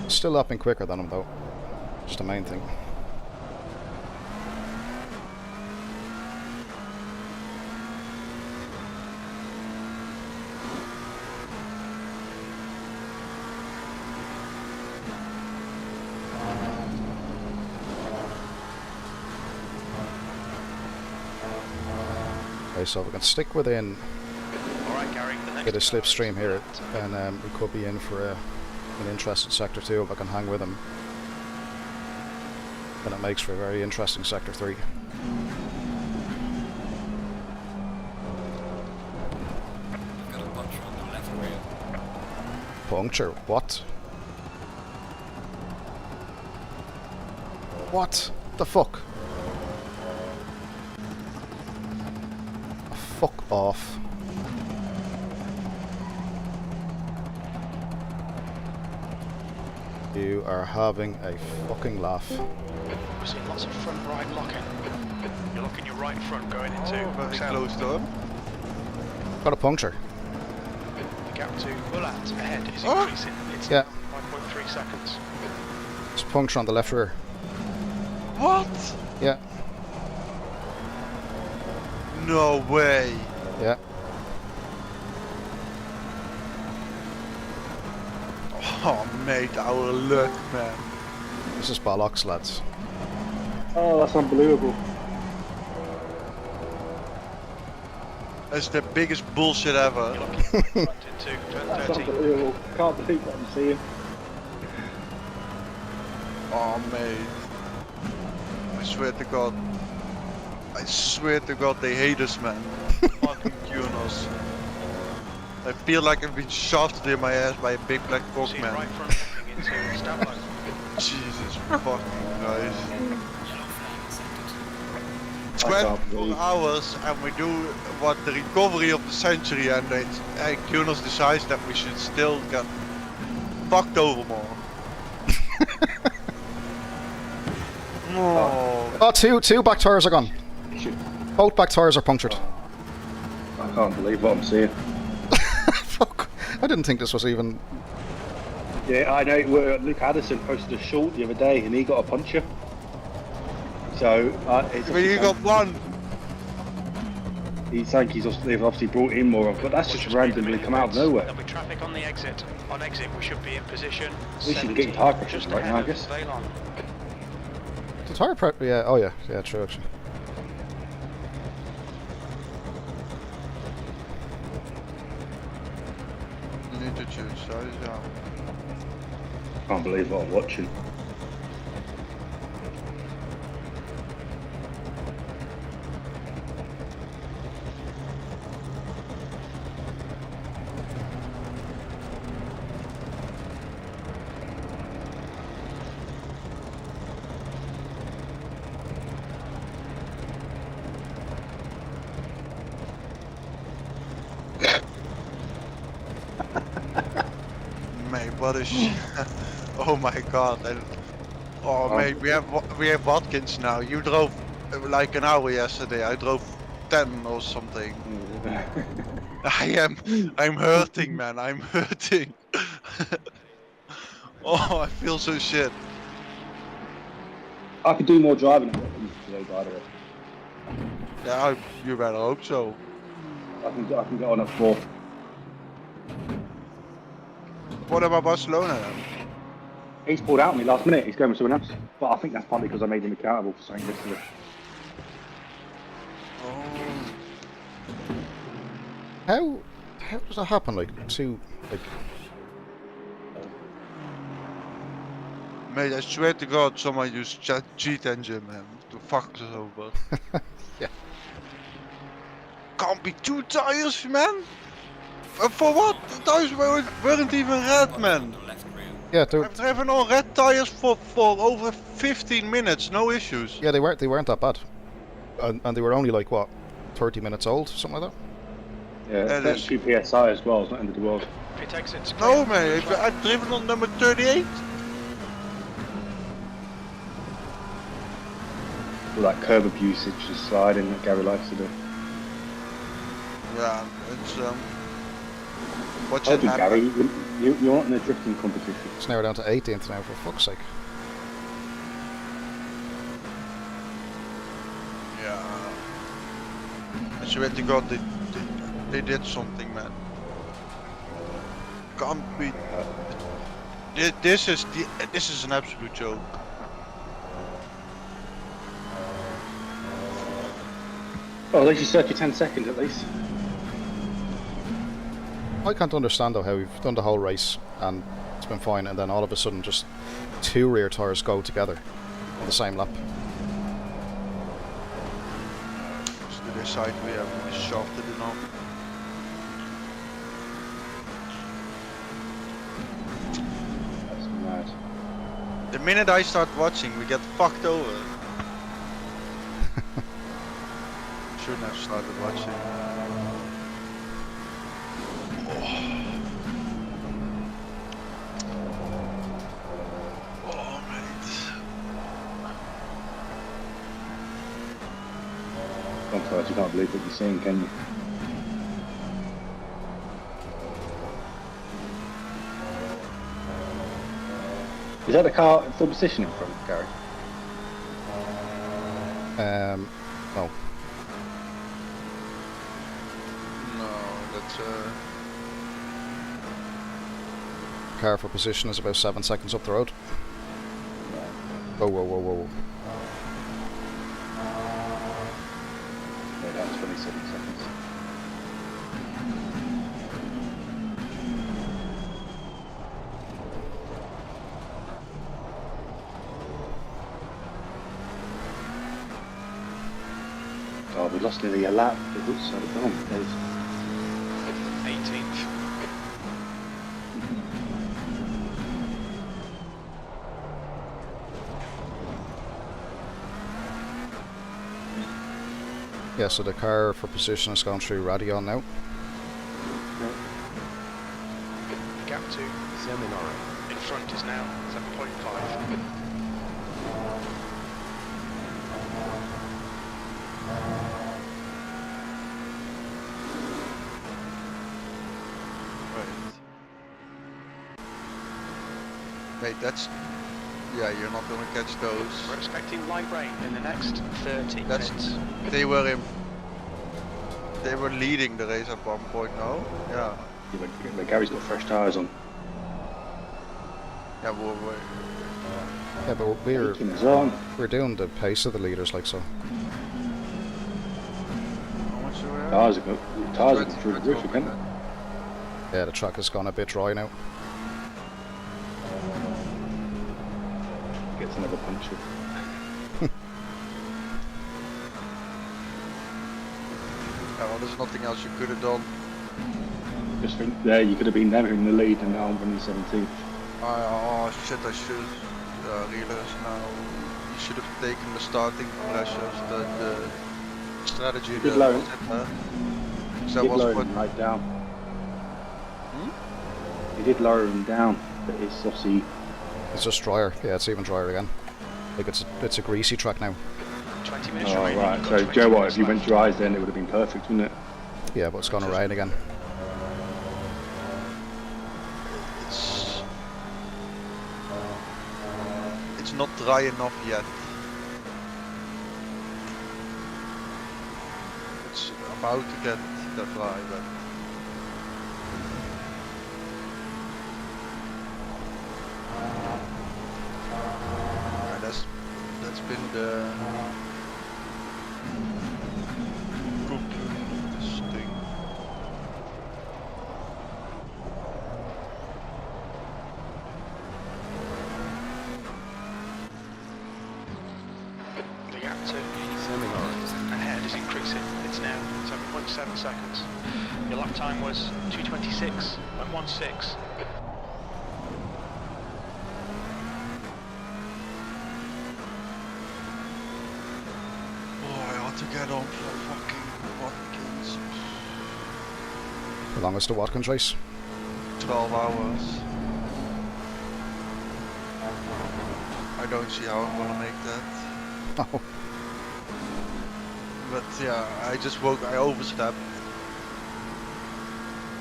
Still lapping quicker than him though. Just the main thing. Okay, so we can stick within, All right, Gary. The next get a car is slipstream here, Matt. and we could be in for an interesting Sector 2 if I can hang with him. Then it makes for a very interesting Sector 3. Got a puncture on the left rear. Puncture? What? What the fuck? Fuck off. You are having a fucking laugh. We're seeing lots of front right locking. You're locking your right front going into Very south. close to him. Got a puncture. The gap to Ulat ahead is Oh. increasing. It's Yeah. 5.3 seconds. It's a puncture on the left rear. What? Yeah, No way. yeah. Oh, mate, our luck, man. This is bollocks, lads. Oh, that's unbelievable. That's the biggest bullshit ever. You're locking your right front into turn That's 13. unbelievable. Can't believe what I'm seeing. Oh, mate. I swear to God. I swear to God they hate us, man. Fucking Kunos. I feel like I've been shafted in my ass by a big black cock, Seeing man. right front locking into stab line. Jesus fucking Christ. Yellow flag in sector 2. It's I can't 24 believe. hours and we do what the recovery of the century, and Kunos decides that we should still get fucked over more. No. Oh, two back tyres are gone. Shit. Both back tyres are punctured. I can't believe what I'm seeing. Fuck. I didn't think this was even... Yeah, I know. Luke Addison posted a short the other day, and he got a puncture. So it's But you got one. He's saying they've obviously brought in more, but that's just randomly come out of nowhere. There'll be traffic on the exit. On exit, we should be in position. At least you can get your tire pressures just right ahead now, I of guess. Valon. The tyre prep... Yeah, oh yeah. Yeah, true, actually. Need to choose size, yeah. Can't believe what I'm watching. Mate, what a shit. Oh my God. Oh mate, we have Watkins now. You drove like an hour yesterday. I drove 10 or something. I'm hurting, man. I'm hurting. Oh, I feel so shit. I could do more driving today, by the way. Yeah, you better hope so. I can get on at 4. What about Barcelona then? He's pulled out on me last minute. He's going with someone else. But I think that's partly because I made him accountable for something yesterday. Oh. How does that happen? Like Mate, I swear to God, someone used cheat engine, man, to fuck us over. Yeah. Can't be 2 tires, man. For what? The tires weren't even red, man. yeah, I've driven on red tires for over 15 minutes, no issues. yeah, they weren't that bad, and they were only like what, 30 minutes old, something like that. Yeah, that's 2 PSI as well. It's not end of the world. Pit exit's No, clear. man, I've driven on number 38. All that curb abuse, it's just sliding that Gary likes to do. Yeah, it's what's I it think, happen? Gary, you're not in a drifting competition. It's now down to 18th now, for fuck's sake. Yeah. I swear to God, they did something, man. Can't be. This is an absolute joke. Oh, at least you served your 10 seconds at least. I can't understand though how we've done the whole race and it's been fine, and then all of a sudden just 2 rear tyres go together on the same lap. So they decide we have shafted enough. That's mad. The minute I start watching, we get fucked over. Shouldn't have started watching. Oh, mate. Sometimes you can't believe what you're seeing, can you? Is that the car in full position in front, Gary? No. No, that's Car for position is about 7 seconds up the road. Whoa, whoa, whoa, whoa. Yeah, that was 27 seconds. Oh, we lost nearly a lap. It looks so dumb. 18th. Yeah, so the car for position is going through Radion now. Gap to in front is now 7.5. Mate, that's... Yeah, you're not gonna catch those. We're expecting light rain in the next 30 That's... minutes. They were leading the race at one point, no? Yeah. Yeah, but Gary's got fresh tyres on. Yeah, well, Yeah, but Taking us on. we're doing the pace of the leaders, like so. how much are we at? Tyres are going through the roof again. Yeah, the track has gone a bit dry now. Gets another puncture. Yeah, well, there's nothing else you could have done. Just think there, you could have been never in the lead and now I'm running 17th. Oh shit, I should realize now. You should have taken the starting pressures, the strategy Good that low. was in there. He So did was lower what... him right down. He did lower him down, but it's obviously... It's just drier. Yeah, it's even drier again. Like it's a greasy track now. 20 minutes Oh remaining. right, You've got so 20 Joe, what, minutes if you went left. dries then it would have been perfect, wouldn't it? Yeah, but it's gonna rain again. It's not dry enough yet. about to get that fly, but yeah, that's been the conclusion of this thing. The gap to ahead is increasing. It's now 7.7 seconds. Your lap time was 2:26.16. Oh, I ought to get on for fucking Watkins. How long is the Watkins race? 12 hours. I don't see how I'm gonna make that. Oh, But yeah, I overslept.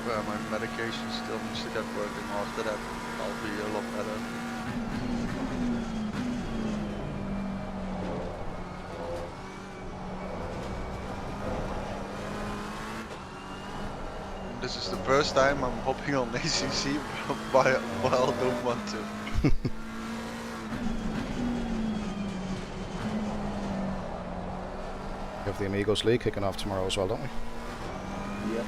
Well, my medication still needs to get working. After that, I'll be a lot better. This is the first time I'm hopping on ACC while I don't want to. we have the Amigos League kicking off tomorrow as well, don't we? Yep.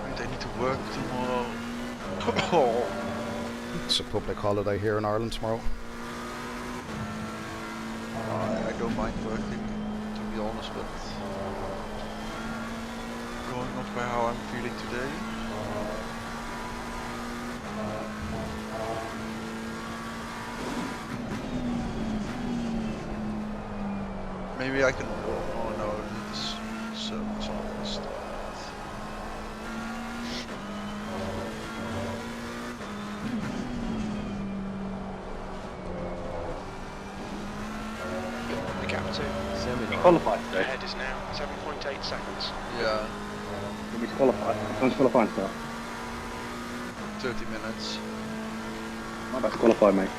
And I need to work tomorrow. Oh. It's a public holiday here in Ireland tomorrow. I don't mind working, to be honest, but going off by how I'm feeling today. Maybe I can. Oh no, this so much more stuff. The gap to Qualified today. ahead is now 7.8 seconds. Yeah, Let me qualify. Time's qualifying start. 30 minutes. I'm about to qualify, mate.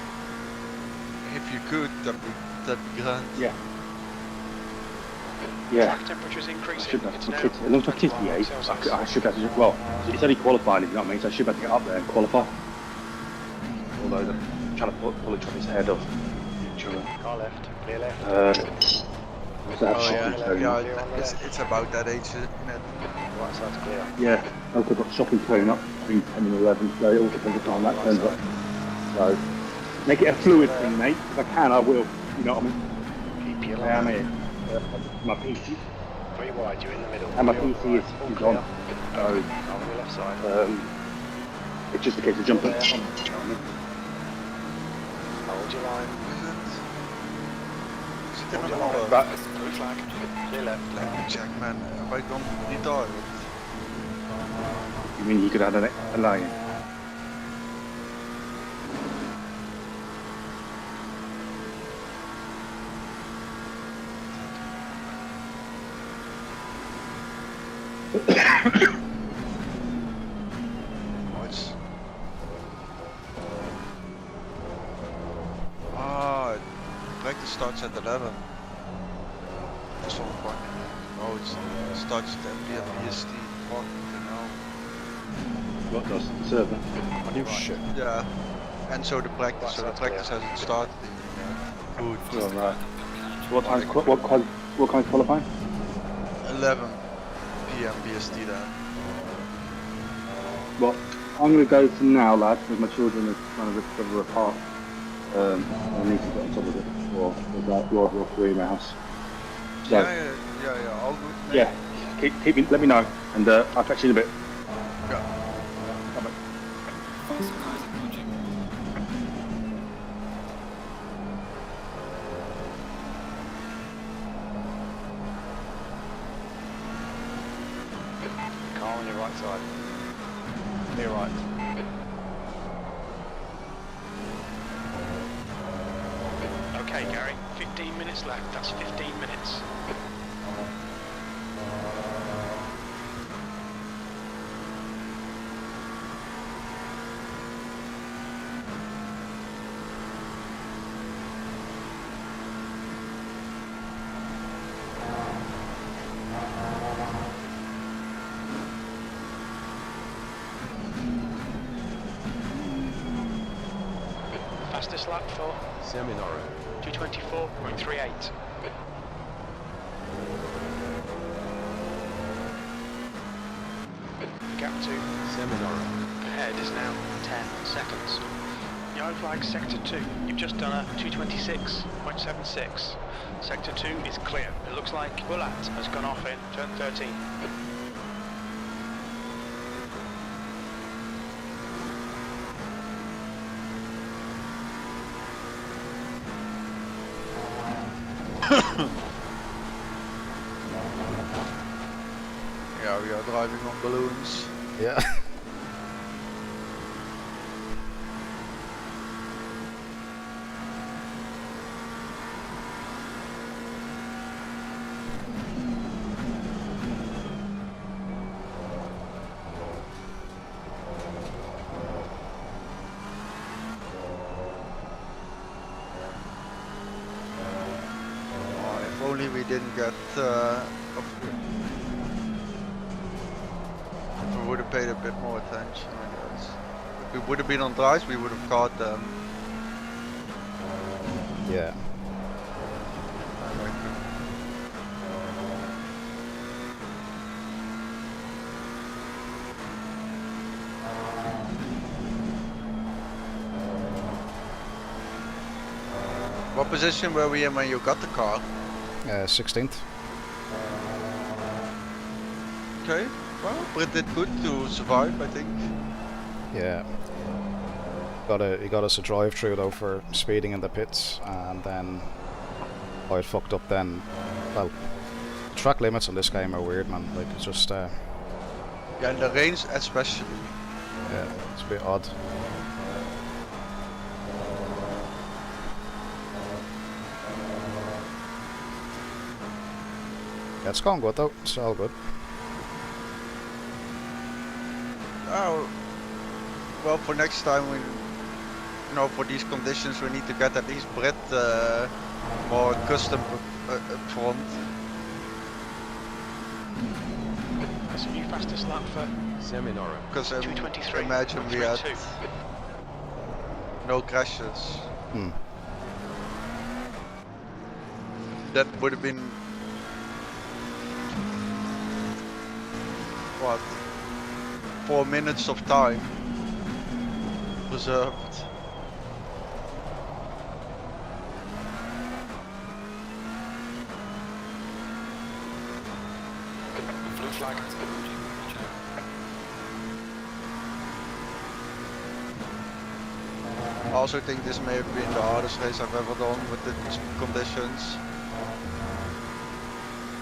If you could, that'd be grand. Yeah. Yeah. Track temperature is I increasing. should have It's to now kick. As long as I kick the 8, Celsius. I should have to. Well, it's only qualifying, if you know what I mean, so I should be able to get up there and qualify. Although I'm trying to pull each other's head off. Car left, clear left. So Oh yeah, yeah. it's about that age, isn't it? Right side's clear. Yeah, I've got shopping turning up between 10 and 11, so it all depends on that turns up. So, make it a fluid thing, mate. If I can, I will. You know what I mean? Keep your I am line. here. My PC, Three wide, you're in the middle. and my Clear PC right, is all on. clear. So, On the left side. it's just a case of jumping. Yeah. You know what I mean? Hold your line. Is it in Hold an your line. hour? But Blue flag. Clear left. Let me check, man. Have I gone retarded? you mean you could have had a line? Nice. Practice starts at 11. That's all fine. Oh, it starts at BST. Fucking hell. What does the server? Oh shit. Yeah. And so the practice, Right, so the that's practice clear. hasn't started. Good. Oh, right. What time's what time's qualifying? 11 PM BST then. Well, I'm going to go from now, lads, because my children are trying to recover apart. I need to get on top of it before you're free in the house. So, Yeah, all good. Mate. yeah, keep me, let me know, and I'll catch you in a bit. Yeah. Bye-bye. Faster guys approaching. Car on your right side. Clear right. Okay, Gary, 15 minutes left. That's 15 minutes. fastest lap for Seminara. 2:24.38. The gap to Seminara. ahead is now 10 seconds. Yellow flag sector 2. You've just done a 2:26.76. Sector 2 is clear. It looks like Bullet has gone off in turn 13. Yeah, we are driving on balloons. Yeah. If only we didn't get. If we would have paid a bit more attention, I guess. If we would have been on drives, we would have caught them. Yeah. What position were we in when you got the car? 16th. Okay, well, Brit did good to survive, I think. Yeah. He got us a drive-through though for speeding in the pits, and then I had fucked up then. Well, the track limits on this game are weird, man. Like, it's just Yeah, and the range especially. yeah, it's a bit odd. Yeah, it's going good though. It's all good. Oh, well, for next time, you know, for these conditions, we need to get at least Brit more custom up front. That's a new fastest lap for Seminara. Because 2:23. imagine we had no crashes. Hmm. That would have been what? 4 minutes of time preserved. blue flag. I also think this may have been the hardest race I've ever done with the conditions.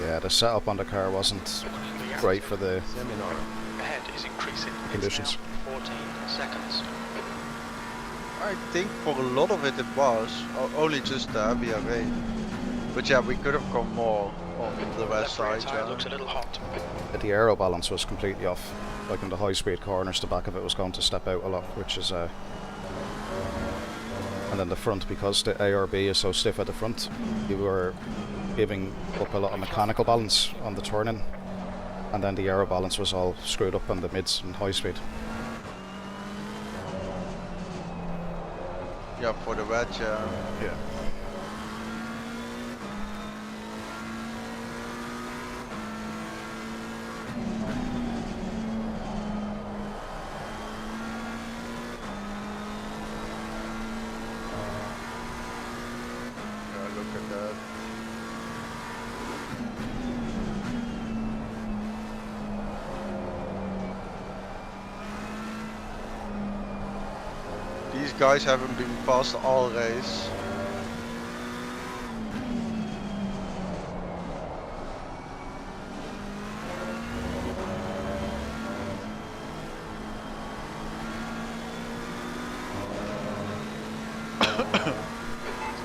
Yeah, the setup on the car wasn't great for the Seminara. Ahead is increasing. conditions. It's now 14 seconds. I think for a lot of it was only just the heavier rain. But yeah, we could have gone more on the west Left rear side. tyre Yeah. looks a little hot. The aero balance was completely off. Like in the high speed corners, the back of it was going to step out a lot, which is and then the front, because the ARB is so stiff at the front, you were giving up a lot of mechanical balance on the turning, and then the aero balance was all screwed up on the mids and high speed. Yeah, for the wedge, yeah. Yeah. Yeah, look at that. These guys haven't been fast all race.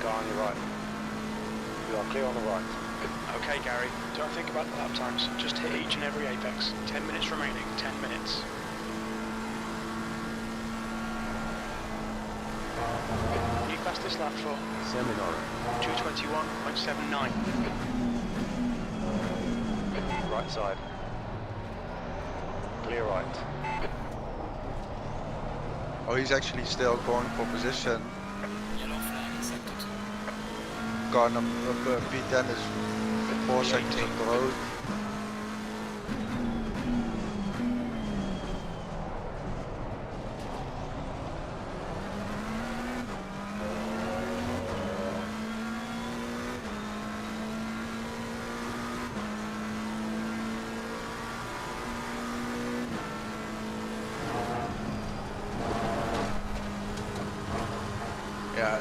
Car on your right. You are clear on the right. Okay, Gary, don't think about the lap times. Just hit each and every apex. 10 minutes remaining. 10 minutes. New fastest lap for Seminara. 2:21.79. Right side. Clear right. Oh, he's actually still going for position. car number P10 is 4 seconds up the road. Yeah,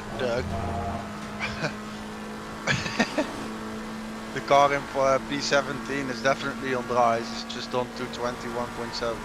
the car in for P17 is definitely on the rise. It's just on 221.7.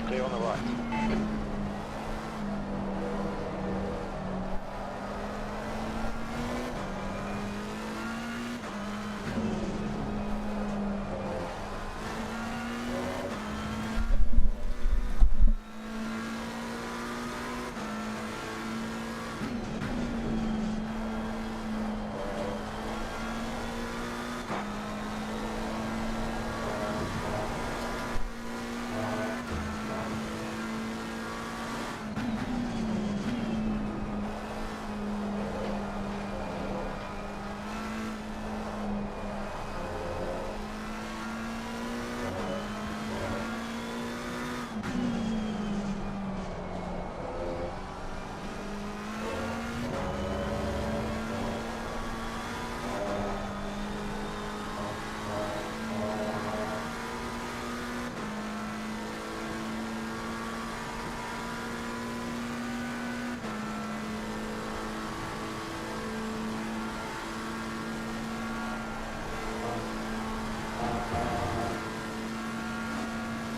Clear on the right.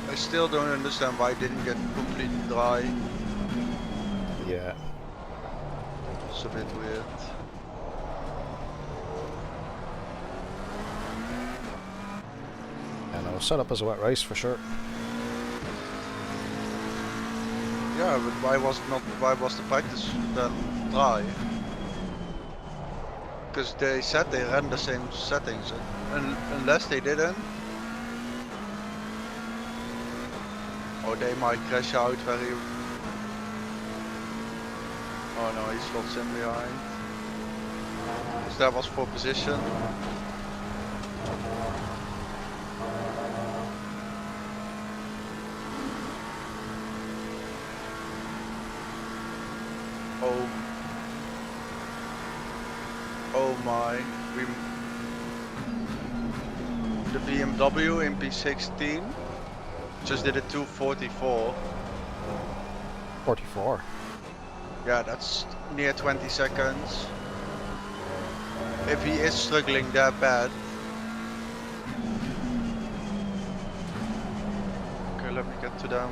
I still don't understand why I didn't get completely dry. Yeah. It's a bit weird. And it was set up as a wet race for sure. Yeah, but why was the practice then dry? Because they said they ran the same settings, and unless they didn't, or they might crash out very. Oh no, he slots in behind. So that was for position. Oh my, the BMW in P16 just did a 244. 44. Yeah, that's near 20 seconds. If he is struggling that bad. Okay, let me get to them.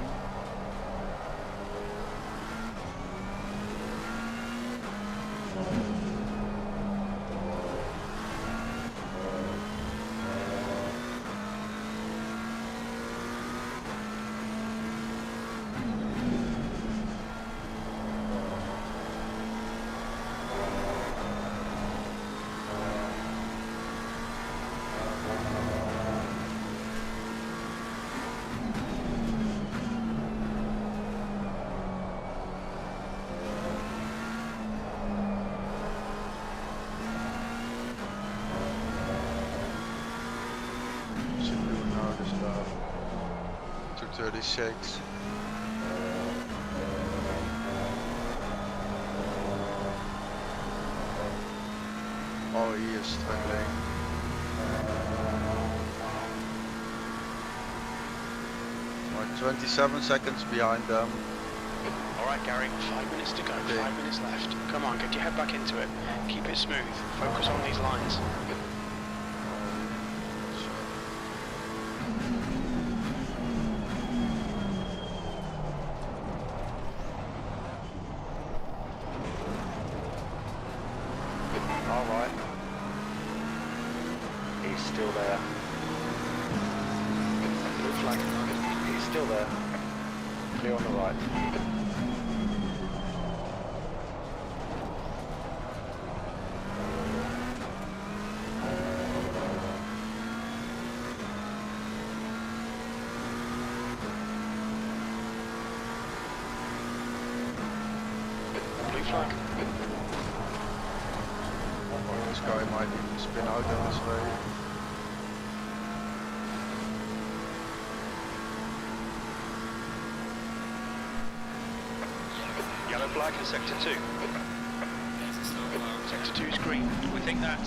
What's he doing now, this stuff? 236. Oh, he is struggling. Like 27 seconds behind them. Alright Gary, 5 minutes to go, 5 minutes left. Come on, get your head back into it. Keep it smooth. Focus on these lines. Alright. He's still there. Blue flag. He's still there. Clear on the right. flag. Oh, this guy might even spin out on his way. Yellow flag in sector 2. Sector 2 is green. We think that.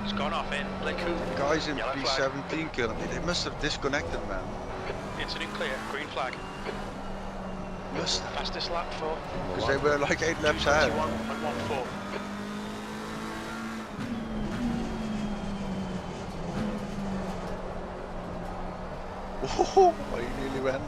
It's gone off in Blackpool. Guys in Yellow flag. P17 killed me. They must have disconnected, man. Incident clear. Green flag. Must have. Fastest lap for Because they were like 8 laps ahead. 2:21.14. Oh, he nearly went.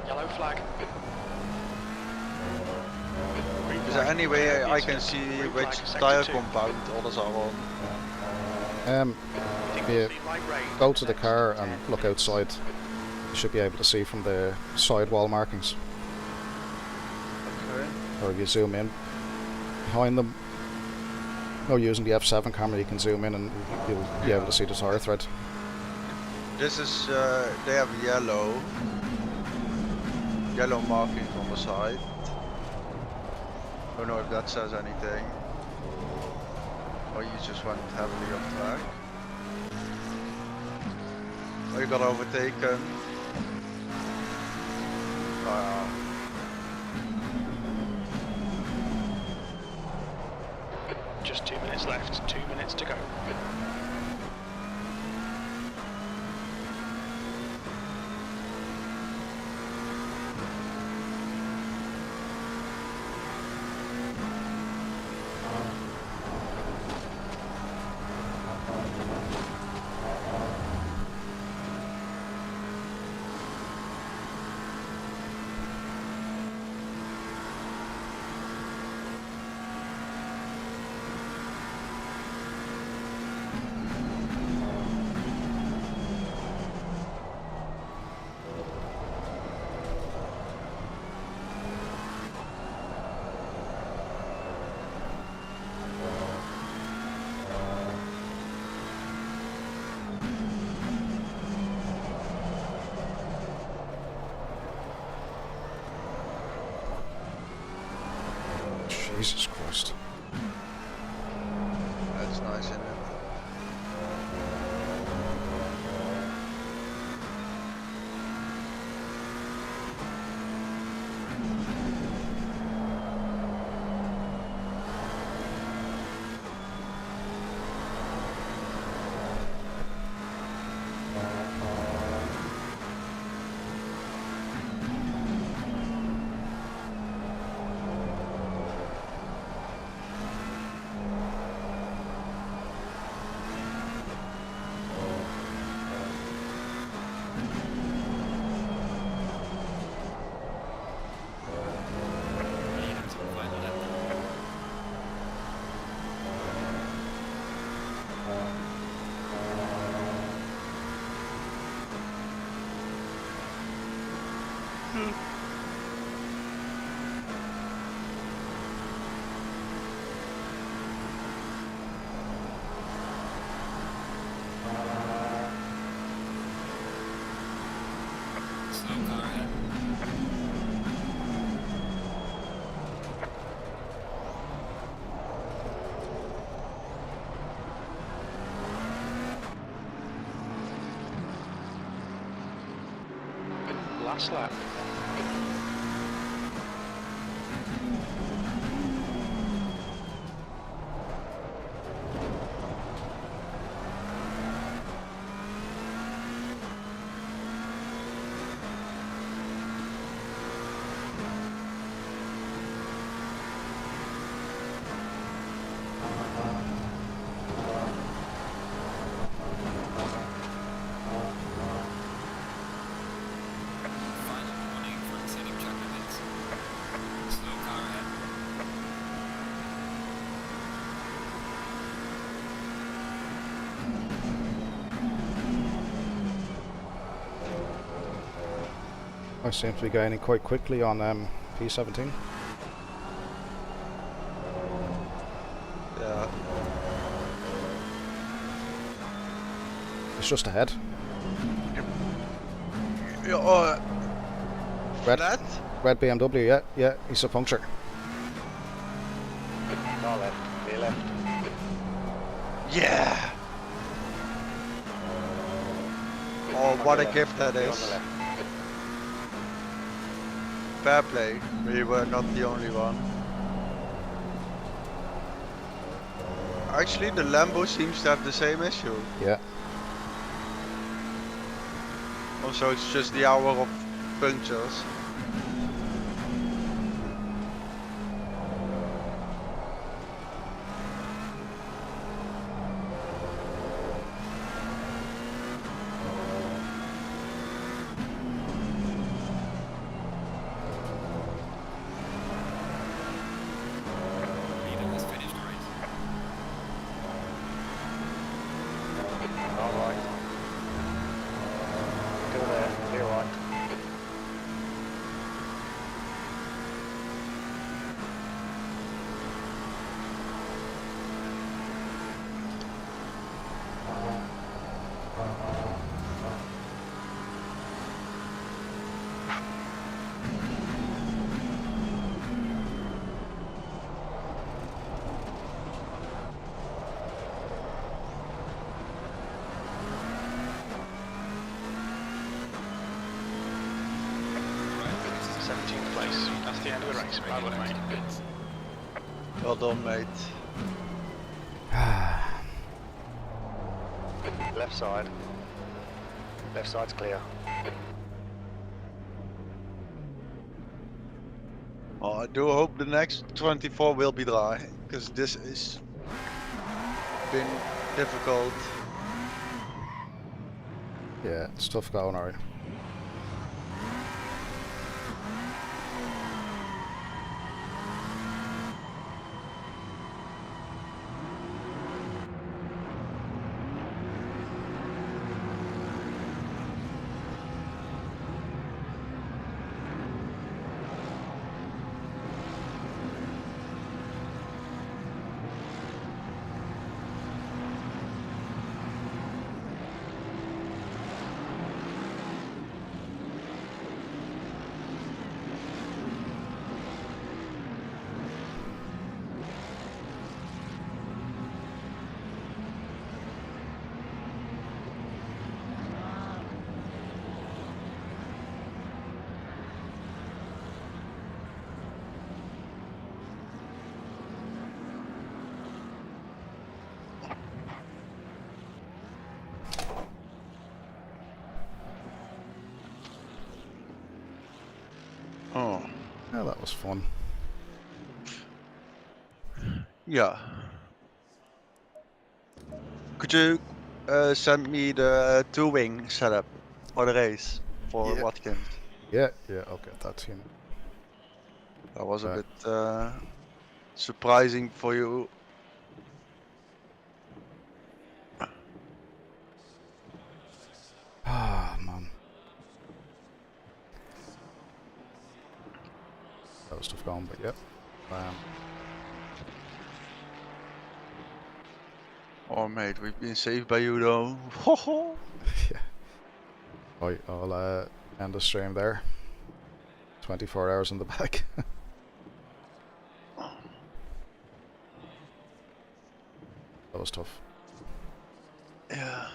Yellow flag. Green Is there flag. any way I can Incident. see Green which flag, sector tire 2. compound others are on? We think Yeah. we'll need light rain. Go to the Next car 10 and look minutes. outside. You should be able to see from the sidewall markings. Okay. Or if you zoom in behind them, or using the F7 camera, you can zoom in and you'll be able to see the tire thread. This is, they have yellow markings on the side. Don't know if that says anything. Or you just went heavily off track. Oh, you got overtaken. Wow. Just 2 minutes left. 2 minutes to go. Jesus Christ. That's nice, isn't it? Last lap. I seem to be gaining quite quickly on P17. Yeah. It's just ahead. Yeah, Red, flat? red BMW, yeah, yeah, he's a puncture. Car left, clear left. Yeah! Oh, what a gift that Clear on is. the left. Fair play, we were not the only one. Actually, the Lambo seems to have the same issue. Yeah. Also, it's just the hour of punctures. Alright. Still there, clear right. Place. That's the end of the race, mate. Well done, mate. Well done, mate. Left side. Left side's clear. Oh, I do hope the next 24 will be dry, because this is been difficult. Yeah, it's tough going, alright. Oh, Yeah, that was fun. yeah. Could you send me the two-wing setup for the race for Yeah. Watkins? Yeah, yeah, I'll get that to you. That was a Right. bit surprising for you. Ah, man. That was tough going, but yep. Oh, mate, we've been saved by you though. Yeah. Right, I'll end the stream there. 24 hours in the back. That was tough. Yeah.